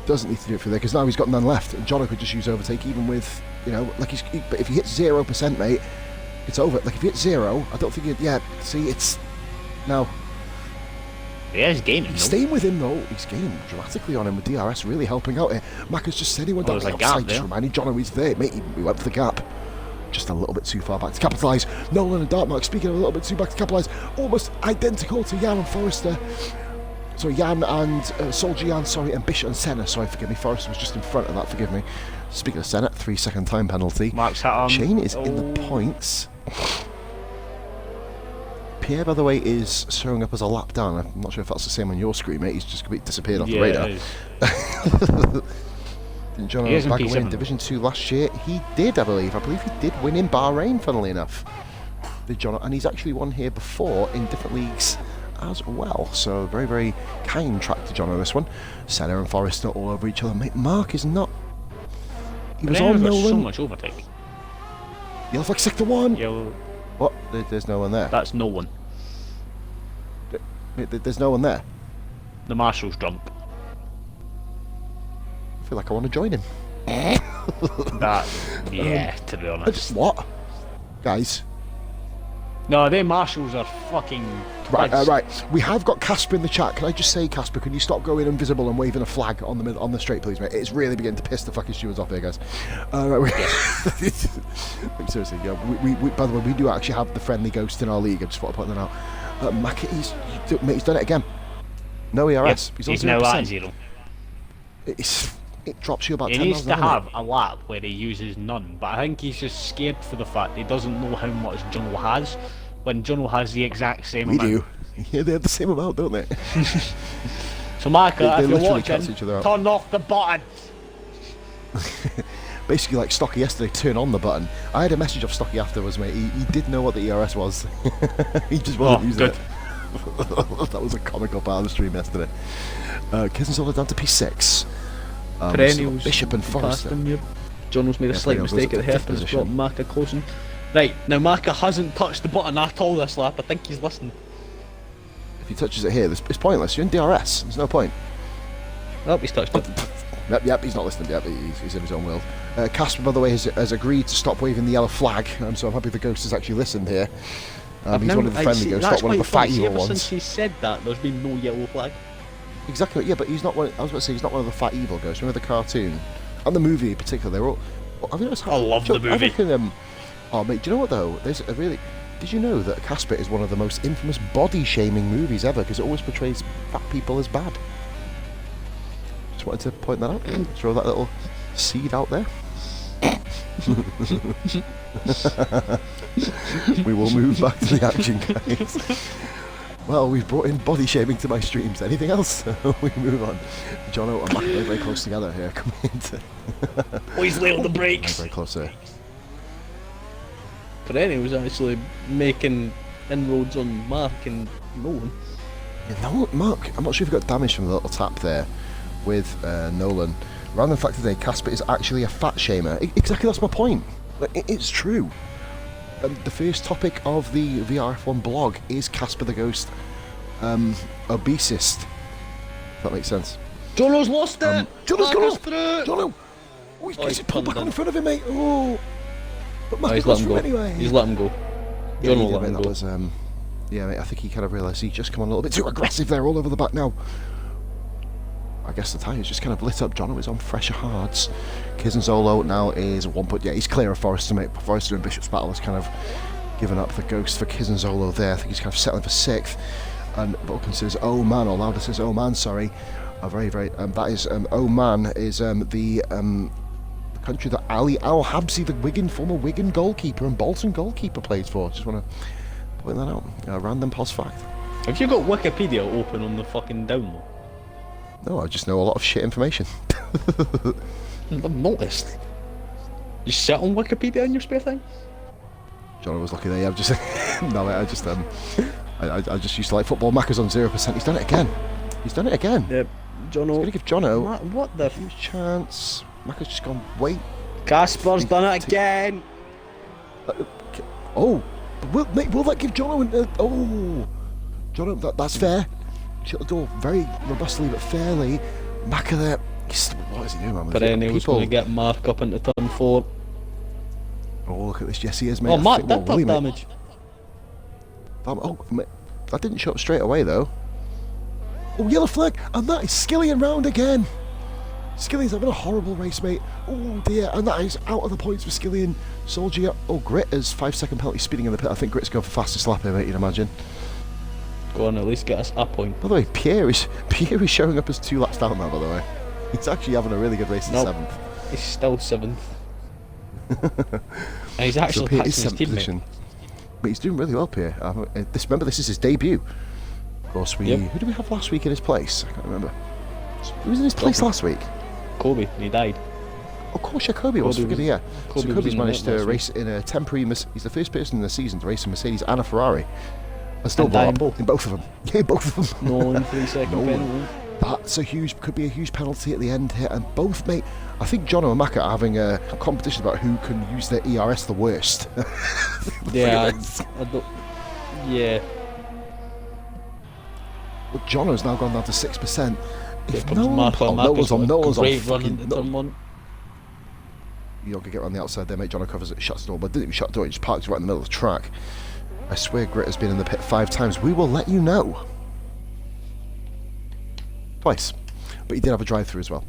Doesn't need to do it through there, because now he's got none left. And Jono could just use overtake, even with, you know, like but if he hits 0%, mate, it's over. Like if he hits 0, I don't think he'd, yeah, see, it's, no.
He is gaining,
He's
though.
staying with him, though. He's gaining dramatically on him with DRS, really helping out here. Maka's just said he went down
there's
the
a gap
outside, just
there.
reminding Jono he's there. Mate, he went for the gap. Just a little bit too far back to capitalise. Nolan and Dartmark, speaking of a little bit too back to capitalise, almost identical to Jan and Forrester. So Jan and Soldier Jan, sorry, and Bishop and Senna, sorry, forgive me. Forrester was just in front of that, forgive me. Speaking of Senna, 3-second time penalty.
Mark's hit him.
Shane is in the points. Pierre, by the way, is showing up as a lap down. I'm not sure if that's the same on your screen, mate. He's just completely disappeared off the radar.
it is.
Didn't John
He is in
Back win in
P7.
Division 2 last year? He did, I believe. I believe he did win in Bahrain, funnily enough. Did John, and he's actually won here before in different leagues as well. So very, very kind track to John on this one. Senna and Forrester all over each other. Mate, Mark is not. He was on
Got so
Nolan.
much overtake.
Yellow flag sector 1.
Yellow.
What? There's no one there.
That's no one.
Mate, there's no one there.
The marshal's drunk.
I feel like I want to join him.
Yeah, to be honest.
What? Guys.
No, their marshals are fucking
Right,
twids.
right. We have got Casper in the chat. Can I just say, Casper, can you stop going invisible and waving a flag on the straight, please, mate? It's really beginning to piss the fucking stewards off here, guys. Right, seriously, yeah. We, by the way, we do actually have the friendly ghost in our league. I just want to point that out. Mac, he's done it again. No ERS.
Yep,
He's on
now
0%.
at 0.
It drops you about 10
He needs
miles
to
an hour.
have a lap where he uses none, but I think he's just scared for the fact he doesn't know how much Jono has, when Jono has the exact same amount.
We do. Yeah, they have the same amount, don't they?
So Micah,
They
if you're
literally
watching,
cancel each other out.
turn off the button.
Basically, like Stocky yesterday, turn on the button. I had a message off Stocky afterwards, mate. He did know what the ERS was. He just wasn't using
good.
it. That was a comical part of the stream yesterday. Kissen's all down to P6.
Perennials.
Bishop and Forrester.
Jono's made a slight
Perennials
mistake
was
at
at
the
the
hairpin. It's
fifth
brought
position.
Maka closing. Right, now Maka hasn't touched the button at all this lap. I think he's listening.
If he touches it here, it's pointless. You're in DRS. There's no point.
Oh, he's touched it.
Yep, he's not listening. Yep, he's in his own world. Casper, by the way, has agreed to stop waving the yellow flag, so I'm happy the ghost has actually listened here. He's one of the friendly ghosts, not one of the fat evil
Ever
ones.
since he said that, there's been no yellow flag.
Exactly, yeah, but he's not one. I was about to say he's not one of the fat evil ghosts. Remember the cartoon and the movie in particular? They're all. I mean,
I love the movie.
I reckon, oh mate, do you know what though? There's a really. Did you know that Casper is one of the most infamous body shaming movies ever because it always portrays fat people as bad? Just wanted to point that out. Throw that little seed out there. We will move back to the action, guys. Well, we've brought in body shaming to my streams. Anything else? We move on. Jono and Mac are very, very close together here. Coming into.
He's laying the
Very,
brakes.
very close there.
Perennial was actually making inroads on Mark and Nolan.
Yeah, no, Mark, I'm not sure if you got damage from the little tap there with Nolan. Rather than the fact today, Casper is actually a fat shamer. Exactly, that's my point. Like, it's true. The first topic of the VRF1 blog is Casper the Ghost, obesist. If that makes sense.
Jono's lost it!
Jono's gone off!
through!
Jono! Oh, he's pulled back
turned
on in
in.
front of him, mate. Oh! But Mac
He's
goes
let him
through
go.
anyway.
He's let him go.
Yeah,
Jono
he did,
let
mate.
him
That
go.
was, yeah, mate, I think he kind of realised he'd just come on a little bit too aggressive there, all over the back now. I guess the tyres just kind of lit up. Jono is on fresher hards. Kizenzolo now is 1 point. Yeah, he's clear of Forrester, mate. Forrester and Bishop's Battle has kind of given up the ghost for Kizenzolo there. I think he's kind of settling for 6th. And Vulcan says, oh man, or Lauda says, oh man, sorry. Very, very, that is, oh man is the country that Ali Al Habsi, the former Wigan goalkeeper and Bolton goalkeeper, plays for. Just want to point that out. A random pos fact.
Have you got Wikipedia open on the fucking download?
No, I just know a lot of shit information.
I've noticed. You sit on Wikipedia in your spare time?
John was lucky there. I've just no, mate, I just used to like football. Macca's on 0%. He's done it again. He's done it again.
Yep. Jono.
He's gonna give Jono
What the?
a huge chance. Macca's just gone. Wait.
Casper's done it again.
Oh, mate, will that give Jono? Oh, Jono, that's fair. Shut the door very robustly but fairly. Macca there. What is he doing, man?
Perennial's going to get Mark up into turn 4.
Oh, look at this. Yes, he is, mate.
Oh, Mark did that damage.
Oh, mate, that didn't show up straight away, though. Oh, yellow flag, and that is Skillian round again. Skillian's having a horrible race, mate. Oh dear, and that is out of the points for Skillian. Soldier. Oh, Grit is 5-second penalty speeding in the pit. I think Grit's going for fastest lap here, mate, you'd imagine.
Go on, at least get us a point.
By the way, Pierre is showing up as 2 laps down now, by the way. He's actually having a really good race in 7th.
He's still 7th. And he's actually
So Pierre
passing
is
his
7th
teammate.
position. But he's doing really well, Pierre. Remember, this is his debut. Of course, who did we have last week in his place? I can't remember. Who was in his place last week?
Kobe, and he died.
Of course, yeah, Kobe was. Forgive me, yeah.
Kobe
So
was
Kobe's
in the
managed
net
to
last
race in a temporary. He's the first person in the season to race a Mercedes and a Ferrari. And still
And die
bought
in
in both of them. Yeah, both of them.
No, in 3-second penalty.
That's could be a huge penalty at the end here. And both, mate, I think Jono and Macca are having a competition about who can use their ERS the worst.
Yeah, I don't. Yeah.
Well, Jono's now gone down to 6%.
Here
If
comes
no one,
Mark.
no one's on, no one's on.
Great run
fucking-
into turn 1.
you're not going to get around the outside there, mate. Jono covers it, shuts the door, but didn't even shut the door, he just parks right in the middle of the track. I swear Grit has been in the pit 5 times. We will let you know. Twice. But he did have a drive-through as well.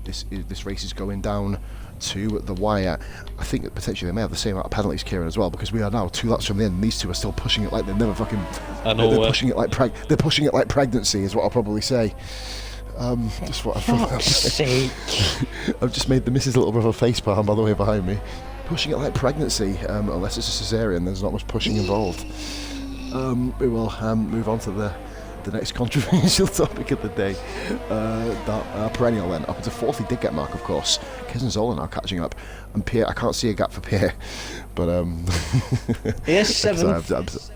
This race is going down to the wire. I think that potentially they may have the same amount of penalties, Kieran, as well, because we are now 2 laps from the end, and these two are still pushing it like they're never fucking...
I know.
They're pushing it like pregnancy, is what I'll probably say. Just what
Fuck's sake.
I've just made the missus' little brother facepalm by the way behind me. Pushing it like pregnancy, unless it's a cesarean, there's not much pushing involved. We will move on to the next controversial topic of the day. Perennial then, up into 4th, he did get Mark, of course. Kez and Zola now catching up, and Pierre, I can't see a gap for Pierre, but
He is 7th.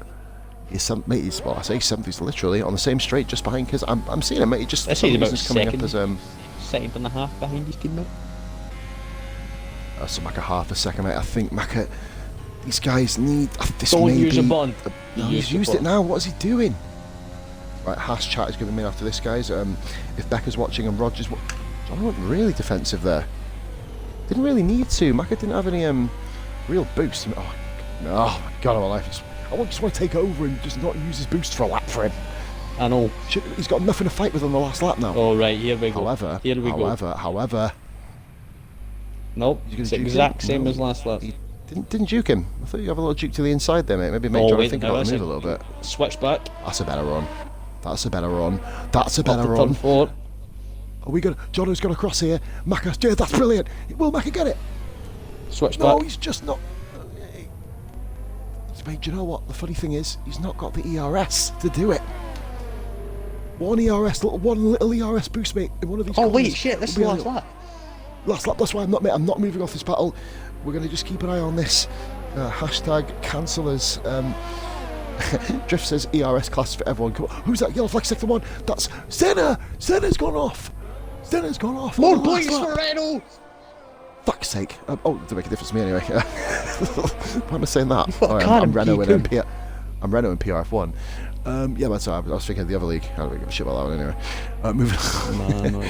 Mate, he's, well, I say 7th, he's literally on the same straight just behind Kez. I'm seeing him, mate, he just
I see he's about
coming
second.
up as
Second and a half behind his teammate.
So Macca half a second, mate. I think Macca, these guys need this.
Don't
may
use
be,
a button.
No, he's used it now. What is he doing? Right, Haas chat is giving me after this, guys. If Becca's watching and Roger's, John went really defensive there. Didn't really need to. Macca didn't have any real boost. Oh my god, of my life! I just want to take over and just not use his boost for a lap for him.
I know.
He's got nothing to fight with on the last lap now.
Oh right, here we go.
However.
Nope, it's the exact same as last lap.
He didn't juke him. I thought you have a little juke to the inside there, mate. Maybe make John think about the move a little bit.
Switch back.
That's a better run. That's a better run. That's a better
Up to
run.
turn 4.
Are we gonna? Jono's gonna cross here. Macca, yeah, that's brilliant. Will Macca get it?
Switch
No,
back.
he's just not. Mate, do you know what? The funny thing is, he's not got the ERS to do it. One little ERS boost, mate, in one of these.
Oh
corners
wait, shit! This is the last lap.
Last lap. That's why I'm not moving off this battle. We're going to just keep an eye on this. Hashtag cancellers. Drift says ERS class for everyone. Come on. Who's that yellow flag sector one? That's Senna. Senna's gone off.
More points for Renault.
Fuck's sake. Oh, it doesn't make a difference to me anyway. Why am I saying that?
What
I'm Renault in PRF1. Yeah, but sorry, I was thinking of the other league. I don't give a shit about that one anyway. Moving on.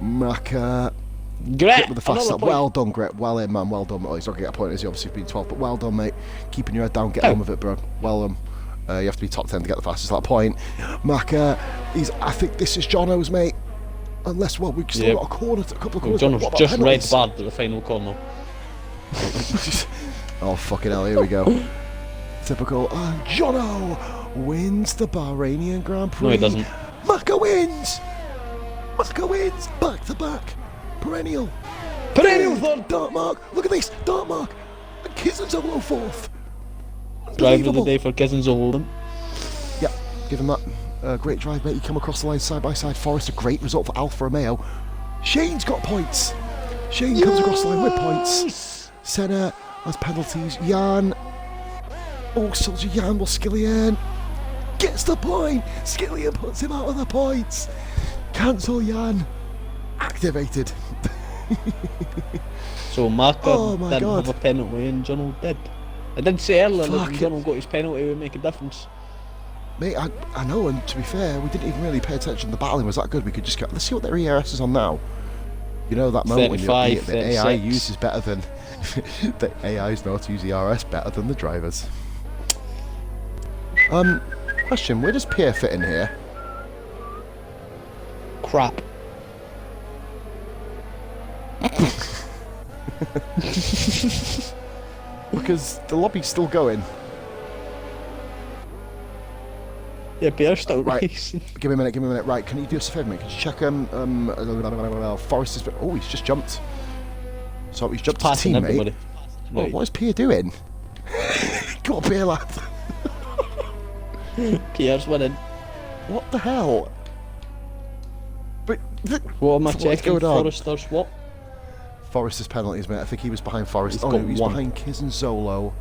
Macca.
Gret
With the fast start. Well done, Gret. Well in, man. Well done. Well, he's not going to get a point as he obviously been 12th, but well done, mate. Keeping your head down. Get on with it, bro. Well done. You have to be top 10 to get the fastest lap point. Macca, I think this is Jono's, mate. Unless, well, we've still got a couple of corners.
Jono's just red barred at the final corner.
Oh, fucking hell, here we go. Typical. And Jono wins the Bahrainian Grand Prix.
No, he doesn't.
Macca wins! Back to back. Perennial third. Dark Mark. Look at this. Dark Mark. And Kizenzolo 4th.
Driver of the day for Kizenzolo.
Yeah, give him that. Great drive, mate. You come across the line side by side. Forest, a great result for Alfa Romeo. Shane's got points. Shane comes across the line with points. Senna has penalties. Jan. Oh, Soldier Jan will Skillian. Gets the point. Skillian puts him out of the points. Cancel Jan. Activated.
So Marker didn't
God.
have a penalty and Jono did. I did say earlier that
Fuck
if Jono got his penalty it would make a difference.
Mate, I know, and to be fair, we didn't even really pay attention. The battling was that good. We could just go, let's see what their ERS is on now. You know that moment when the AI uses better than the AIs know how to use the RS better than the drivers. Question: where does Pierre fit in here?
Crap.
Because the lobby's still going.
Yeah, Pierre's still
Right.
racing.
Give me a minute. Right, can you do us a favour, mate? Can you check Forrest has been... Oh, he's just jumped. So he's jumped his
Passing
teammate.
everybody. Right.
What is Pierre doing? Go on, Pierre, lad.
Pierre's winning.
What the hell? But
What am I
what's
checking?
going on?
Forrester's what?
Forrester's penalties, mate. I think he was behind Forrest.
He's
Oh, no,
got
he's
one.
behind Kizenzolo.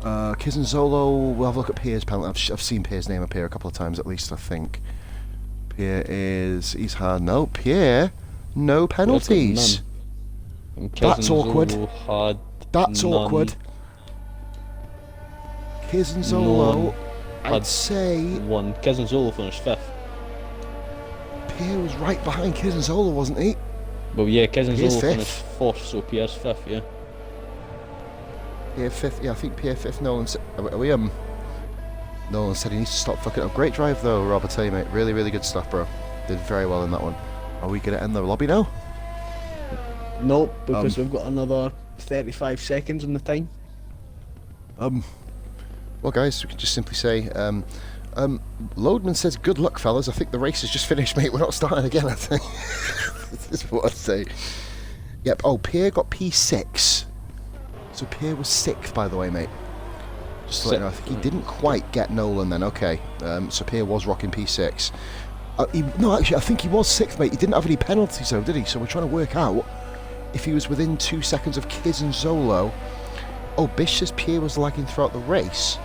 Kizenzolo, we'll have a look at Pierre's penalty. I've seen Pierre's name appear a couple of times at least, I think. Pierre is... He's had... No, Pierre, no penalties. That's awkward. That's awkward. Kizenzolo, I'd say...
One. Kizenzolo finished 5th.
Pierre was right behind Kizenzolo, wasn't he?
Well, yeah, Cousins
Pierre's
all finished
fifth.
4th, so Pierre's 5th, yeah.
Pierre fifth. Yeah, I think Pierre fifth. Nolan. Nolan said he needs to stop fucking up. Great drive though, Rob. I tell you, mate. Really, really good stuff, bro. Did very well in that one. Are we gonna end the lobby now?
Nope, because we've got another 35 seconds on the time.
Well, guys, we can just simply say, Loadman says, "Good luck, fellas. I think the race has just finished, mate. We're not starting again." I think this is what I'd say. Yep. Oh, Pierre got P6. So Pierre was 6th, by the way, mate. Just to let you know, I think he didn't quite get Nolan then. Okay. So Pierre was rocking P6. No, actually, I think he was 6th, mate. He didn't have any penalties, though, did he? So we're trying to work out if he was within 2 seconds of Kiz and Zolo. Oh, Bish says Pierre was lagging throughout the race.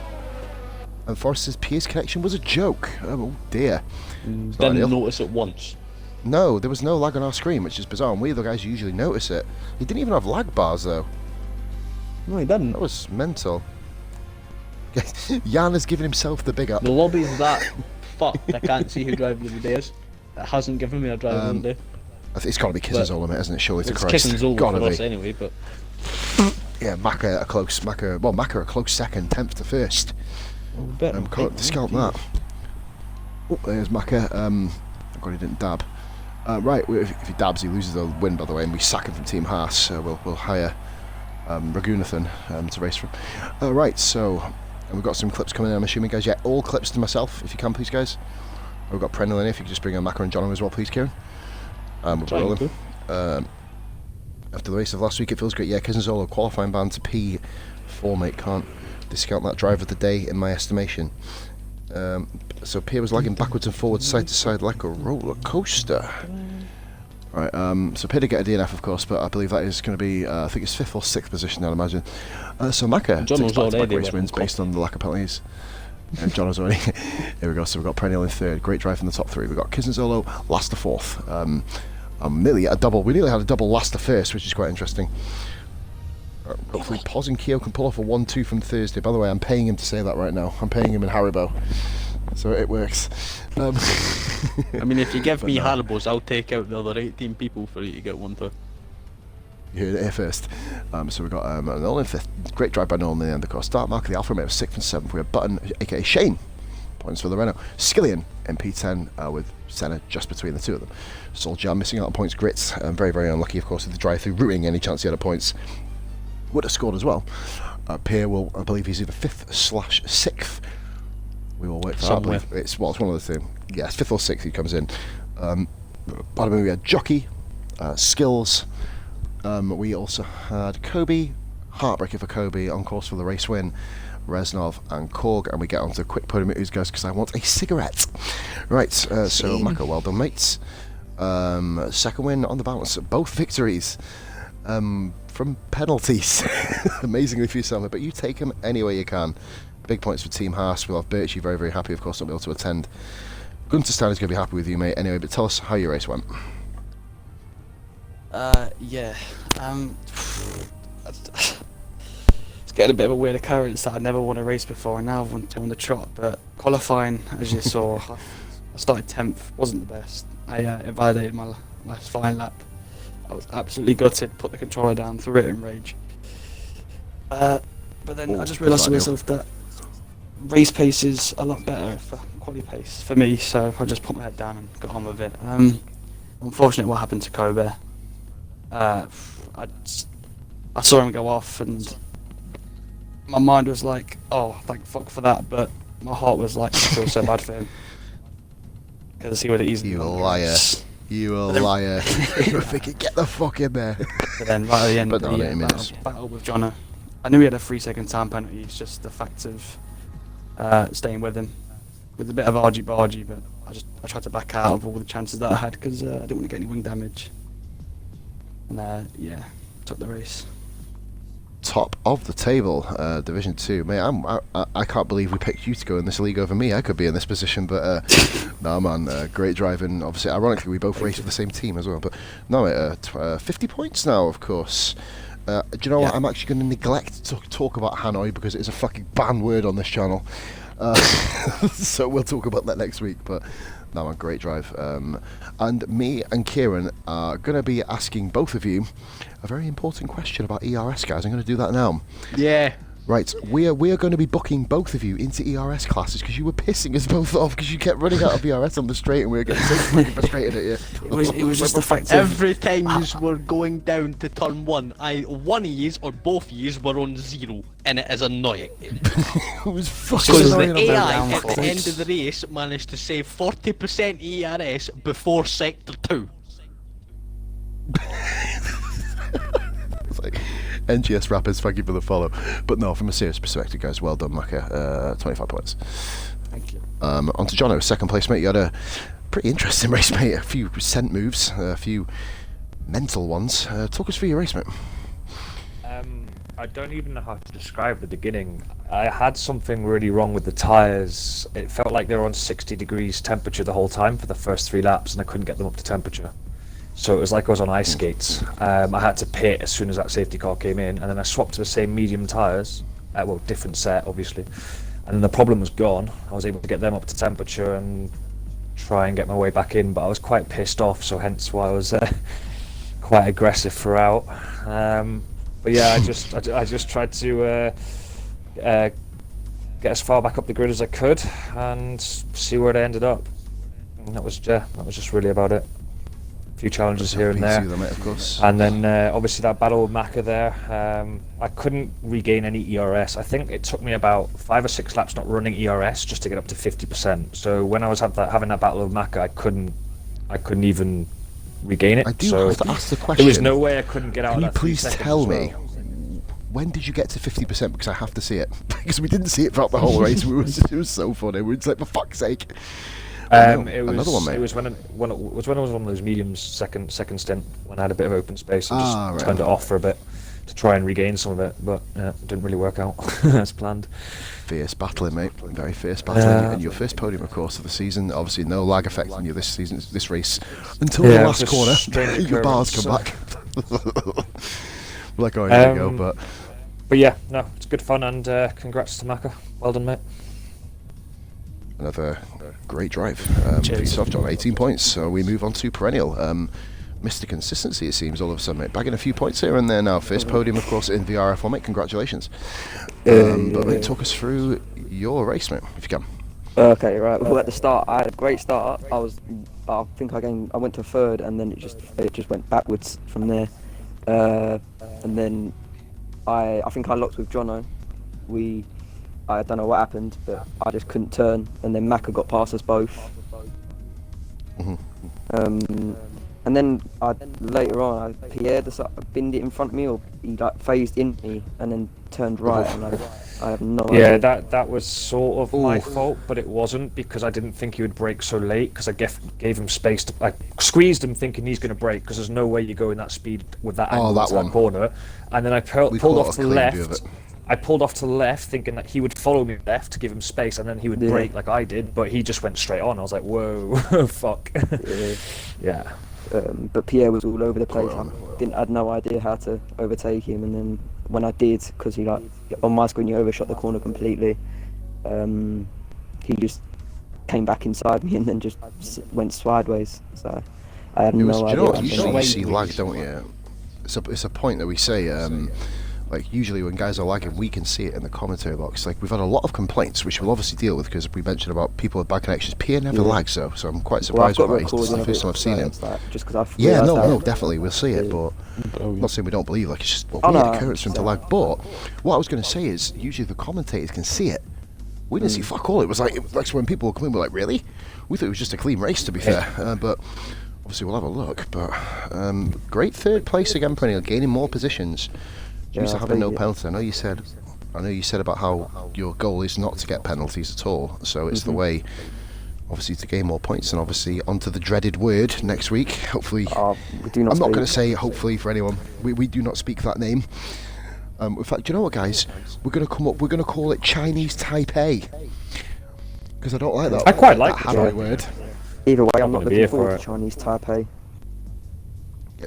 And Forrest says Pierre's connection was a joke. Oh, dear.
Didn't notice it once.
No, there was no lag on our screen, which is bizarre. And we, the guys, usually notice it. He didn't even have lag bars, though.
No, he didn't.
That was mental. Jan has given himself the big up.
The lobby's that fucked, I can't see who driver of the day is. It hasn't given me a driver of the day.
I think it's got to be Kiz and Zola, mate, hasn't it? Surely to
It's
Christ.
Kiz and Zola
Gotta
for
be.
us anyway, but...
Yeah, Macca a close second, 10th to 1st. Can't discount that. Oh, there's Macca. God, he didn't dab. Right, if he dabs, he loses the win, by the way, and we sack him from Team Haas. We'll hire Ragunathan to race from. Right, so and we've got some clips coming in, I'm assuming, guys. Yeah, all clips to myself, if you can, please, guys. We've got Prenell in, if you could just bring on Macca and John as well, please, Kieran. We're rolling. After the race of last week, it feels great. Yeah, Kiz and Zolo qualifying ban to P4, mate. Can't discount that driver of the day, in my estimation. So Pierre was lagging backwards and forwards, side to side, like a roller coaster. Right, so Pierre did get a DNF, of course, but I believe that is going to be, I think it's 5th or 6th position, I'd imagine. So Macca takes back-to-back race wins based on the lack of penalties. And John has already. Here we go. So we've got Perennial in 3rd. Great drive from the top 3. We've got Kiz and Zolo last to 4th. Nearly a double. We nearly had a double last to 1st, which is quite interesting. Hopefully, Poz and Keo can pull off a 1-2 from Thursday. By the way, I'm paying him to say that right now. I'm paying him in Haribo, so it works.
I mean, if you give me Haribos, I'll take out the other 18 people for you to get 1-2.
You heard it here first. So we've got Nolan in 5th. Great drive by Nolan in the end, of course. Start mark of the Alfa Romeo 6th and 7th. We have Button, aka Shane. Points for the Renault. Skillian in P10 with Senna just between the two of them. Solskjaer missing out on points. Grits. Very, very unlucky, of course, with the drive-through, ruining any chance he had of points. Would have scored as well. Pierre will, I believe, he's either 5th/6th. We will wait for that. I believe it's one of the two. Yeah, it's 5th or 6th he comes in. Pardon me, we had Jockey, Skills. We also had Kobe, heartbreaker for Kobe, on course for the race win. Reznov and Korg, and we get on to a quick podium interviews, guys, because I want a cigarette. Right, so Mako, well done, mates. Second win on the balance, both victories from penalties. Amazingly for yourself, but you take them any way you can. Big points for Team Haas. We'll have Birchie very, very happy, of course, not be able to attend. Gunter Stein is going to be happy with you, mate. Anyway, but tell us how your race went.
Yeah. It's getting a bit of a weird occurrence that I never won a race before, and now I've won the trot. But qualifying, as you saw, I started 10th. Wasn't the best. I invalidated my last flying lap. I was absolutely gutted. Put the controller down, threw it in rage. But then I just realised to myself that race pace is a lot better for quali pace for me. So I just put my head down and got on with it. Unfortunately, what happened to Kobe? I saw him go off, and my mind was like, "Oh, thank fuck for that," but my heart was like, "I feel so bad for him," because he would have easily.
You a liar! You a liar! You were thinking, get the fuck in there.
But then, right at the end of the battle with Jono, I knew he had a 3-second time penalty. It's just the fact of staying with him, with a bit of argy-bargy, but I tried to back out of all the chances that I had because I didn't want to get any wing damage. And yeah, took the race.
Top of the table, Division 2. Mate, I can't believe we picked you to go in this league over me. I could be in this position, but no, man, great driving. Obviously, ironically, we both raced for the same team as well. But no, mate, 50 points now, of course. Do you know what? I'm actually going to neglect to talk about Hanoi because it is a fucking banned word on this channel. So we'll talk about that next week. But No, man, great drive. And me and Kieran are going to be asking both of you a very important question about ERS, guys. I'm going to do that now.
Yeah.
Right, we are going to be booking both of you into ERS classes because you were pissing us both off because you kept running out of ERS on the straight and we were getting so fucking frustrated at you.
It was just the fact of
Every time you were going down to turn one, one of yous or both of yous were on 0, and it is annoying.
It was fucking
Because
annoying.
the
on
AI
that.
at the end of the race managed to save 40% ERS before sector 2.
It's like, NGS Rappers, thank you for the follow. But no, from a serious perspective, guys, well done, Macca. 25 points.
Thank you.
On to Jono, second place, mate. You had a pretty interesting race, mate. A few scent moves, a few mental ones. Talk us through your race, mate.
I don't even know how to describe the beginning. I had something really wrong with the tyres. It felt like they were on 60 degrees temperature the whole time for the first 3 laps, and I couldn't get them up to temperature. So it was like I was on ice skates. I had to pit as soon as that safety car came in, and then I swapped to the same medium tyres, well, different set obviously, and then the problem was gone. I was able to get them up to temperature and try and get my way back in, but I was quite pissed off, so hence why I was quite aggressive throughout. But yeah, I just tried to get as far back up the grid as I could and see where they ended up. And that was just really about it. Few challenges here and there,
mate, of course.
and then obviously that battle with Macca there. I couldn't regain any ERS. I think it took me about 5 or 6 laps not running ERS just to get up to 50%. So when I was having that battle with Macca, I couldn't even regain it.
I do
so
have to ask the question.
there was no way I couldn't get out.
Can
of
you
that 3
please
seconds
tell
as well.
me, when did you get to 50%? Because I have to see it. Because we didn't see it throughout the whole race. It was so funny. We were just like, for fuck's sake.
It was
another one, mate.
It was when I was on those mediums second stint when I had a bit of open space and just
right.
turned it off for a bit to try and regain some of it, but it didn't really work out as planned.
Fierce battling, mate. Very fierce battling. And your first podium, of course, of the season. Obviously, no lag effect on you this race until the last
just
corner.
strange
Your bars
occurrence.
come back. Like, oh, here we go.
But yeah, no, it's good fun, and congrats to Macca. Well done, mate.
Another great drive for yourself, John. 18 points. So we move on to Perennial. Mr. Consistency, it seems, all of a sudden, mate. Bagging a few points here and there now. First podium, of course, in VRF1, mate. Congratulations. But mate, talk us through your race, mate, if you can.
Okay, right. Well, at the start, I had a great start. I went to third, and then it just went backwards from there. And then I think I locked with Jono. I don't know what happened, but I just couldn't turn, and then Macca got past us both. And then later on, Pierre binned it in front of me, or he phased in me and then turned right, and I have no idea.
Yeah, that was sort of my fault, but it wasn't, because I didn't think he would brake so late, because I gave him space to. I squeezed him thinking he's going to brake, because there's no way you go in that speed with that angle into that corner. And then I pulled off to the left. I pulled off to the left thinking that he would follow me left to give him space, and then he would brake like I did, but he just went straight on. I was like, whoa, fuck. Yeah.
But Pierre was all over the place. I had no idea how to overtake him, and then when I did, because he on my screen he overshot the corner completely, he just came back inside me and then just went sideways. So I had no idea.
You know, usually you see lag, don't you? It's a point that we say. Like, usually when guys are lagging, we can see it in the commentary box. Like, we've had a lot of complaints, which we'll obviously deal with, because we mentioned about people with bad connections. Pierre never lags, so I'm quite surprised by that. It's the first time I've seen him.
Just because
no, definitely, we'll see it, but I'm not saying we don't believe, like, it's just a weird occurrence for him to lag. But what I was going to say is, usually the commentators can see it. We didn't see fuck all. It was like when people were coming, we're like, really? We thought it was just a clean race, to be fair. But obviously we'll have a look. But great third place again, Perennial, gaining more positions. Due to having no penalty. I know you said about how your goal is not to get penalties at all, so it's the way, obviously, to gain more points, and obviously onto the dreaded word next week. Hopefully, I'm not going to say hopefully for anyone. We do not speak that name. In fact, do you know what, guys? We're going to call it Chinese Taipei, because I don't like that.
I quite like
that Hanoi word.
Either way, I'm not
gonna be
looking
here for
forward
it.
to Chinese Taipei.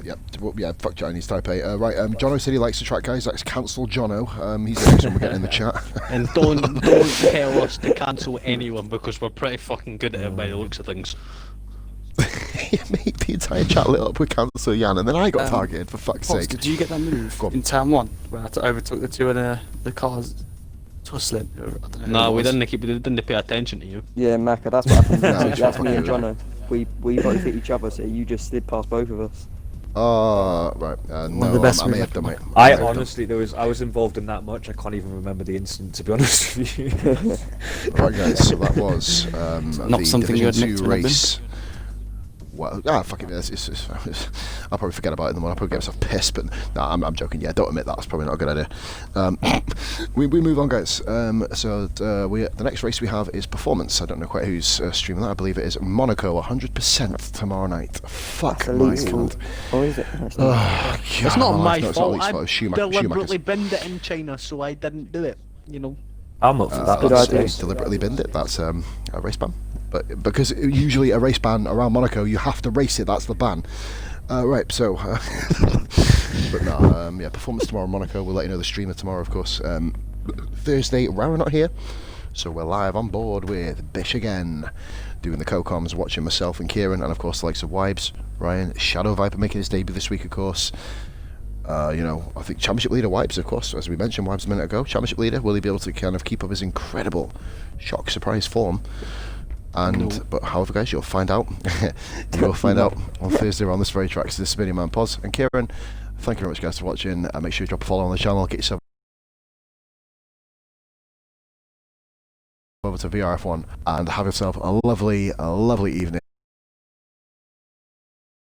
Yep. Well, yeah, fuck Chinese Taipei. Right, Jono said he likes the track, guys. That's cancel Jono. He's the next one we're getting in the chat.
And don't tell us to cancel anyone because we're pretty fucking good at it by the looks of things.
Mate, the entire chat lit up with cancel Jan, and then I got targeted, for fuck's
Pops,
sake.
did you get that move
Go on.
in turn 1 where I overtook the two of the cars tussling? I don't know
No,
who
we
it was.
didn't pay attention to you.
Yeah, Macca, that's what happened.
No, it's
That's me
fucking
and
good.
Jono. We both hit each other, so you just slid past both of us.
Oh, right. No,
of the best
I may
we
have done, mate.
I
may have done.
honestly, I was involved in that much. I can't even remember the incident, to be honest with you.
Right, guys, so that was
Not
the
something you
Division
admit
2
to, have been.
race. Well, fuck it. I'll probably forget about it in the morning. I'll probably get myself pissed, but nah, I'm joking. Yeah, don't admit that. That's probably not a good idea. We move on, guys. So the next race we have is Performance. I don't know quite who's streaming that. I believe it is Monaco, 100% tomorrow night. Fuck
That's
my
illegal.
god.
Or is it? No, it's
Oh,
not.
God,
It's not my
no, it's
fault.
Not Luke's fault.
I
It's Schumacher's.
deliberately binned it in China, so I didn't do it. You know.
I'm up for that.
good
honestly.
idea.
Deliberately binned it. That's a race ban. But because usually a race ban around Monaco, you have to race it. That's the ban. Right. So, but no. Yeah, Performance tomorrow in Monaco. We'll let you know the streamer tomorrow, of course. Thursday, Rara not here, so we're live on board with Bish again, doing the co-coms, watching myself and Kieran, and of course the likes of Wibes, Ryan, Shadow Viper making his debut this week, of course. You know, I think Championship leader Wipes, of course, as we mentioned Wipes a minute ago. Championship leader, will he be able to kind of keep up his incredible shock surprise form? And but however, guys, you'll find out. You'll find out on Thursday on this very track. So this is Spinning Man Pos and Kieran. Thank you very much, guys, for watching. Make sure you drop a follow on the channel. Get yourself over to VRF1 and have yourself a lovely evening.